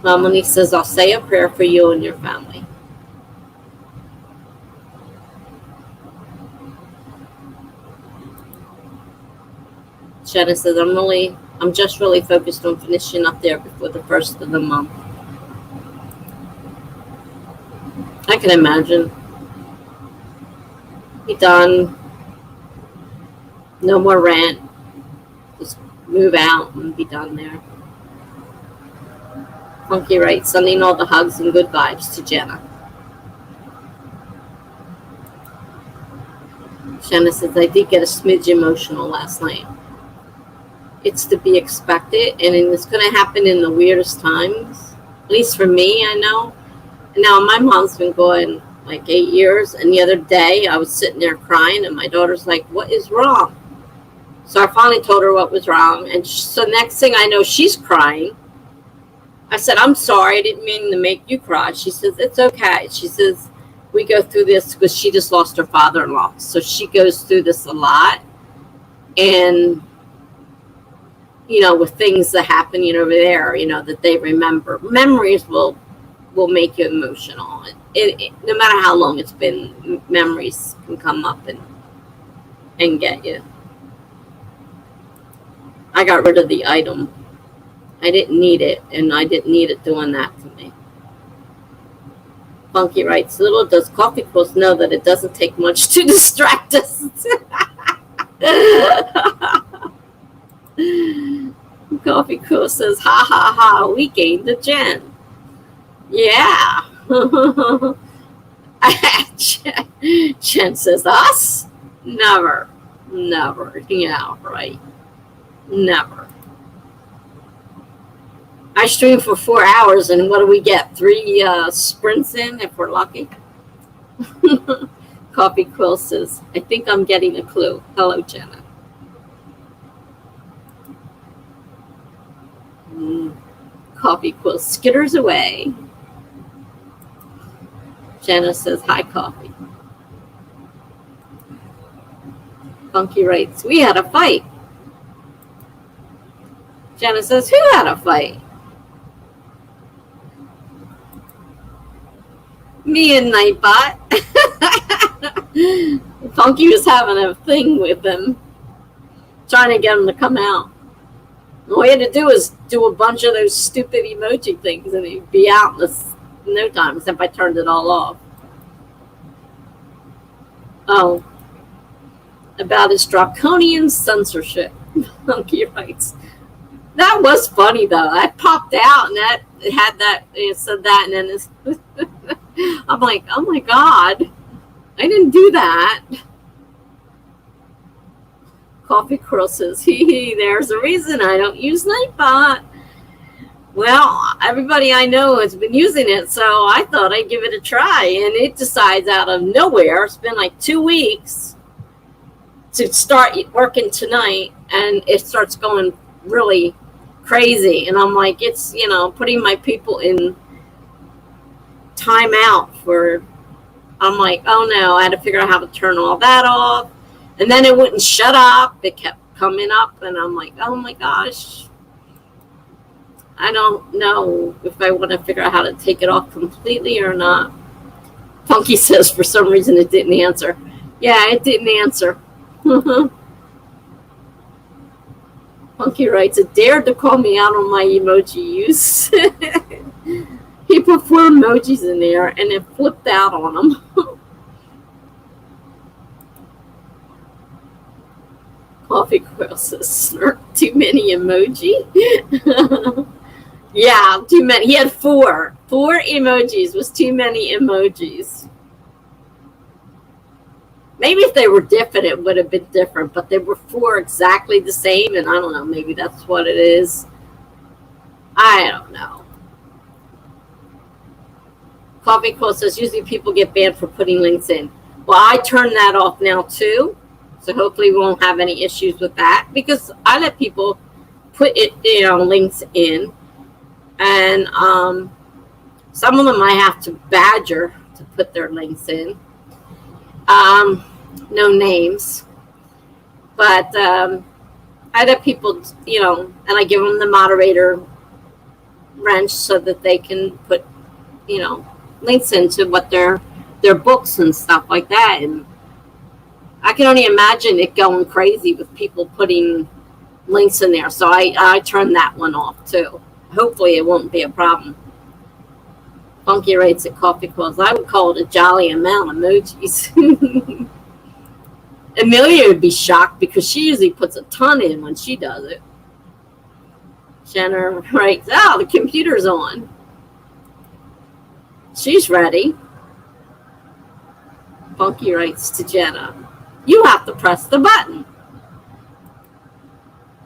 Melanie says, I'll say a prayer for you and your family. Shanna says, I'm just really focused on finishing up there before the first of the month. I can imagine. Be done. No more rent. Just move out and be done there. Funky writes, sending all the hugs and good vibes to Jenna. Shanna says, I did get a smidge emotional last night. It's to be expected, and it's going to happen in the weirdest times. At least for me, I know. Now, my mom's been going like 8 years, and the other day I was sitting there crying, and my daughter's like, what is wrong? So I finally told her what was wrong, and so next thing I know, she's crying. I said, I'm sorry, I didn't mean to make you cry. She says, it's okay. She says, we go through this because she just lost her father-in-law. So she goes through this a lot. And, you know, with things that happen, you know, over there, you know, that they remember. Memories will make you emotional. No matter how long it's been, memories can come up and get you. I got rid of the item. I didn't need it, and I didn't need it doing that to me. Funky writes, little does Coffee Quills know that it doesn't take much to distract us. Coffee Quills says, ha ha ha, we gained a gen. Yeah. Jen says, us? Never. Yeah, right. Never. I stream for 4 hours, and what do we get? 3 sprints in if we're lucky. Coffee Quill says, I think I'm getting a clue. Hello, Jenna. Coffee Quill skitters away. Jenna says, hi, Coffee. Funky writes, we had a fight. Jenna says, who had a fight? Me and Nightbot. Funky was having a thing with him, trying to get him to come out. All he had to do was do a bunch of those stupid emoji things, and he'd be out in no time, except I turned it all off. Oh, about his draconian censorship. Funky writes, that was funny though. I popped out and that it had that, it said that, and then this. I'm like, oh my God, I didn't do that. Coffee Curl says, hee, there's a reason I don't use Nightbot. Well, everybody I know has been using it, so I thought I'd give it a try, and it decides out of nowhere. It's been like 2 weeks to start working tonight, and it starts going really crazy, and I'm like, it's, you know, putting my people in timeout for, I'm like, oh no, I had to figure out how to turn all that off, and then it wouldn't shut up. It kept coming up, and I'm like, oh my gosh, I don't know if I want to figure out how to take it off completely or not. Funky says for some reason it didn't answer. Yeah, it didn't answer. Funky writes, it dared to call me out on my emoji use. He put 4 emojis in there and it flipped out on them. Coffee Quill says, snort, too many emoji. Yeah, too many. He had 4. 4 emojis was too many emojis. Maybe if they were different, it would have been different, but they were 4 exactly the same, and I don't know, maybe that's what it is. I don't know. Coffee Quote says, usually people get banned for putting links in. Well, I turn that off now too, so hopefully we won't have any issues with that, because I let people put it, you know, links in, and some of them I have to badger to put their links in. No names, but I let people, you know, and I give them the moderator wrench so that they can put, links into what their books and stuff like that. And I can only imagine it going crazy with people putting links in there. So I turned that one off too. Hopefully it won't be a problem. Funky rates at coffee calls. I would call it a jolly amount of emojis. Amelia would be shocked because she usually puts a ton in when she does it. Jenna writes, oh, the computer's on. She's ready. Funky writes to Jenna, you have to press the button.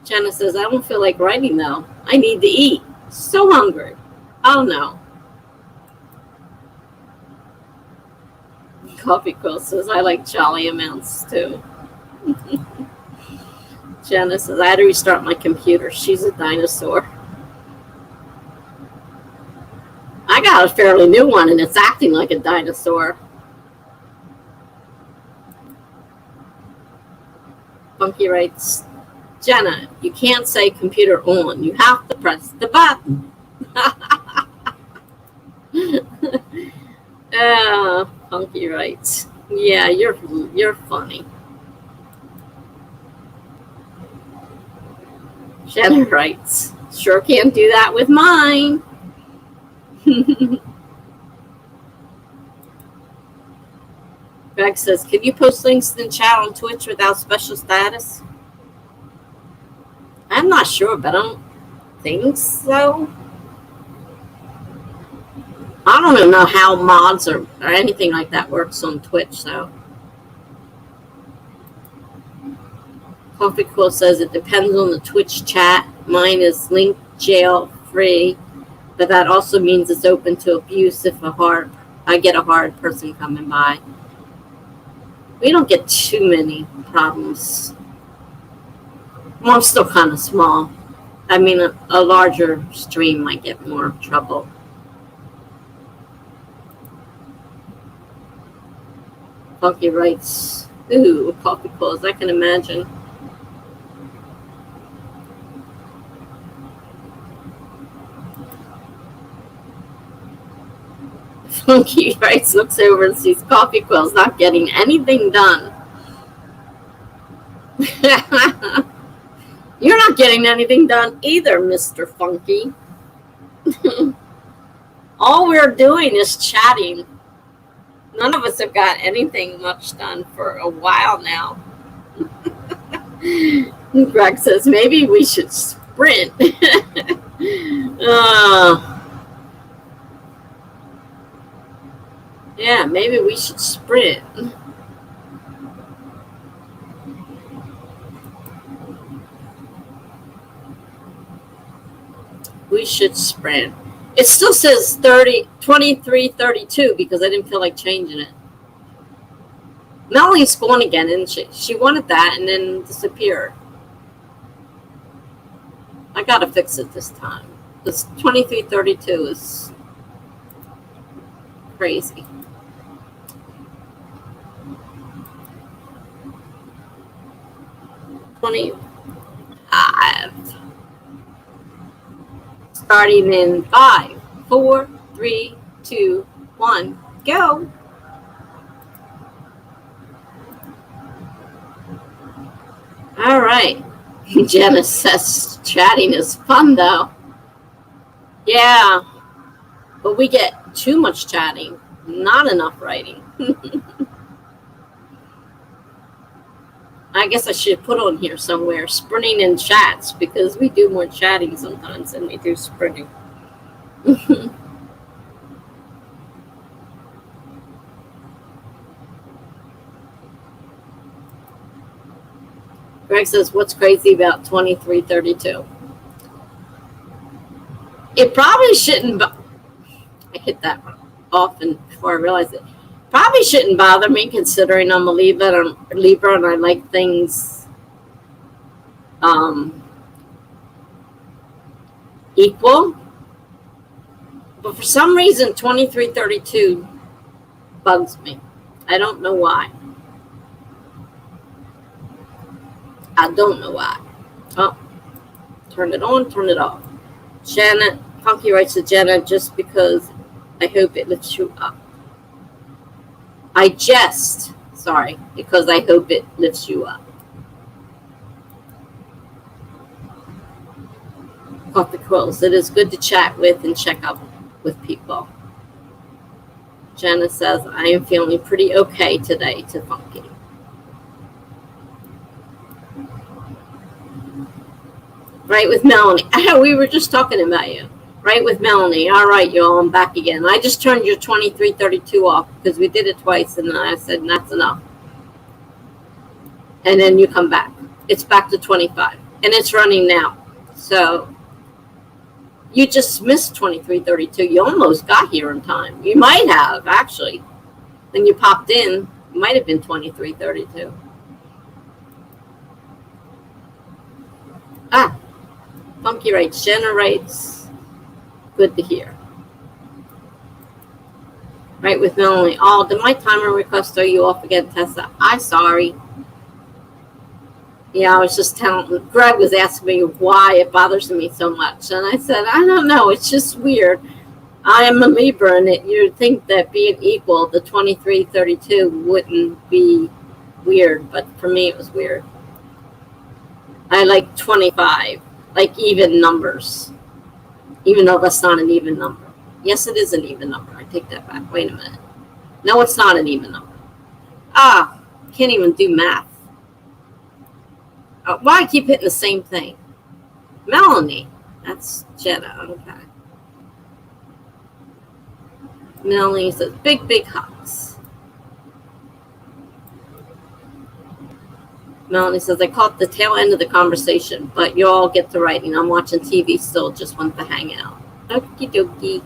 Jenna says, I don't feel like writing though. I need to eat. So hungry. Oh no. Coffee Quill says, I like jolly amounts too. Jenna says, I had to restart my computer. She's a dinosaur. I got a fairly new one and it's acting like a dinosaur. Funky writes, Jenna, you can't say computer on. You have to press the button. Funky writes, yeah, you're funny. Jenna writes, sure can't do that with mine. Greg says, can you post links in the chat on Twitch without special status? I'm not sure, but I don't think so. I don't know how mods or anything like that works on Twitch, so. Coffee Quill says it depends on the Twitch chat. Mine is link jail free, but that also means it's open to abuse if I get a hard person coming by. We don't get too many problems. Well, I'm still kind of small. I mean, a larger stream might get more trouble. Funky writes, ooh, coffee calls, I can imagine. Funky writes, looks over and sees Coffee Quill's not getting anything done. You're not getting anything done either, Mr. Funky. All we're doing is chatting. None of us have got anything much done for a while now. Greg says, maybe we should sprint. Yeah, maybe we should sprint. We should sprint. It still says 23:32 because I didn't feel like changing it. Melanie's gone again, isn't she? She wanted that and then disappeared. I gotta fix it this time. This 23:32 is crazy. Starting in 5, 4, 3, 2, 1, go. All right. Jenna says chatting is fun though. Yeah, but we get too much chatting, not enough writing. I guess I should put on here somewhere, sprinting in chats, because we do more chatting sometimes than we do sprinting. Greg says, what's crazy about 23:32? It probably shouldn't, I hit that often before I realized it. Probably shouldn't bother me considering I'm a Libra and I like things equal. But for some reason, 23:32 bugs me. I don't know why. I don't know why. Oh, turn it on, turn it off. Funky writes to Jenna, just because I hope it lifts you up. Because I hope it lifts you up. Coffee Quills. It is good to chat with and check up with people. Jenna says, I am feeling pretty okay today, to Funky. Right with Melanie. We were just talking about you. Right with Melanie. All right, y'all, I'm back again. I just turned your 2332 off because we did it twice, and I said, that's enough. And then you come back. It's back to 25, and it's running now. So you just missed 2332. You almost got here in time. You might have, actually. When you popped in, it might have been 2332. Funky writes, generates. Good to hear. Right with Melanie. Oh, did my timer request throw you off again, Tessa? I'm sorry. Yeah, I was just telling, Greg was asking me why it bothers me so much. And I said, I don't know. It's just weird. I am a Libra, and you'd think that being equal, the 2332 wouldn't be weird. But for me, it was weird. I like 25, like even numbers, even though that's not an even number. Yes, it is an even number. I take that back. Wait a minute. No, it's not an even number. Can't even do math. Why I keep hitting the same thing? Melanie. That's Jenna. Okay. Melanie says, big, big hugs. Melanie says, I caught the tail end of the conversation, but you all get to writing. I'm watching TV still, just want to hang out. Okie dokie.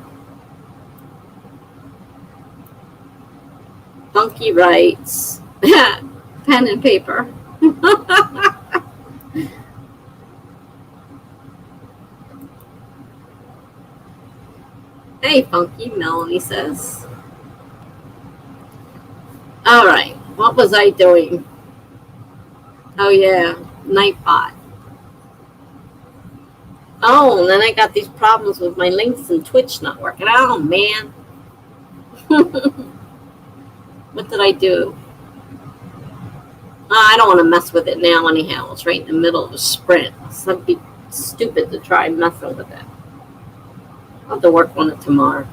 Funky writes, pen and paper. Hey, Funky, Melanie says. All right, what was I doing? Oh, yeah, Nightbot. Oh, and then I got these problems with my links and Twitch not working. Oh, man. What did I do? I don't want to mess with it now anyhow. It's right in the middle of a sprint. So it'd be stupid to try messing with it. I'll have to work on it tomorrow.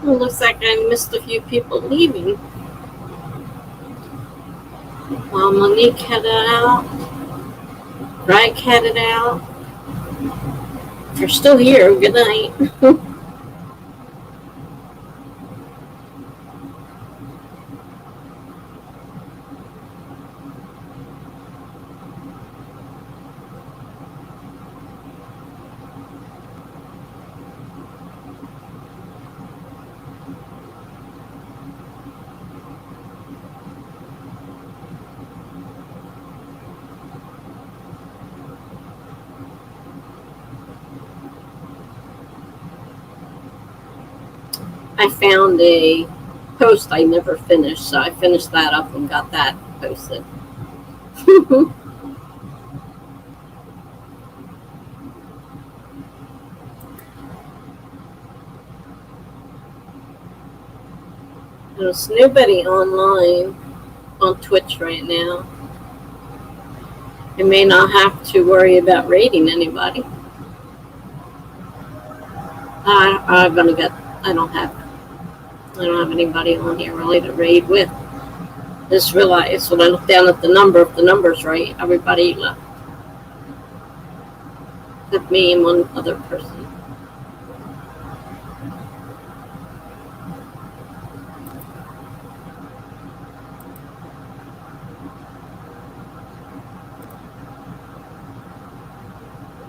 Well, looks like I missed a few people leaving. While Monique headed out, Greg headed out. If you're still here, good night. I found a post I never finished, so I finished that up and got that posted. There's nobody online on Twitch right now. I may not have to worry about raiding anybody. I don't have anybody on here really to raid with. Just realized when I looked down at the number, if the number's right, everybody left. Except me and one other person.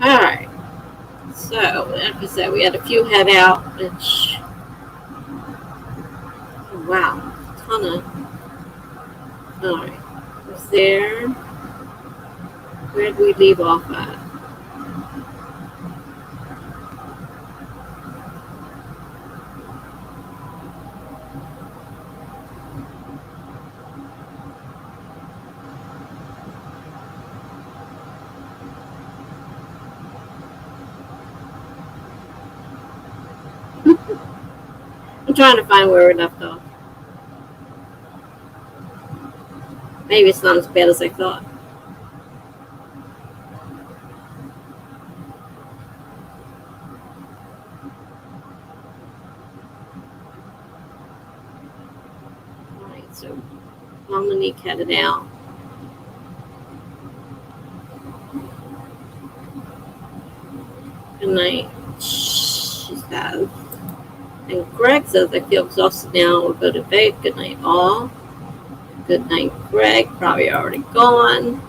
Alright. So, like I said, we had a few head out, which, wow, ton of. Alright, was there, where did we leave off at? I'm trying to find where we left off. Maybe it's not as bad as I thought. Alright, so Monique headed out. Good night. She says. And Greg says, I feel exhausted now. We'll go to bed. Good night, all. Good night, Greg. Probably already gone.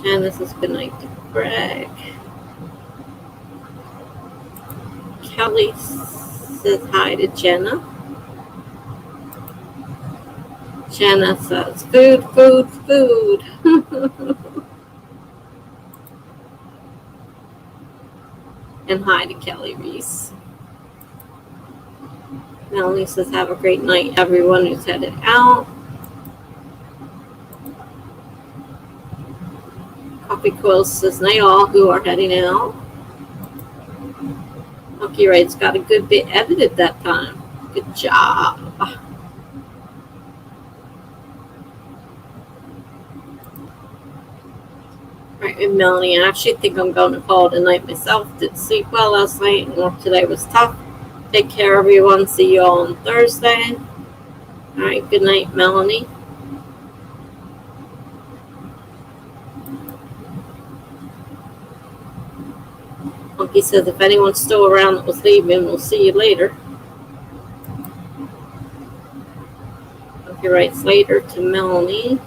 Janice says, good night to Greg. Kelly says hi to Jenna. Jenna says, food, food, food. And hi to Kelly Reese. Melanie says, have a great night, everyone who's headed out. Coffee Quill says, night all who are heading out. Monkey Raid's got a good bit edited that time. Good job. Right, and Melanie, I actually think I'm going to call it a night myself. Didn't sleep well last night, and work today was tough. Take care, everyone. See you all on Thursday. All right, good night, Melanie. Monkey says, if anyone's still around that was leaving, we'll see you later. Monkey writes later to Melanie.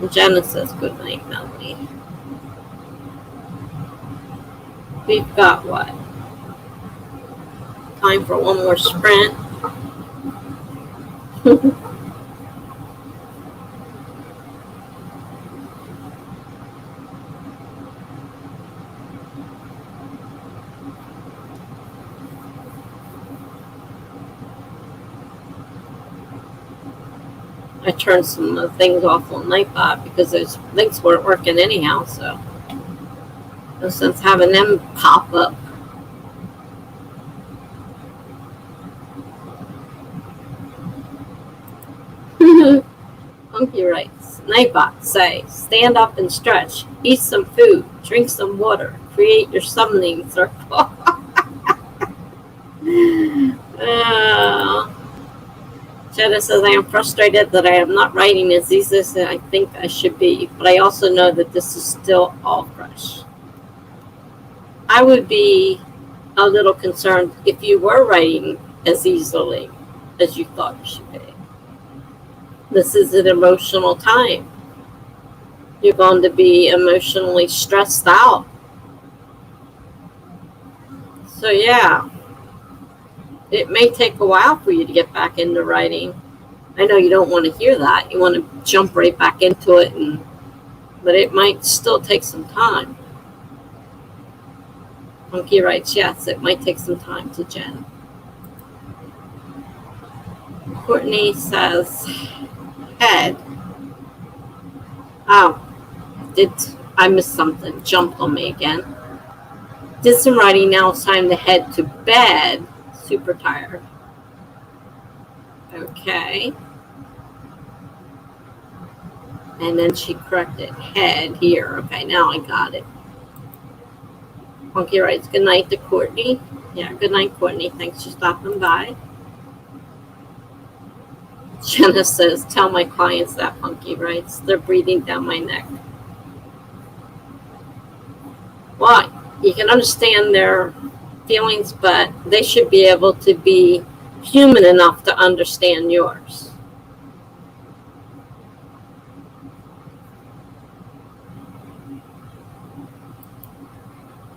And Jenna says, good night, Melanie. We've got what? Time for one more sprint. I turned some things off on Nightbot because those links weren't working anyhow, so no sense having them pop up. Monkey writes, Nightbot, say, stand up and stretch, eat some food, drink some water, create your summoning circle. Jenna says, I am frustrated that I am not writing as easy as I think I should be, but I also know that this is still all fresh. I would be a little concerned if you were writing as easily as you thought you should be. This is an emotional time. You're going to be emotionally stressed out. So yeah, it may take a while for you to get back into writing. I know you don't want to hear that. You want to jump right back into it, but it might still take some time. Monkey writes, yes, it might take some time to Jen. Courtney says, head. Oh, I missed something? Jumped on me again. Did some writing, now it's time to head to bed. Super tired. Okay. And then she corrected head here. Okay, now I got it. Monkey writes, good night to Courtney. Yeah, good night, Courtney. Thanks for stopping by. Jenna says, tell my clients that, Monkey writes. They're breathing down my neck. Well, you can understand their feelings, but they should be able to be human enough to understand yours.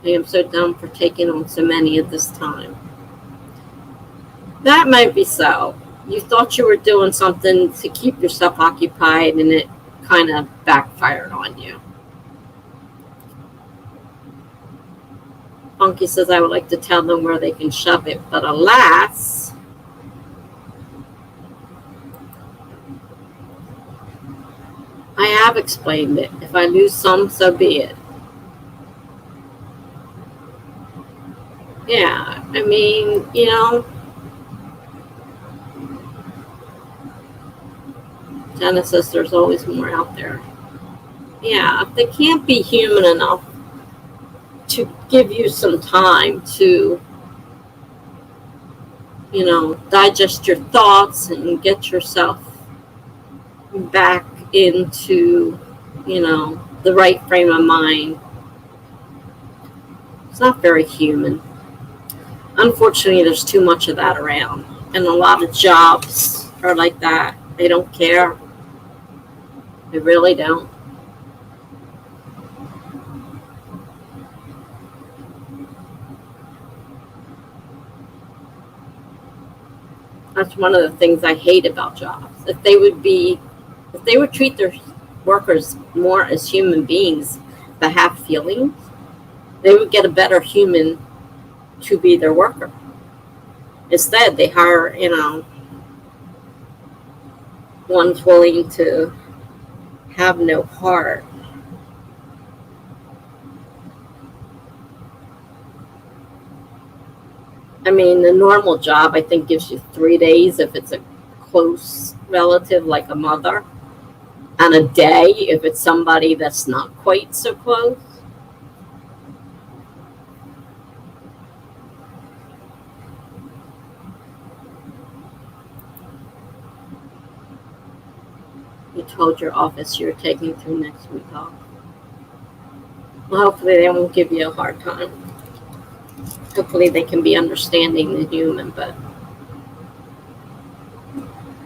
I am so dumb for taking on so many at this time. That might be so. You thought you were doing something to keep yourself occupied, and it kind of backfired on you. Funky says, I would like to tell them where they can shove it, but alas, I have explained it. If I lose some, so be it. Yeah, I mean, you know, Jenna says there's always more out there. Yeah, if they can't be human enough to give you some time to, you know, digest your thoughts and get yourself back into, you know, the right frame of mind, it's not very human. Unfortunately, there's too much of that around, and a lot of jobs are like that. They don't care. They really don't. That's one of the things I hate about jobs. If they would treat their workers more as human beings that have feelings, they would get a better human to be their worker. Instead, they hire, you know, ones willing to have no heart. I mean, the normal job, I think, gives you 3 days if it's a close relative like a mother, and a day if it's somebody that's not quite so close. You told your office you're taking through next week off. Well, hopefully they won't give you a hard time. Hopefully they can be understanding and human, but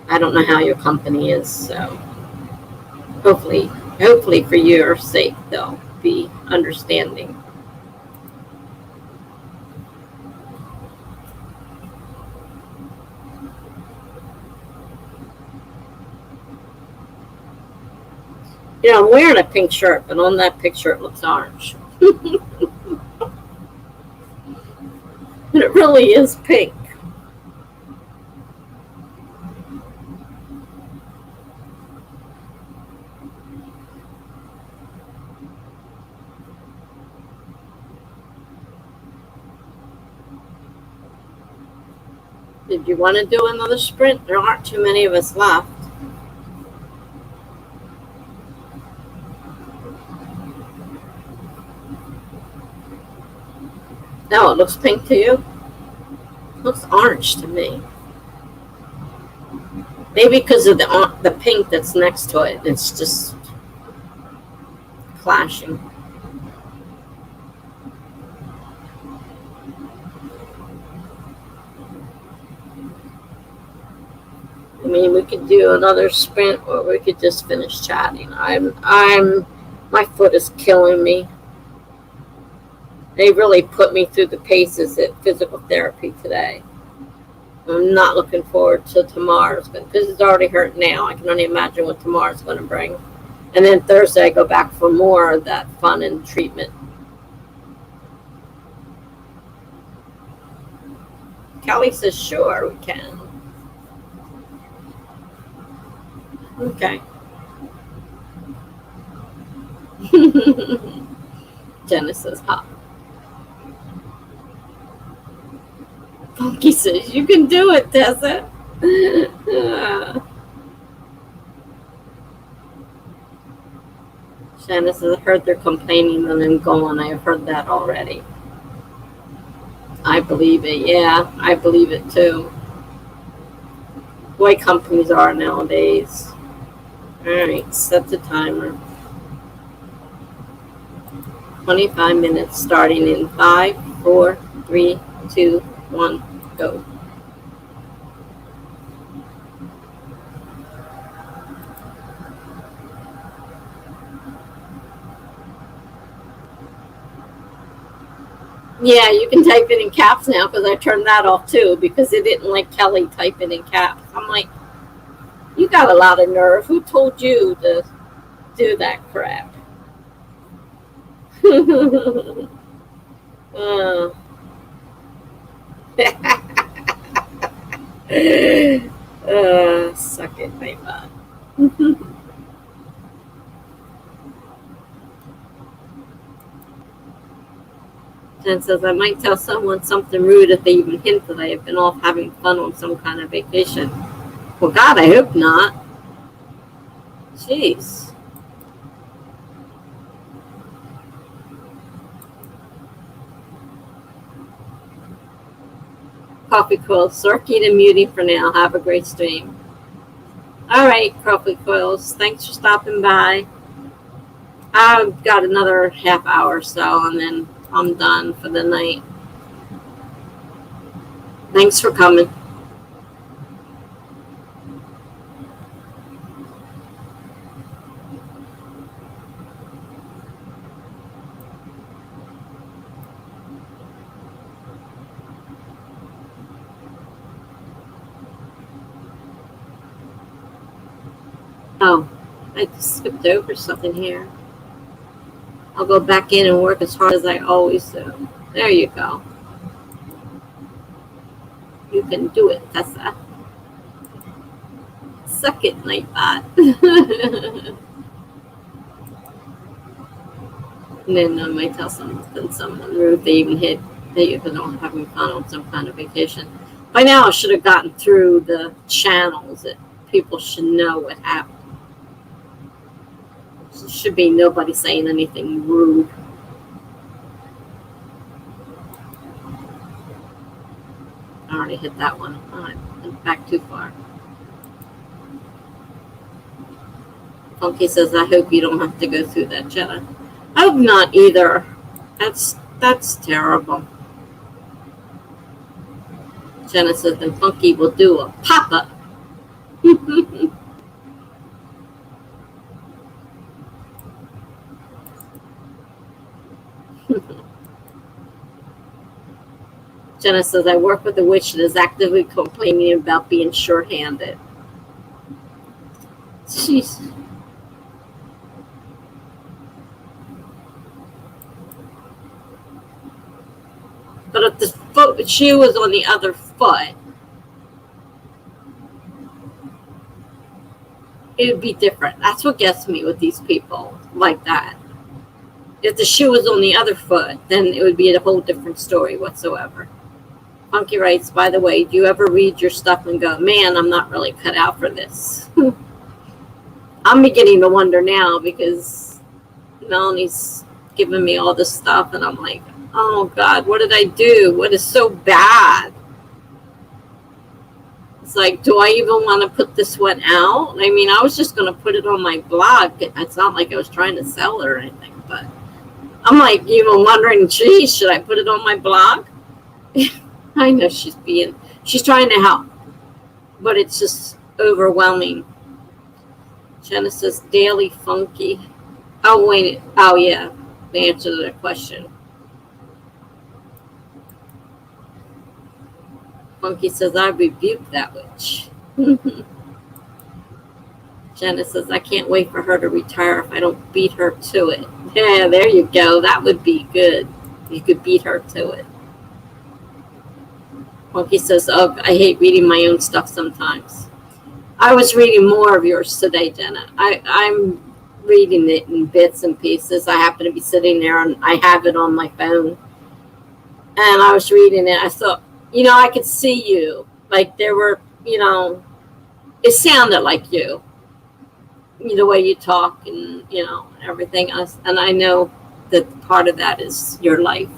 I don't know how your company is, so hopefully for your sake they'll be understanding. You know, I'm wearing a pink shirt, but on that picture it looks orange. But it really is pink. Did you want to do another sprint? There aren't too many of us left. No, it looks pink to you? Looks orange to me. Maybe because of the pink that's next to it. It's just clashing. I mean, we could do another sprint, or we could just finish chatting. My foot is killing me. They really put me through the paces at physical therapy today. I'm not looking forward to tomorrow's, because it's already hurt now. I can only imagine what tomorrow's going to bring. And then Thursday, I go back for more of that fun and treatment. Kelly says, sure, we can. Okay. Jenna says, huh. Funky says, you can do it, Tessa. Shanna says, I heard they're complaining and then going. I have heard that already. I believe it. Yeah, I believe it too. The way companies are nowadays. All right, set the timer. 25 minutes starting in 5, 4, 3, 2, 1, go. Yeah, you can type it in caps now, because I turned that off too, because it didn't like Kelly typing in caps. I'm like, you got a lot of nerve. Who told you to do that crap? Suck it, my butt. Jen says, I might tell someone something rude if they even hint that I have been off having fun on some kind of vacation. Well, God, I hope not. Jeez. Coffee Coils, circuit and muting for now. Have a great stream. All right, Coffee Coils, thanks for stopping by. I've got another half hour or so, and then I'm done for the night. Thanks for coming. Oh, I just skipped over something here. I'll go back in and work as hard as I always do. There you go. You can do it, Tessa. Suck it, Nightbot. And then I might tell someone rude they even hit that you don't having fun on some kind of vacation. By now, I should have gotten through the channels that people should know what happened. There should be nobody saying anything rude. I already hit that one. I went back too far. Funky says, I hope you don't have to go through that, Jenna. I hope not either. That's terrible. Jenna says, then Funky will do a pop-up. Jenna says, I work with a witch that is actively complaining about being sure-handed. Jeez. But if the shoe was on the other foot, it would be different. That's what gets me with these people like that. If the shoe was on the other foot, then it would be a whole different story whatsoever. Funky writes, by the way, do you ever read your stuff and go, man, I'm not really cut out for this? I'm beginning to wonder now, because Melanie's giving me all this stuff, and I'm like, oh, God, what did I do? What is so bad? It's like, do I even want to put this one out? I mean, I was just going to put it on my blog. It's not like I was trying to sell it or anything, but I'm like even wondering, geez, should I put it on my blog? I know she's trying to help, but it's just overwhelming. Jenna says, daily funky. Oh, wait. Oh, yeah. The answer to the question. Funky says, I rebuke that witch. Jenna says, I can't wait for her to retire if I don't beat her to it. Yeah, there you go. That would be good. You could beat her to it. Funky says, oh, I hate reading my own stuff sometimes. I was reading more of yours today, Jenna. I'm reading it in bits and pieces. I happen to be sitting there and I have it on my phone. And I was reading it. I thought, I could see you. Like there were, it sounded like you. The way you talk and, everything else. And I know that part of that is your life.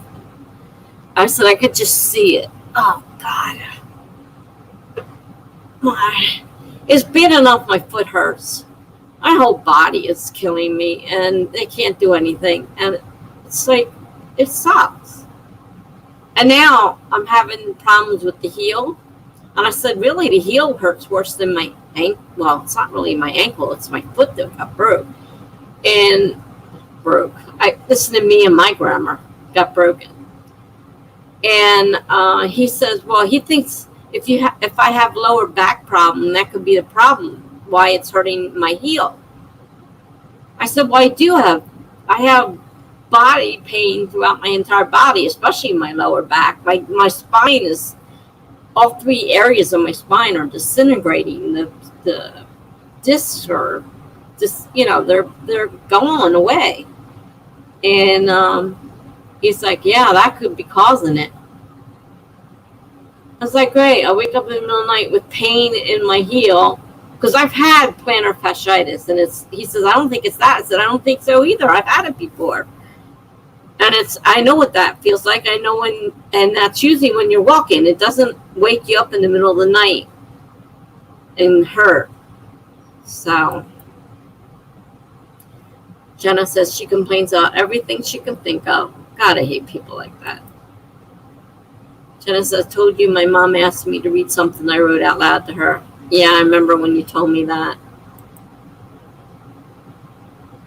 I said I could just see it. Oh, God. It's bad enough my foot hurts. My whole body is killing me, and they can't do anything. And it's like, it sucks. And now I'm having problems with the heel. And I said, really, the heel hurts worse than my ankle. Well, it's not really my ankle. It's my foot that got broke. Listen to me and my grammar got broken. And he says, well, he thinks if I have lower back problem, that could be the problem, why it's hurting my heel. I said, well, I have body pain throughout my entire body, especially my lower back. My spine is, all three areas of my spine are disintegrating. The discs are just, they're going away. And he's like, yeah, that could be causing it. I was like, great. I wake up in the middle of the night with pain in my heel because I've had plantar fasciitis. And he says, I don't think it's that. I said, I don't think so either. I've had it before. And I know what that feels like. I know and that's usually when you're walking. It doesn't wake you up in the middle of the night and hurt. So Jenna says she complains about everything she can think of. God, I hate people like that. Jenna says, told you my mom asked me to read something I wrote out loud to her. Yeah, I remember when you told me that.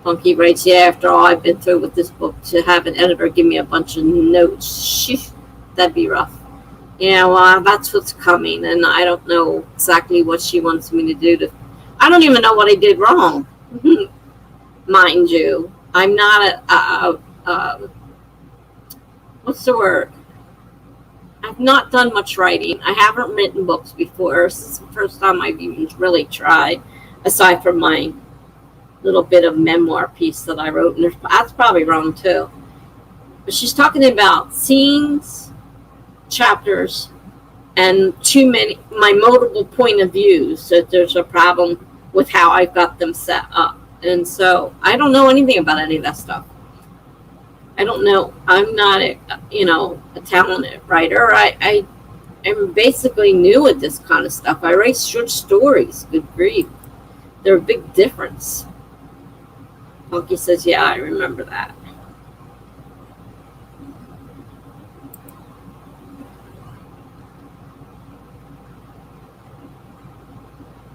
Funky writes, yeah, after all I've been through with this book, to have an editor give me a bunch of notes, sheesh, that'd be rough. Yeah, well, that's what's coming, and I don't know exactly what she wants me to do. I don't even know what I did wrong, mind you. I'm not what's the word? I've not done much writing. I haven't written books before. This is the first time I've even really tried, aside from my little bit of memoir piece that I wrote. And that's probably wrong too. But she's talking about scenes, chapters, and too many, my multiple point of views, that there's a problem with how I've got them set up. And so I don't know anything about any of that stuff. I don't know. I'm not a talented writer. I'm basically new at this kind of stuff. I write short stories. Good grief. They're a big difference. Funky says, yeah, I remember that.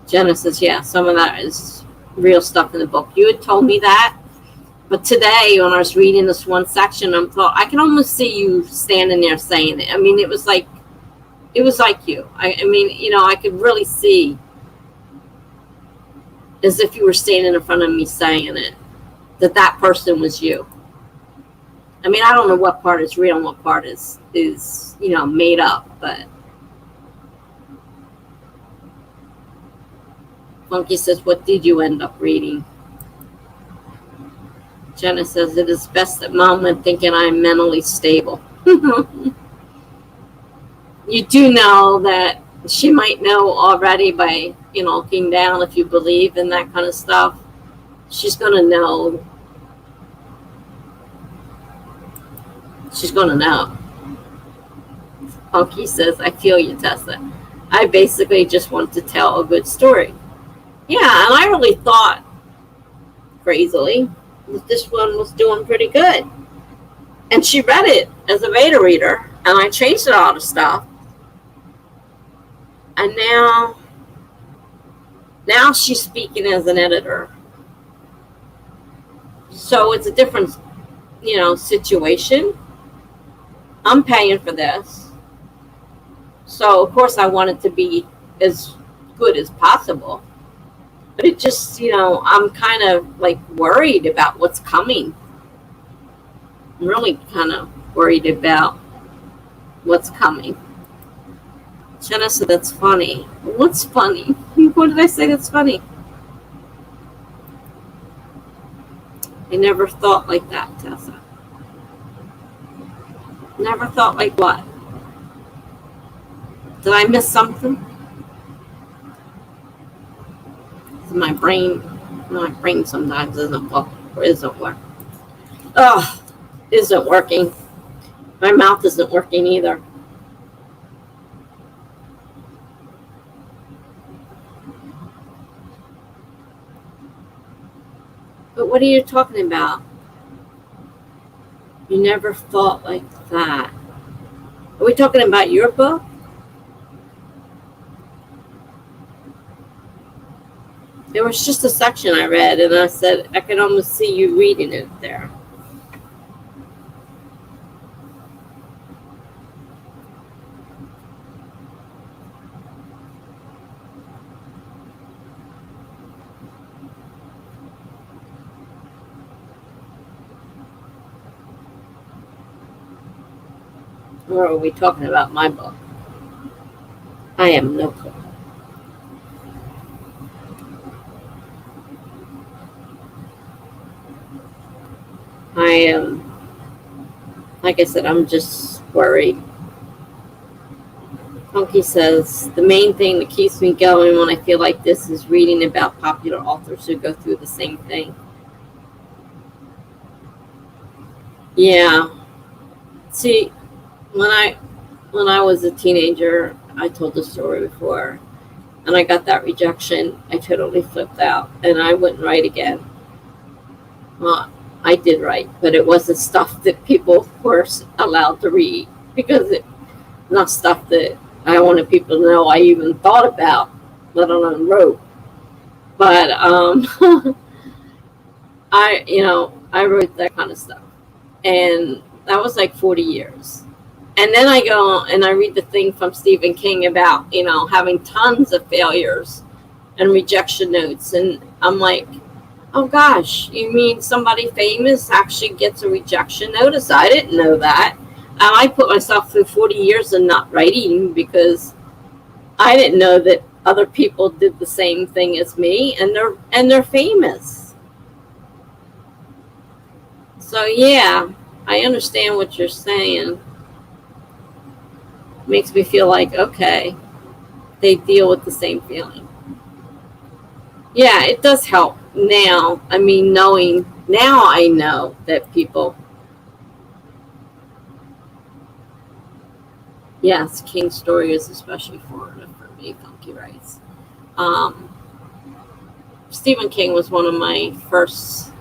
Jenna says, yeah, some of that is real stuff in the book. You had told me that. But today, when I was reading this one section, I can almost see you standing there saying it. I mean, it was like you. I mean, I could really see as if you were standing in front of me saying it, that person was you. I mean, I don't know what part is real and what part is made up, but Funky says, what did you end up reading? Jenna says, it is best that Mom went thinking I'm mentally stable. You do know that she might know already by, looking down, if you believe in that kind of stuff. She's going to know. She's going to know. Funky says, I feel you, Tessa. I basically just want to tell a good story. Yeah, and I really thought, crazily, that this one was doing pretty good. And she read it as a beta reader, and I changed a lot of stuff. And now she's speaking as an editor. So it's a different, situation. I'm paying for this. So, of course, I want it to be as good as possible. But it just, I'm kind of like worried about what's coming. I'm really kind of worried about what's coming. Jenna said that's funny. What's funny? What did I say that's funny? I never thought like that, Tessa. Never thought like what? Did I miss something? My brain sometimes isn't working. Oh, isn't working. My mouth isn't working either. But what are you talking about? You never thought like that. Are we talking about your book? There was just a section I read, and I said, I could almost see you reading it there. Or are we talking about my book? I have no clue. I am, like I said, I'm just worried. Funky says, the main thing that keeps me going when I feel like this is reading about popular authors who go through the same thing. Yeah. See, when I was a teenager, I told the story before, and I got that rejection. I totally flipped out, and I wouldn't write again. Well, I did write, but it wasn't stuff that people were allowed to read, because it's not stuff that I wanted people to know I even thought about, let alone wrote. But I wrote that kind of stuff, and that was like 40 years. And then I go and I read the thing from Stephen King about, having tons of failures and rejection notes. And I'm like, oh gosh, you mean somebody famous actually gets a rejection notice? I didn't know that. And I put myself through 40 years of not writing because I didn't know that other people did the same thing as me, and they're famous. So yeah, I understand what you're saying. Makes me feel like, okay, they deal with the same feeling. Yeah, it does help now. I mean, now I know that people. Yes, King's story is especially formative for me, Funky writes. Stephen King was one of my first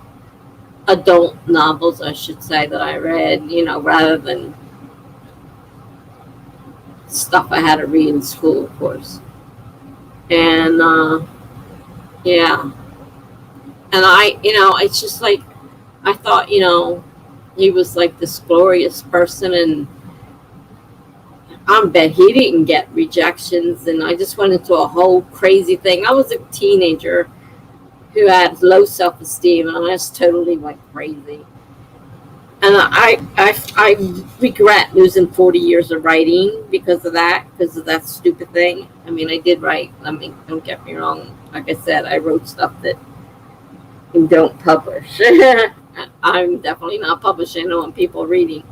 adult novels, I should say, that I read, rather than stuff I had to read in school, of course. And yeah, and it's just like, I thought, he was like this glorious person, and I bet he didn't get rejections. And I just went into a whole crazy thing. I was a teenager who had low self-esteem, and I just totally went crazy. And I regret losing 40 years of writing because of that stupid thing. I mean, I did write. I mean, don't get me wrong. Like I said, I wrote stuff that you don't publish. I'm definitely not publishing on people reading.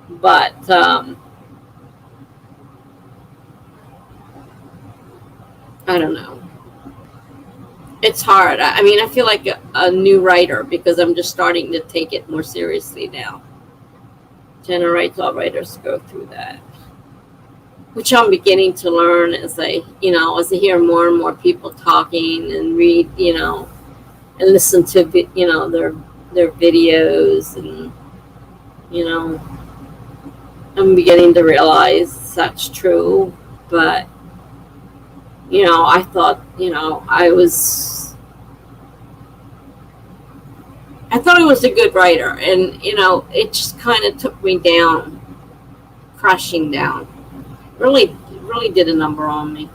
But I don't know. It's hard. I mean, I feel like a new writer because I'm just starting to take it more seriously now. Jenna writes, all writers go through that. which I'm beginning to learn as I hear more and more people talking and read, and listen to, their videos, and, I'm beginning to realize that's true. But, I thought, I thought I was a good writer, and, it just kind of took me down, crashing down. Really, really did a number on me.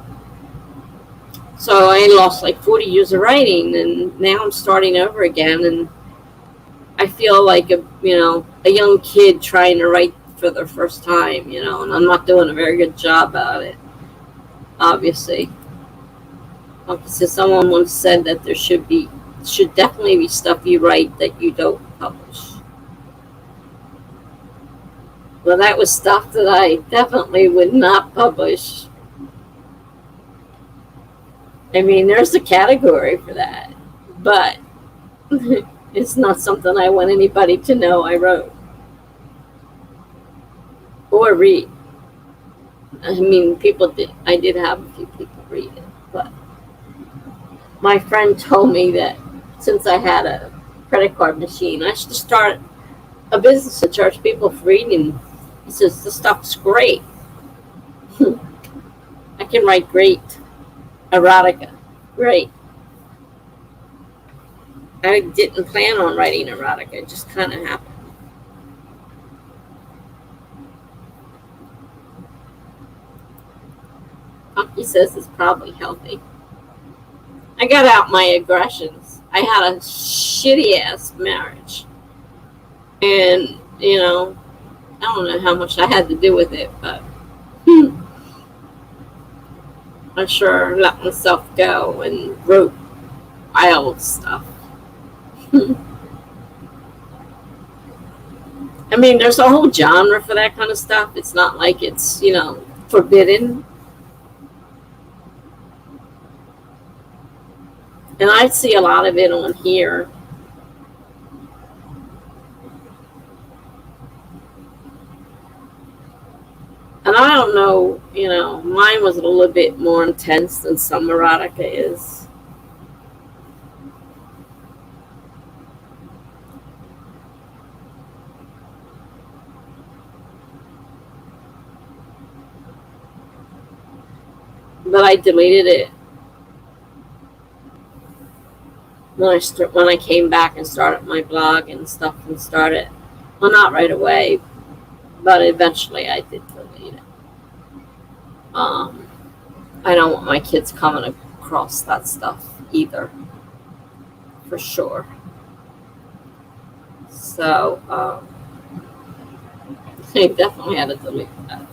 So I lost like 40 years of writing, and now I'm starting over again, and I feel like a young kid trying to write for the first time, and I'm not doing a very good job at it, obviously. Because someone once said that there should definitely be stuff you write that you don't publish. Well, that was stuff that I definitely would not publish. I mean, there's a category for that, but it's not something I want anybody to know I wrote or read. I mean, I did have a few people read it, but my friend told me that since I had a credit card machine, I should start a business to charge people for reading. He says, this stuff's great. I can write great erotica. Great. I didn't plan on writing erotica. It just kind of happened. Punky says it's probably healthy. I got out my aggressions. I had a shitty ass marriage. And, I don't know how much I had to do with it, but I sure let myself go and wrote wild stuff. I mean, there's a whole genre for that kind of stuff. It's not like it's, forbidden. And I see a lot of it on here. And I don't know, mine was a little bit more intense than some erotica is. But I deleted it when I came back and started my blog and stuff, and started, well, not right away, but eventually I did delete it. I don't want my kids coming across that stuff either, for sure. So I definitely had to delete that.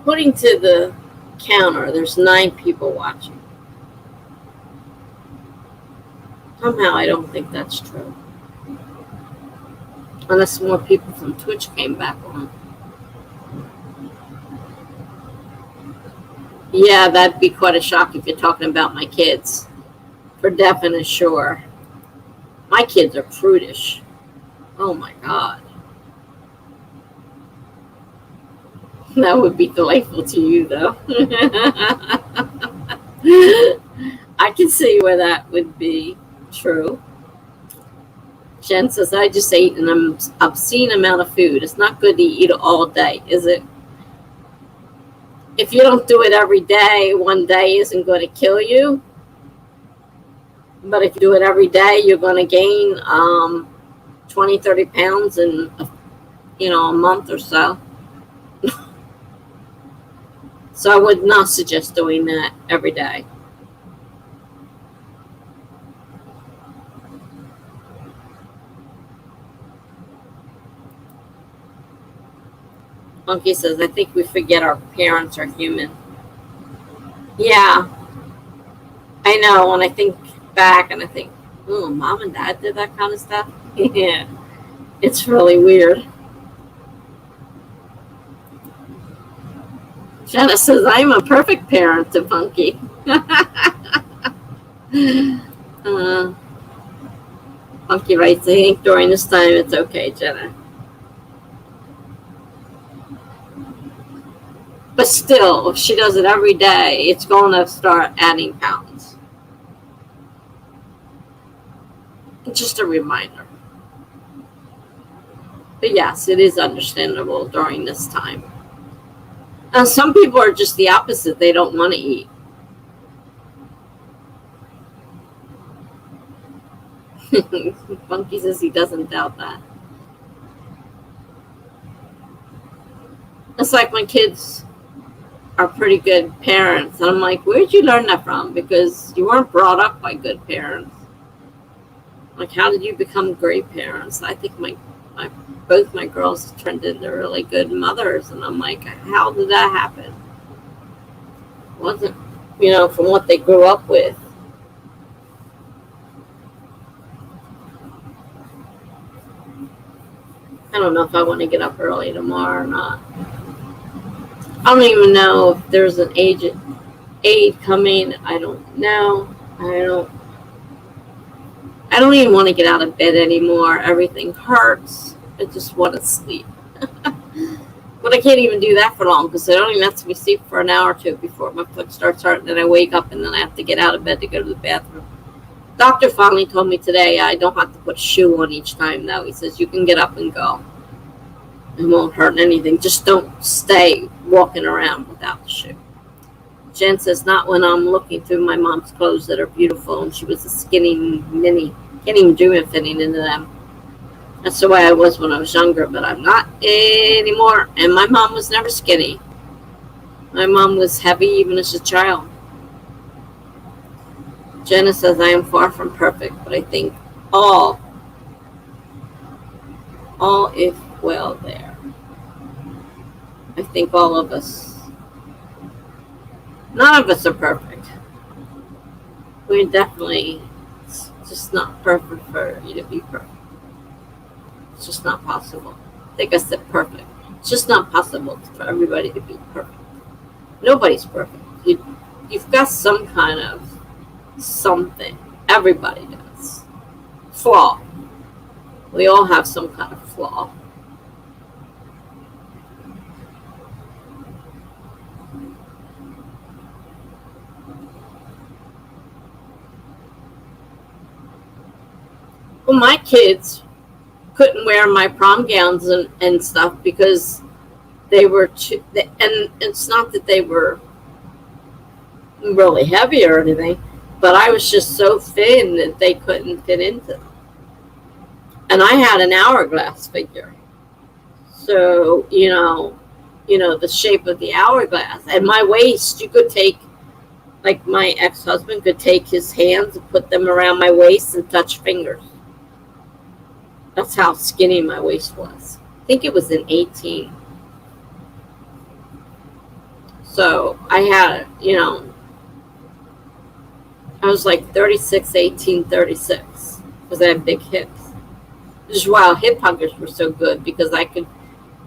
According to the counter, there's 9 people watching. Somehow I don't think that's true. Unless more people from Twitch came back on. Yeah, that'd be quite a shock if you're talking about my kids. For definite sure. My kids are prudish. Oh my God. That would be delightful to you, though. I can see where that would be true. Jen says, I just ate an obscene amount of food. It's not good to eat it all day, is it? If you don't do it every day, one day isn't going to kill you. But if you do it every day, you're going to gain 20, 30 pounds in a month or so. So I would not suggest doing that every day. Monkey says, I think we forget our parents are human. Yeah, I know. When I think back and I think, oh, mom and dad did that kind of stuff. Yeah, it's really weird. Jenna says, I'm a perfect parent to Funky. Funky writes, I think during this time it's okay, Jenna. But still, if she does it every day, it's going to start adding pounds. Just a reminder. But yes, it is understandable during this time. And some people are just the opposite. They don't want to eat. Funky says he doesn't doubt that. It's like my kids are pretty good parents. And I'm like, where'd you learn that from? Because you weren't brought up by good parents. Like, how did you become great parents? I think both my girls turned into really good mothers. And I'm like, how did that happen? It wasn't, from what they grew up with. I don't know if I want to get up early tomorrow or not. I don't even know if there's an aid coming. I don't know. I don't even want to get out of bed anymore. Everything hurts. I just want to sleep. But I can't even do that for long because it only lets me sleep for an hour or two before my foot starts hurting. Then I wake up and then I have to get out of bed to go to the bathroom. Doctor finally told me today I don't have to put a shoe on each time, though. He says you can get up and go. It won't hurt anything. Just don't stay walking around without the shoe. Jen says, not when I'm looking through my mom's clothes that are beautiful, and she was a skinny mini. Can't even dream of fitting into them. That's the way I was when I was younger, but I'm not anymore. And my mom was never skinny. My mom was heavy even as a child. Jenna says, I am far from perfect, but I think all is well there. I think all of us, none of us are perfect. We're definitely, it's just not perfect for you to be perfect. It's just not possible. I think I said perfect. It's just not possible for everybody to be perfect. Nobody's perfect. You've got some kind of something. Everybody does. Flaw. We all have some kind of flaw. Well, my kids couldn't wear my prom gowns and stuff because they were too, and it's not that they were really heavy or anything, but I was just so thin that they couldn't fit into them. And I had an hourglass figure. So, the shape of the hourglass. And my waist, you could take, like my ex-husband could take his hands and put them around my waist and touch fingers. That's how skinny my waist was. I think it was in 18. So I had, I was like 36, 18, 36 because I had big hips. Which is why hip huggers were so good because I could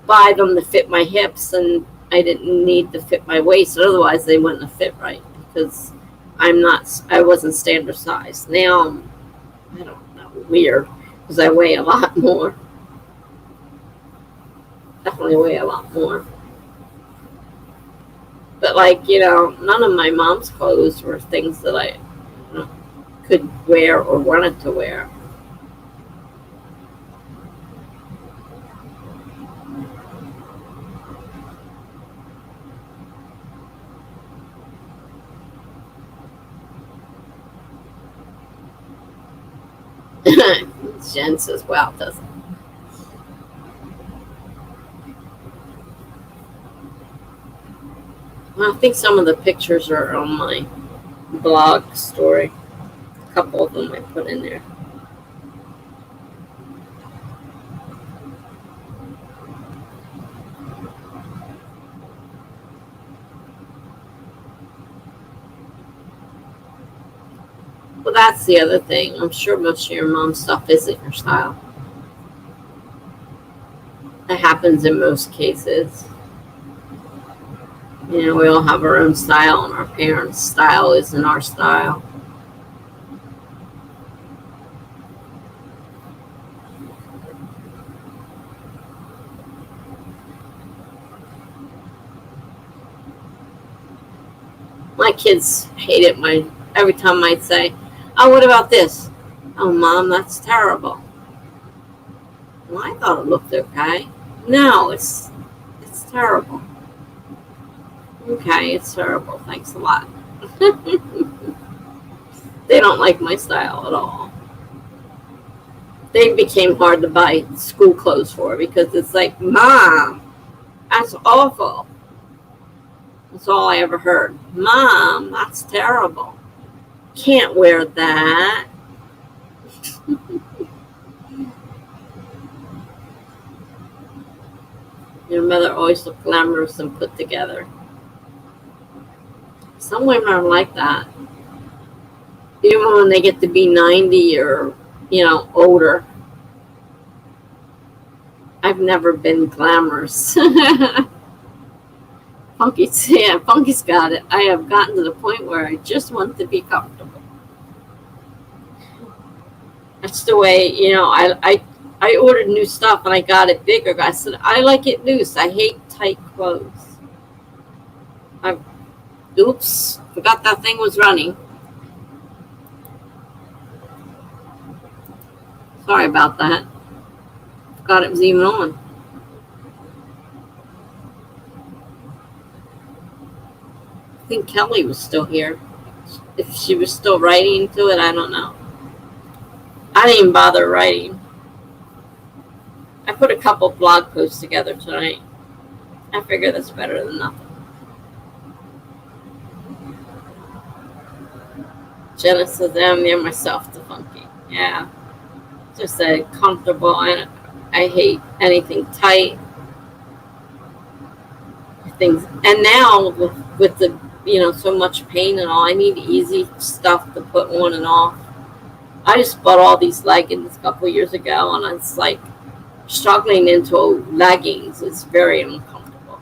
buy them to fit my hips and I didn't need to fit my waist. Otherwise, they wouldn't have fit right because I wasn't standard size. Now, I don't know, weird because I weigh a lot more. Definitely weigh a lot more. But none of my mom's clothes were things that I could wear or wanted to wear. Jen says, wow, doesn't. Well, I think some of the pictures are on my blog story. A couple of them I put in there. Well, that's the other thing. I'm sure most of your mom's stuff isn't your style. That happens in most cases. You know, we all have our own style, and our parents' style isn't our style. My kids hate it. Every time I'd say, "Oh, what about this?" "Oh, Mom, that's terrible." "Well, I thought it looked okay." "No, it's terrible." "Okay, it's terrible. Thanks a lot." They don't like my style at all. They became hard to buy school clothes for because it's like, "Mom, that's awful." That's all I ever heard. "Mom, that's terrible. Can't wear that." Your mother always looked glamorous and put together. Some women are like that. Even when they get to be 90 or, older. I've never been glamorous. Funky's got it. I have gotten to the point where I just want to be comfortable. That's the way, I ordered new stuff and I got it bigger. I said, I like it loose. I hate tight clothes. Oops, forgot that thing was running. Sorry about that. Forgot it was even on. I think Kelly was still here. If she was still writing to it, I don't know. I didn't even bother writing. I put a couple blog posts together tonight. I figure that's better than nothing. Jenna says, I'm near myself to funky. Yeah. Just a comfortable. I hate anything tight. Things. And now with the, so much pain and all, I need easy stuff to put on and off. I just bought all these leggings a couple years ago, and it's like struggling into leggings is very uncomfortable.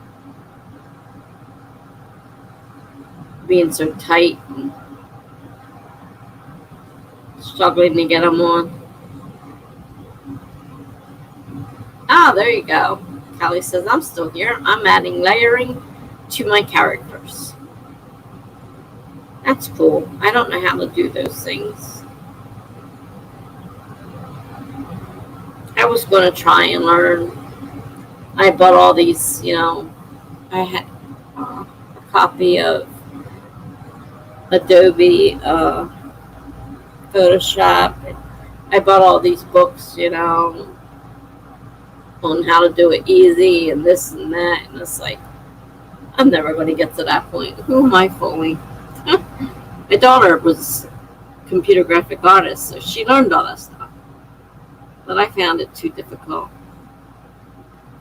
Being so tight and struggling to get them on. There you go. Callie says, I'm still here. I'm adding layering to my characters. That's cool. I don't know how to do those things. I was going to try and learn. I bought all these, I had a copy of Adobe Photoshop. I bought all these books, on how to do it easy and this and that. And it's like, I'm never going to get to that point. Who am I fooling? My daughter was a computer graphic artist, so she learned all that stuff. But I found it too difficult.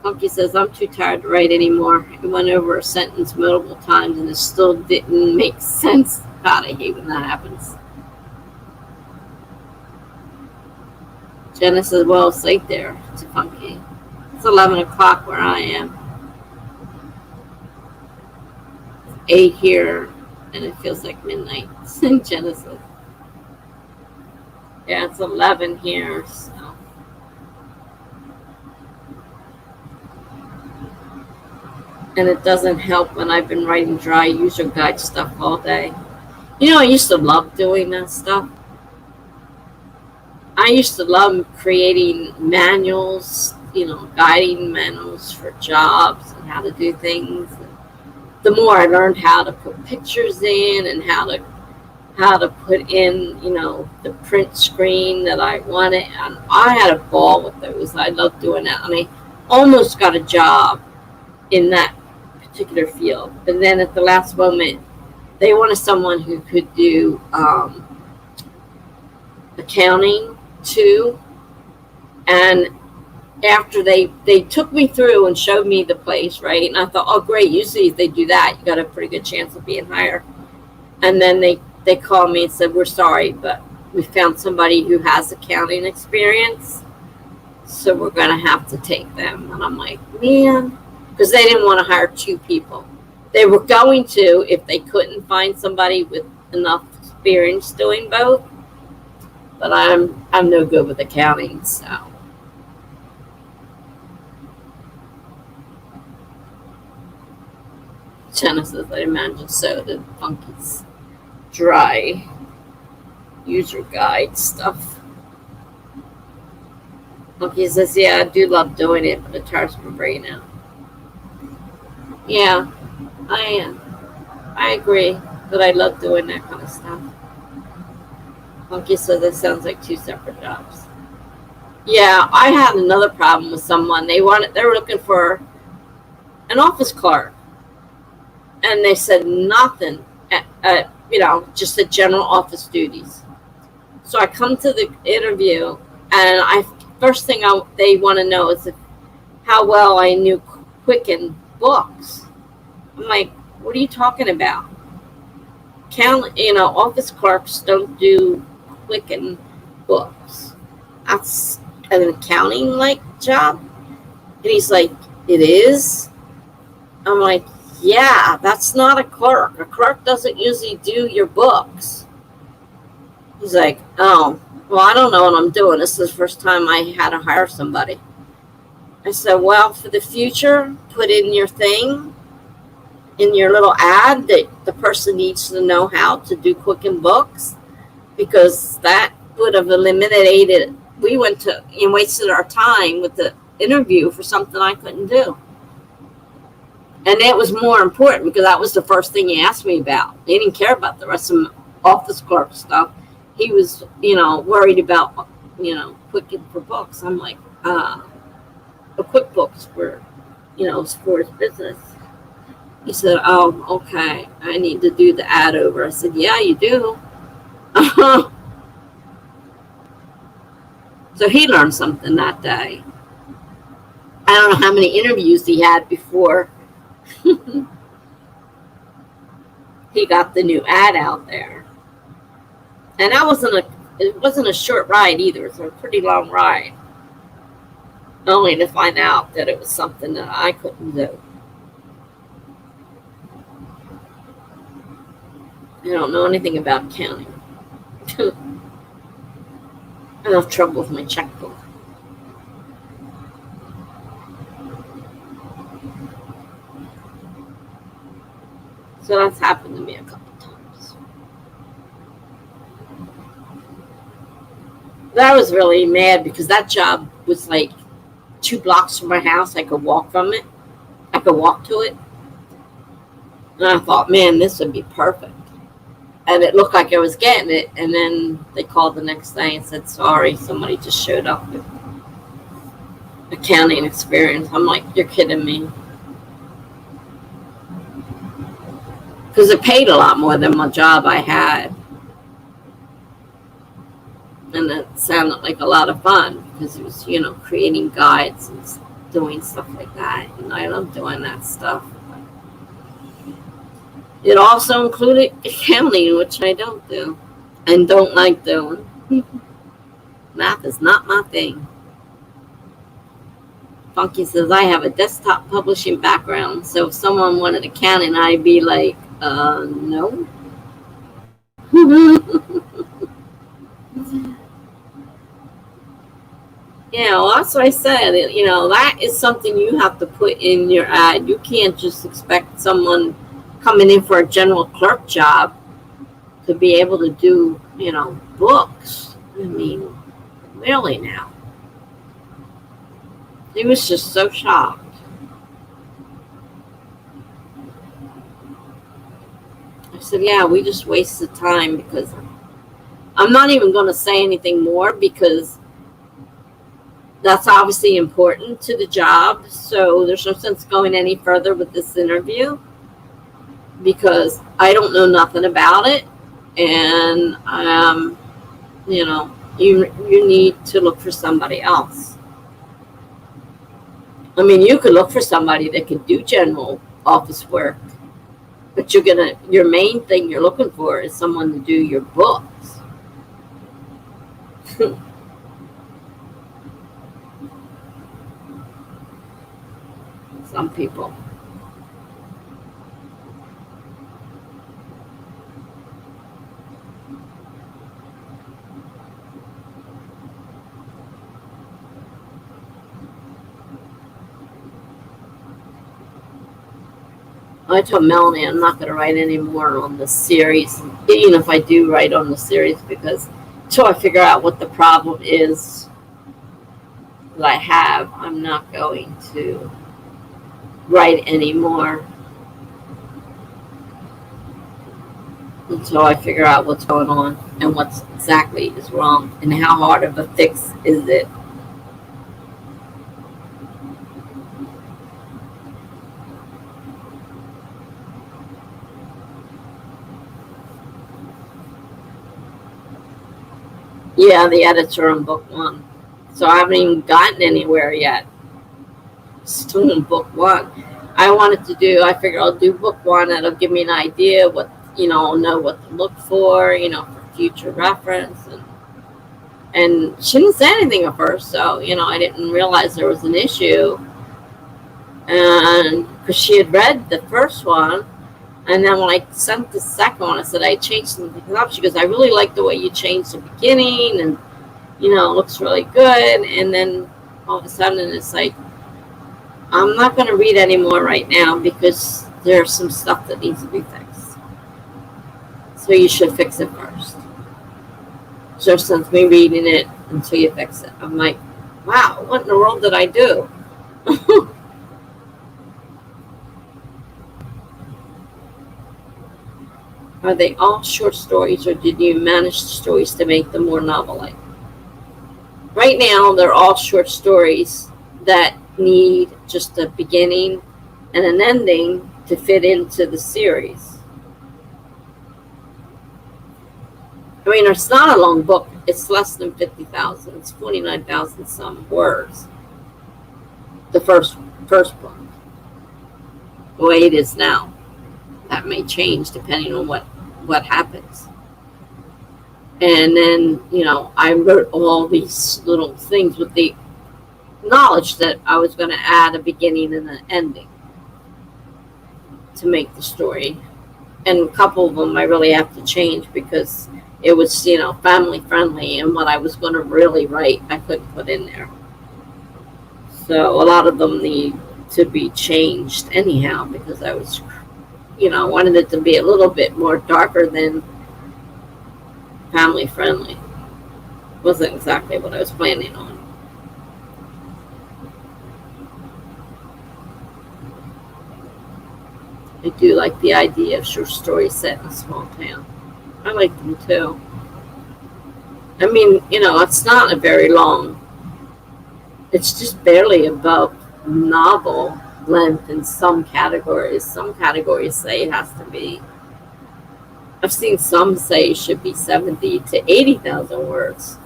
Funky says, I'm too tired to write anymore. I went over a sentence multiple times and it still didn't make sense. God, I hate when that happens. Jenna says, well, it's late there to Funky. It's 11 o'clock where I am. 8 here, and it feels like midnight. Jenna says, yeah, it's 11 here, so. And it doesn't help when I've been writing dry user guide stuff all day. I used to love doing that stuff. I used to love creating manuals, guiding manuals for jobs and how to do things. The more I learned how to put pictures in and how to put in, the print screen that I wanted. And I had a ball with those. I loved doing that. And I almost got a job in that particular field. And then at the last moment, they wanted someone who could do accounting too. And after they took me through and showed me the place, right? And I thought, oh, great. Usually if they do that, you got a pretty good chance of being hired. And then they called me and said, we're sorry, but we found somebody who has accounting experience, so we're going to have to take them. And I'm like, man, because they didn't want to hire 2 people. They were going to if they couldn't find somebody with enough experience doing both. But I'm no good with accounting, so. Jenna says, I imagine so. The Funky's dry user guide stuff. Funky says, yeah, I do love doing it, but it tires my brain out. Yeah, I agree, but I love doing that kind of stuff. Funky says that sounds like two separate jobs. Yeah, I had another problem with someone. They were looking for an office clerk, and they said nothing, just the general office duties. So I come to the interview, and first thing they want to know is how well I knew Quicken books. I'm like, what are you talking about? Office clerks don't do Quicken books. That's an accounting job. And he's like, it is? I'm like, yeah, that's not a clerk. A clerk doesn't usually do your books. He's like, oh, well, I don't know what I'm doing. This is the first time I had to hire somebody. I said, well, for the future, put in your thing, in your little ad, that the person needs to know how to do Quicken books, because that would have eliminated, we went to and wasted our time with the interview for something I couldn't do. And that was more important because that was the first thing he asked me about. He didn't care about the rest of the office clerk stuff. He was, worried about, Quicken for books. I'm like, the QuickBooks for his business. He said, oh, okay, I need to do the ad over. I said, yeah, you do. So he learned something that day. I don't know how many interviews he had before he got the new ad out there. And it wasn't a short ride either. It was a pretty long ride. Only to find out that it was something that I couldn't do. I don't know anything about accounting. I have trouble with my checkbook. So that's happened to me a couple times. But I was really mad because that job was 2 blocks from my house. I could walk from it. I could walk to it. And I thought, man, this would be perfect. And it looked like I was getting it. And then they called the next day and said, sorry, somebody just showed up with accounting experience. I'm like, you're kidding me. Because it paid a lot more than my job I had. And it sounded like a lot of fun because it was, creating guides and doing stuff like that. And I love doing that stuff. It also included accounting, which I don't do and don't like doing. Math is not my thing. Funky says, I have a desktop publishing background, so if someone wanted accounting, I'd be like, no. Yeah, well, that's what I said. That is something you have to put in your ad. You can't just expect someone coming in for a general clerk job to be able to do, books. I mean, really now. He was just so shocked. I said, yeah, we just wasted time because I'm not even going to say anything more because that's obviously important to the job. So there's no sense going any further with this interview because I don't know nothing about it. And, you need to look for somebody else. I mean, you could look for somebody that can do general office work, but your main thing you're looking for is someone to do your books. Some people. I told Melanie I'm not going to write any more on the series, even if I do write on the series, because until I figure out what the problem is that I have, I'm not going to write anymore until I figure out what's going on and what exactly is wrong and how hard of a fix is it. Yeah, the editor on book 1. So I haven't even gotten anywhere yet. Still in book 1. I figured I'll do book 1. That'll give me an idea what, I'll know what to look for, for future reference. And she didn't say anything at first, so, I didn't realize there was an issue. And because she had read the first one, and then when I sent the second one, I said I changed something up. She goes, I really like the way you changed the beginning, and it looks really good. And then all of a sudden it's like, I'm not going to read anymore right now because there's some stuff that needs to be fixed. So you should fix it first. So since me reading it until you fix it, I'm like, wow, what in the world did I do? Are they all short stories, or did you manage the stories to make them more novel-like? Right now, they're all short stories that need just a beginning and an ending to fit into the series. I mean, it's not a long book. It's less than 50,000. It's 49,000 some words. The first book. The way it is now. That may change depending on what happens. And then, I wrote all these little things with the knowledge that I was going to add a beginning and an ending to make the story. And a couple of them I really have to change because it was, family friendly, and what I was going to really write, I couldn't put in there. So a lot of them need to be changed anyhow because I was, wanted it to be a little bit more darker than family friendly. Wasn't exactly what I was planning on. I do like the idea of short stories set in a small town. I like them too. I mean, it's not a very long. It's just barely above novel length in some categories. Some categories say it has to be. I've seen some say it should be 70 to 80,000 words.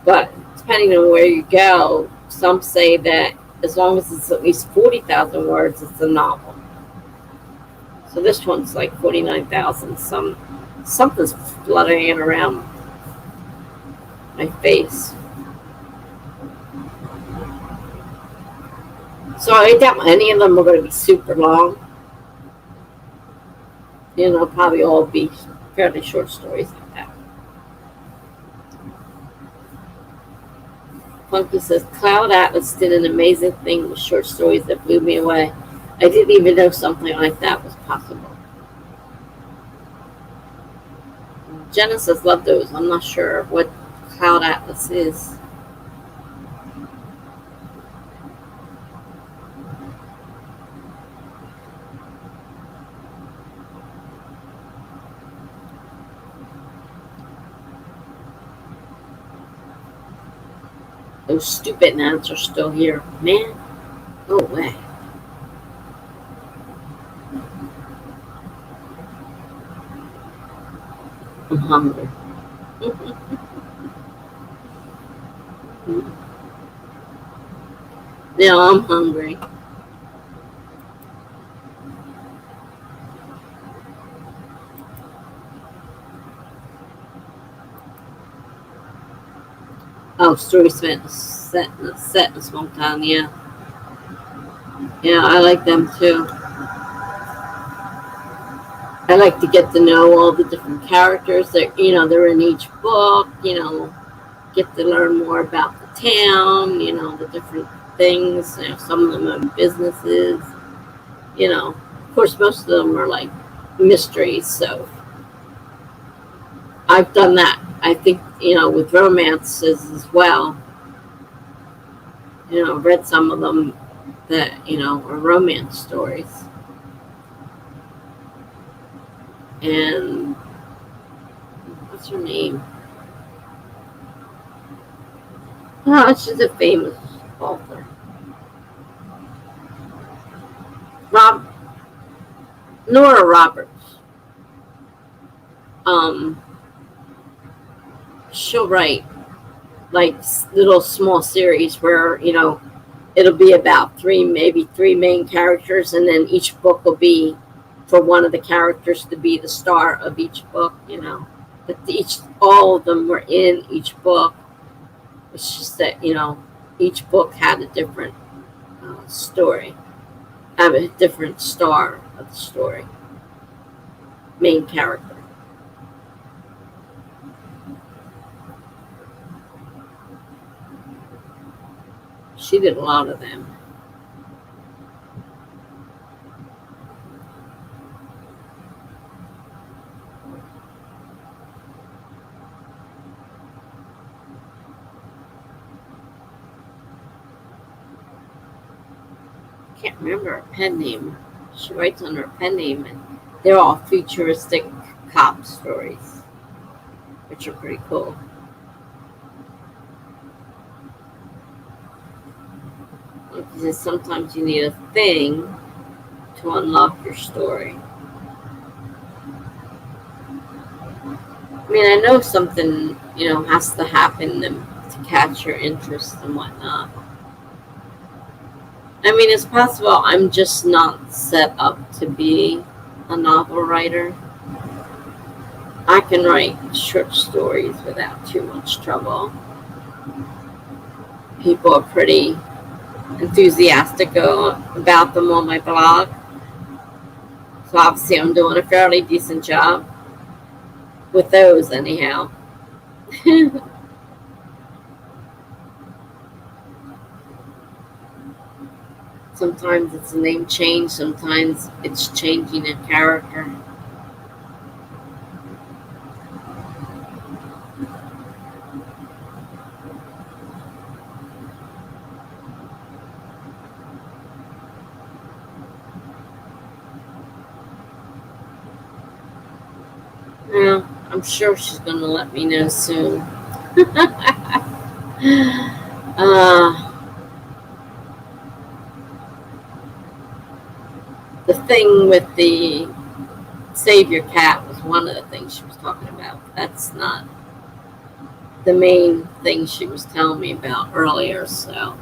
But depending on where you go, some say that as long as it's at least 40,000 words, it's a novel. So this one's like 49,000. Something's fluttering around my face. So I doubt any of them are going to be super long. Probably all be fairly short stories like that. Funky says, Cloud Atlas did an amazing thing with short stories that blew me away. I didn't even know something like that was possible. Jenna says, love those. I'm not sure what Cloud Atlas is. Those stupid gnats are still here. Man, go away. I'm hungry. Now I'm hungry. Oh, story set in a small town, yeah. Yeah, I like them too. I like to get to know all the different characters that, they're in each book, get to learn more about the town, the different things. Some of them own businesses, course, most of them are like mysteries, so I've done that. I think, with romances as well. Read some of them that, are romance stories. And what's her name? Oh, she's a famous author. Nora Roberts. She'll write like little small series where, it'll be about maybe three main characters, and then each book will be for one of the characters to be the star of each book, But all of them were in each book. It's just that, each book had a different story. Have a different star of the story. Main character. She did a lot of them. Can't remember her pen name. She writes under her pen name, and they're all futuristic cop stories, which are pretty cool. Because sometimes you need a thing to unlock your story. I mean, I know something, has to happen to catch your interest and whatnot. I mean, it's possible I'm just not set up to be a novel writer. I can write short stories without too much trouble. People are pretty enthusiastic about them on my blog. So obviously I'm doing a fairly decent job with those anyhow. Sometimes it's a name change, sometimes it's changing a character. Yeah, I'm sure she's going to let me know soon. The thing with the Save Your Cat was one of the things she was talking about. That's not the main thing she was telling me about earlier, so.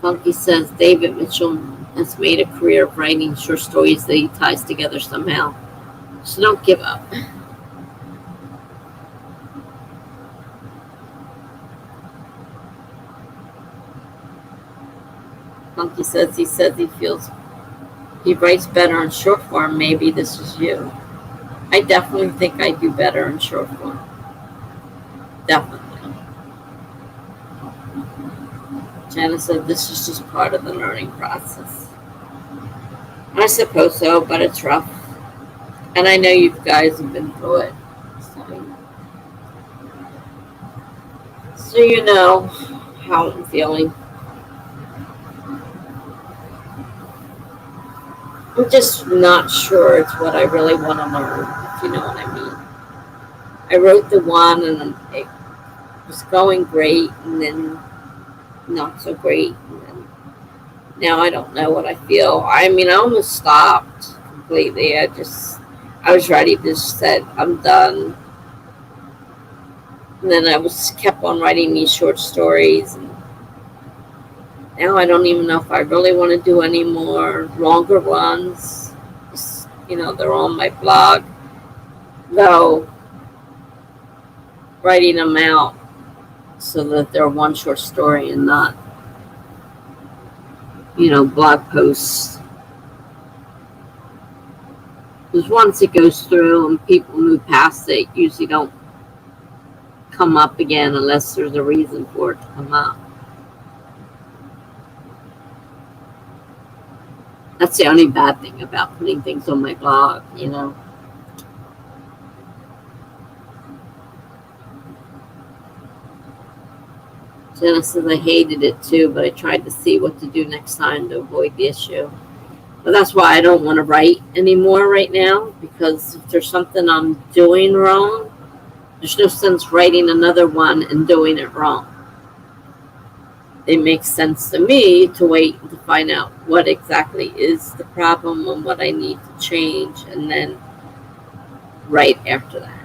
Funky says David Mitchell has made a career of writing short stories that he ties together somehow. So don't give up. Funky says he feels he writes better in short form. Maybe this is you. I definitely think I do better in short form. Definitely. Jana said this is just part of the learning process. I suppose so, but it's rough. And I know you guys have been through it. So you know how I'm feeling. I'm just not sure it's what I really want to learn, if you know what I mean. I wrote the one and it was going great, and then not so great. And then now I don't know what I feel. I mean, I almost stopped completely. I was ready to just said, I'm done. And then I kept on writing these short stories. And now I don't even know if I really want to do any more longer ones. Just, they're on my blog. Though, writing them out so that they're one short story and not, blog posts. Because once it goes through and people move past it, usually don't come up again unless there's a reason for it to come up. That's the only bad thing about putting things on my blog, you know. Jenna says I hated it too, but I tried to see what to do next time to avoid the issue. But that's why I don't want to write anymore right now, because if there's something I'm doing wrong, there's no sense writing another one and doing it wrong. It makes sense to me to wait to find out what exactly is the problem and what I need to change, and then write after that.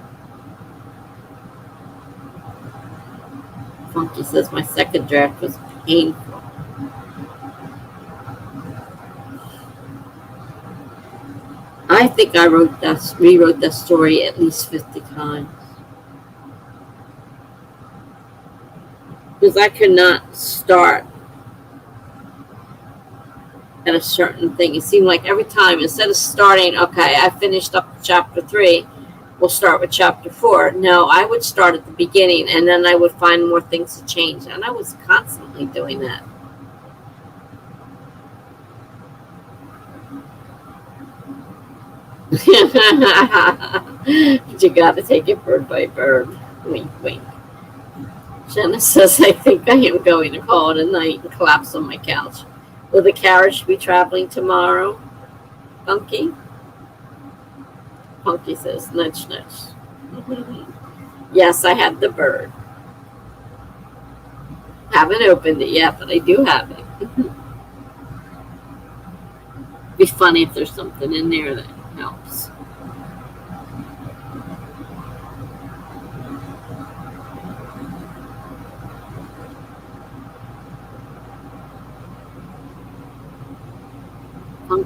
Funky says my second draft was painful. I think I rewrote that story at least 50 times. Because I could not start at a certain thing. It seemed like every time, instead of starting, okay, I finished up chapter 3, we'll start with chapter 4. No, I would start at the beginning, and then I would find more things to change. And I was constantly doing that. You got to take it bird by bird. Wink, wink. Jenna says, I think I am going to call it a night and collapse on my couch. Will the carriage be traveling tomorrow? Funky? Funky says, nudge, nudge. Yes, I have the bird. Haven't opened it yet, but I do have it. Be funny if there's something in there that helps.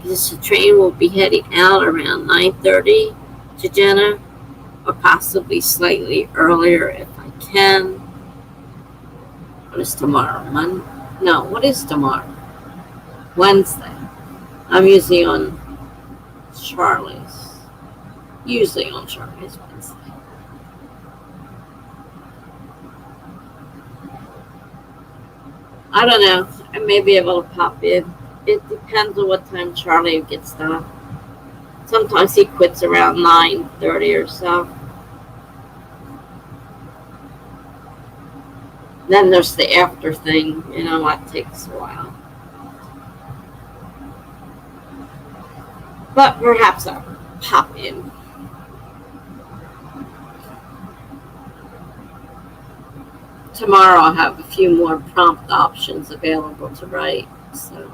The train will be heading out around 9:30 to Jenna, or possibly slightly earlier if I can. What is tomorrow? No, what is tomorrow? Wednesday. I'm usually on Charlie's. Usually on Charlie's Wednesday. I don't know. I may be able to pop in. It depends on what time Charlie gets done. Sometimes he quits around 9:30 or so. Then there's the after thing, you know, that takes a while. But perhaps I'll pop in. Tomorrow I'll have a few more prompt options available to write, so.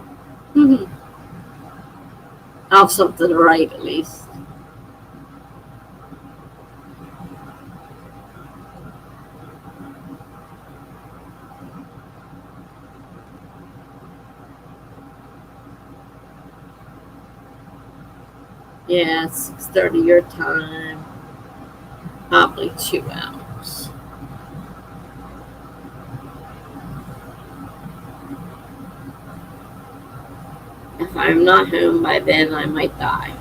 I'll have something to write at least. Yeah, 6:30 your time. Probably 2 hours. If I'm not home by then, I might die.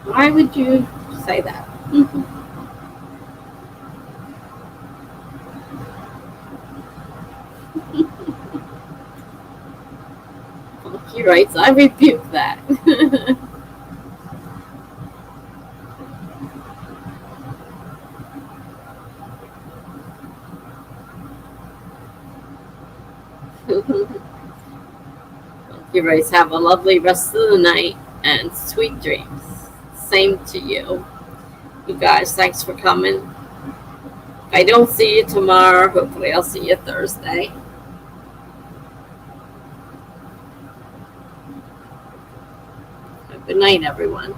Why would you say that? He writes, I rebuke that. You guys have a lovely rest of the night and sweet dreams. Same to you. You guys, thanks for coming. If I don't see you tomorrow, hopefully I'll see you Thursday. Good night, everyone.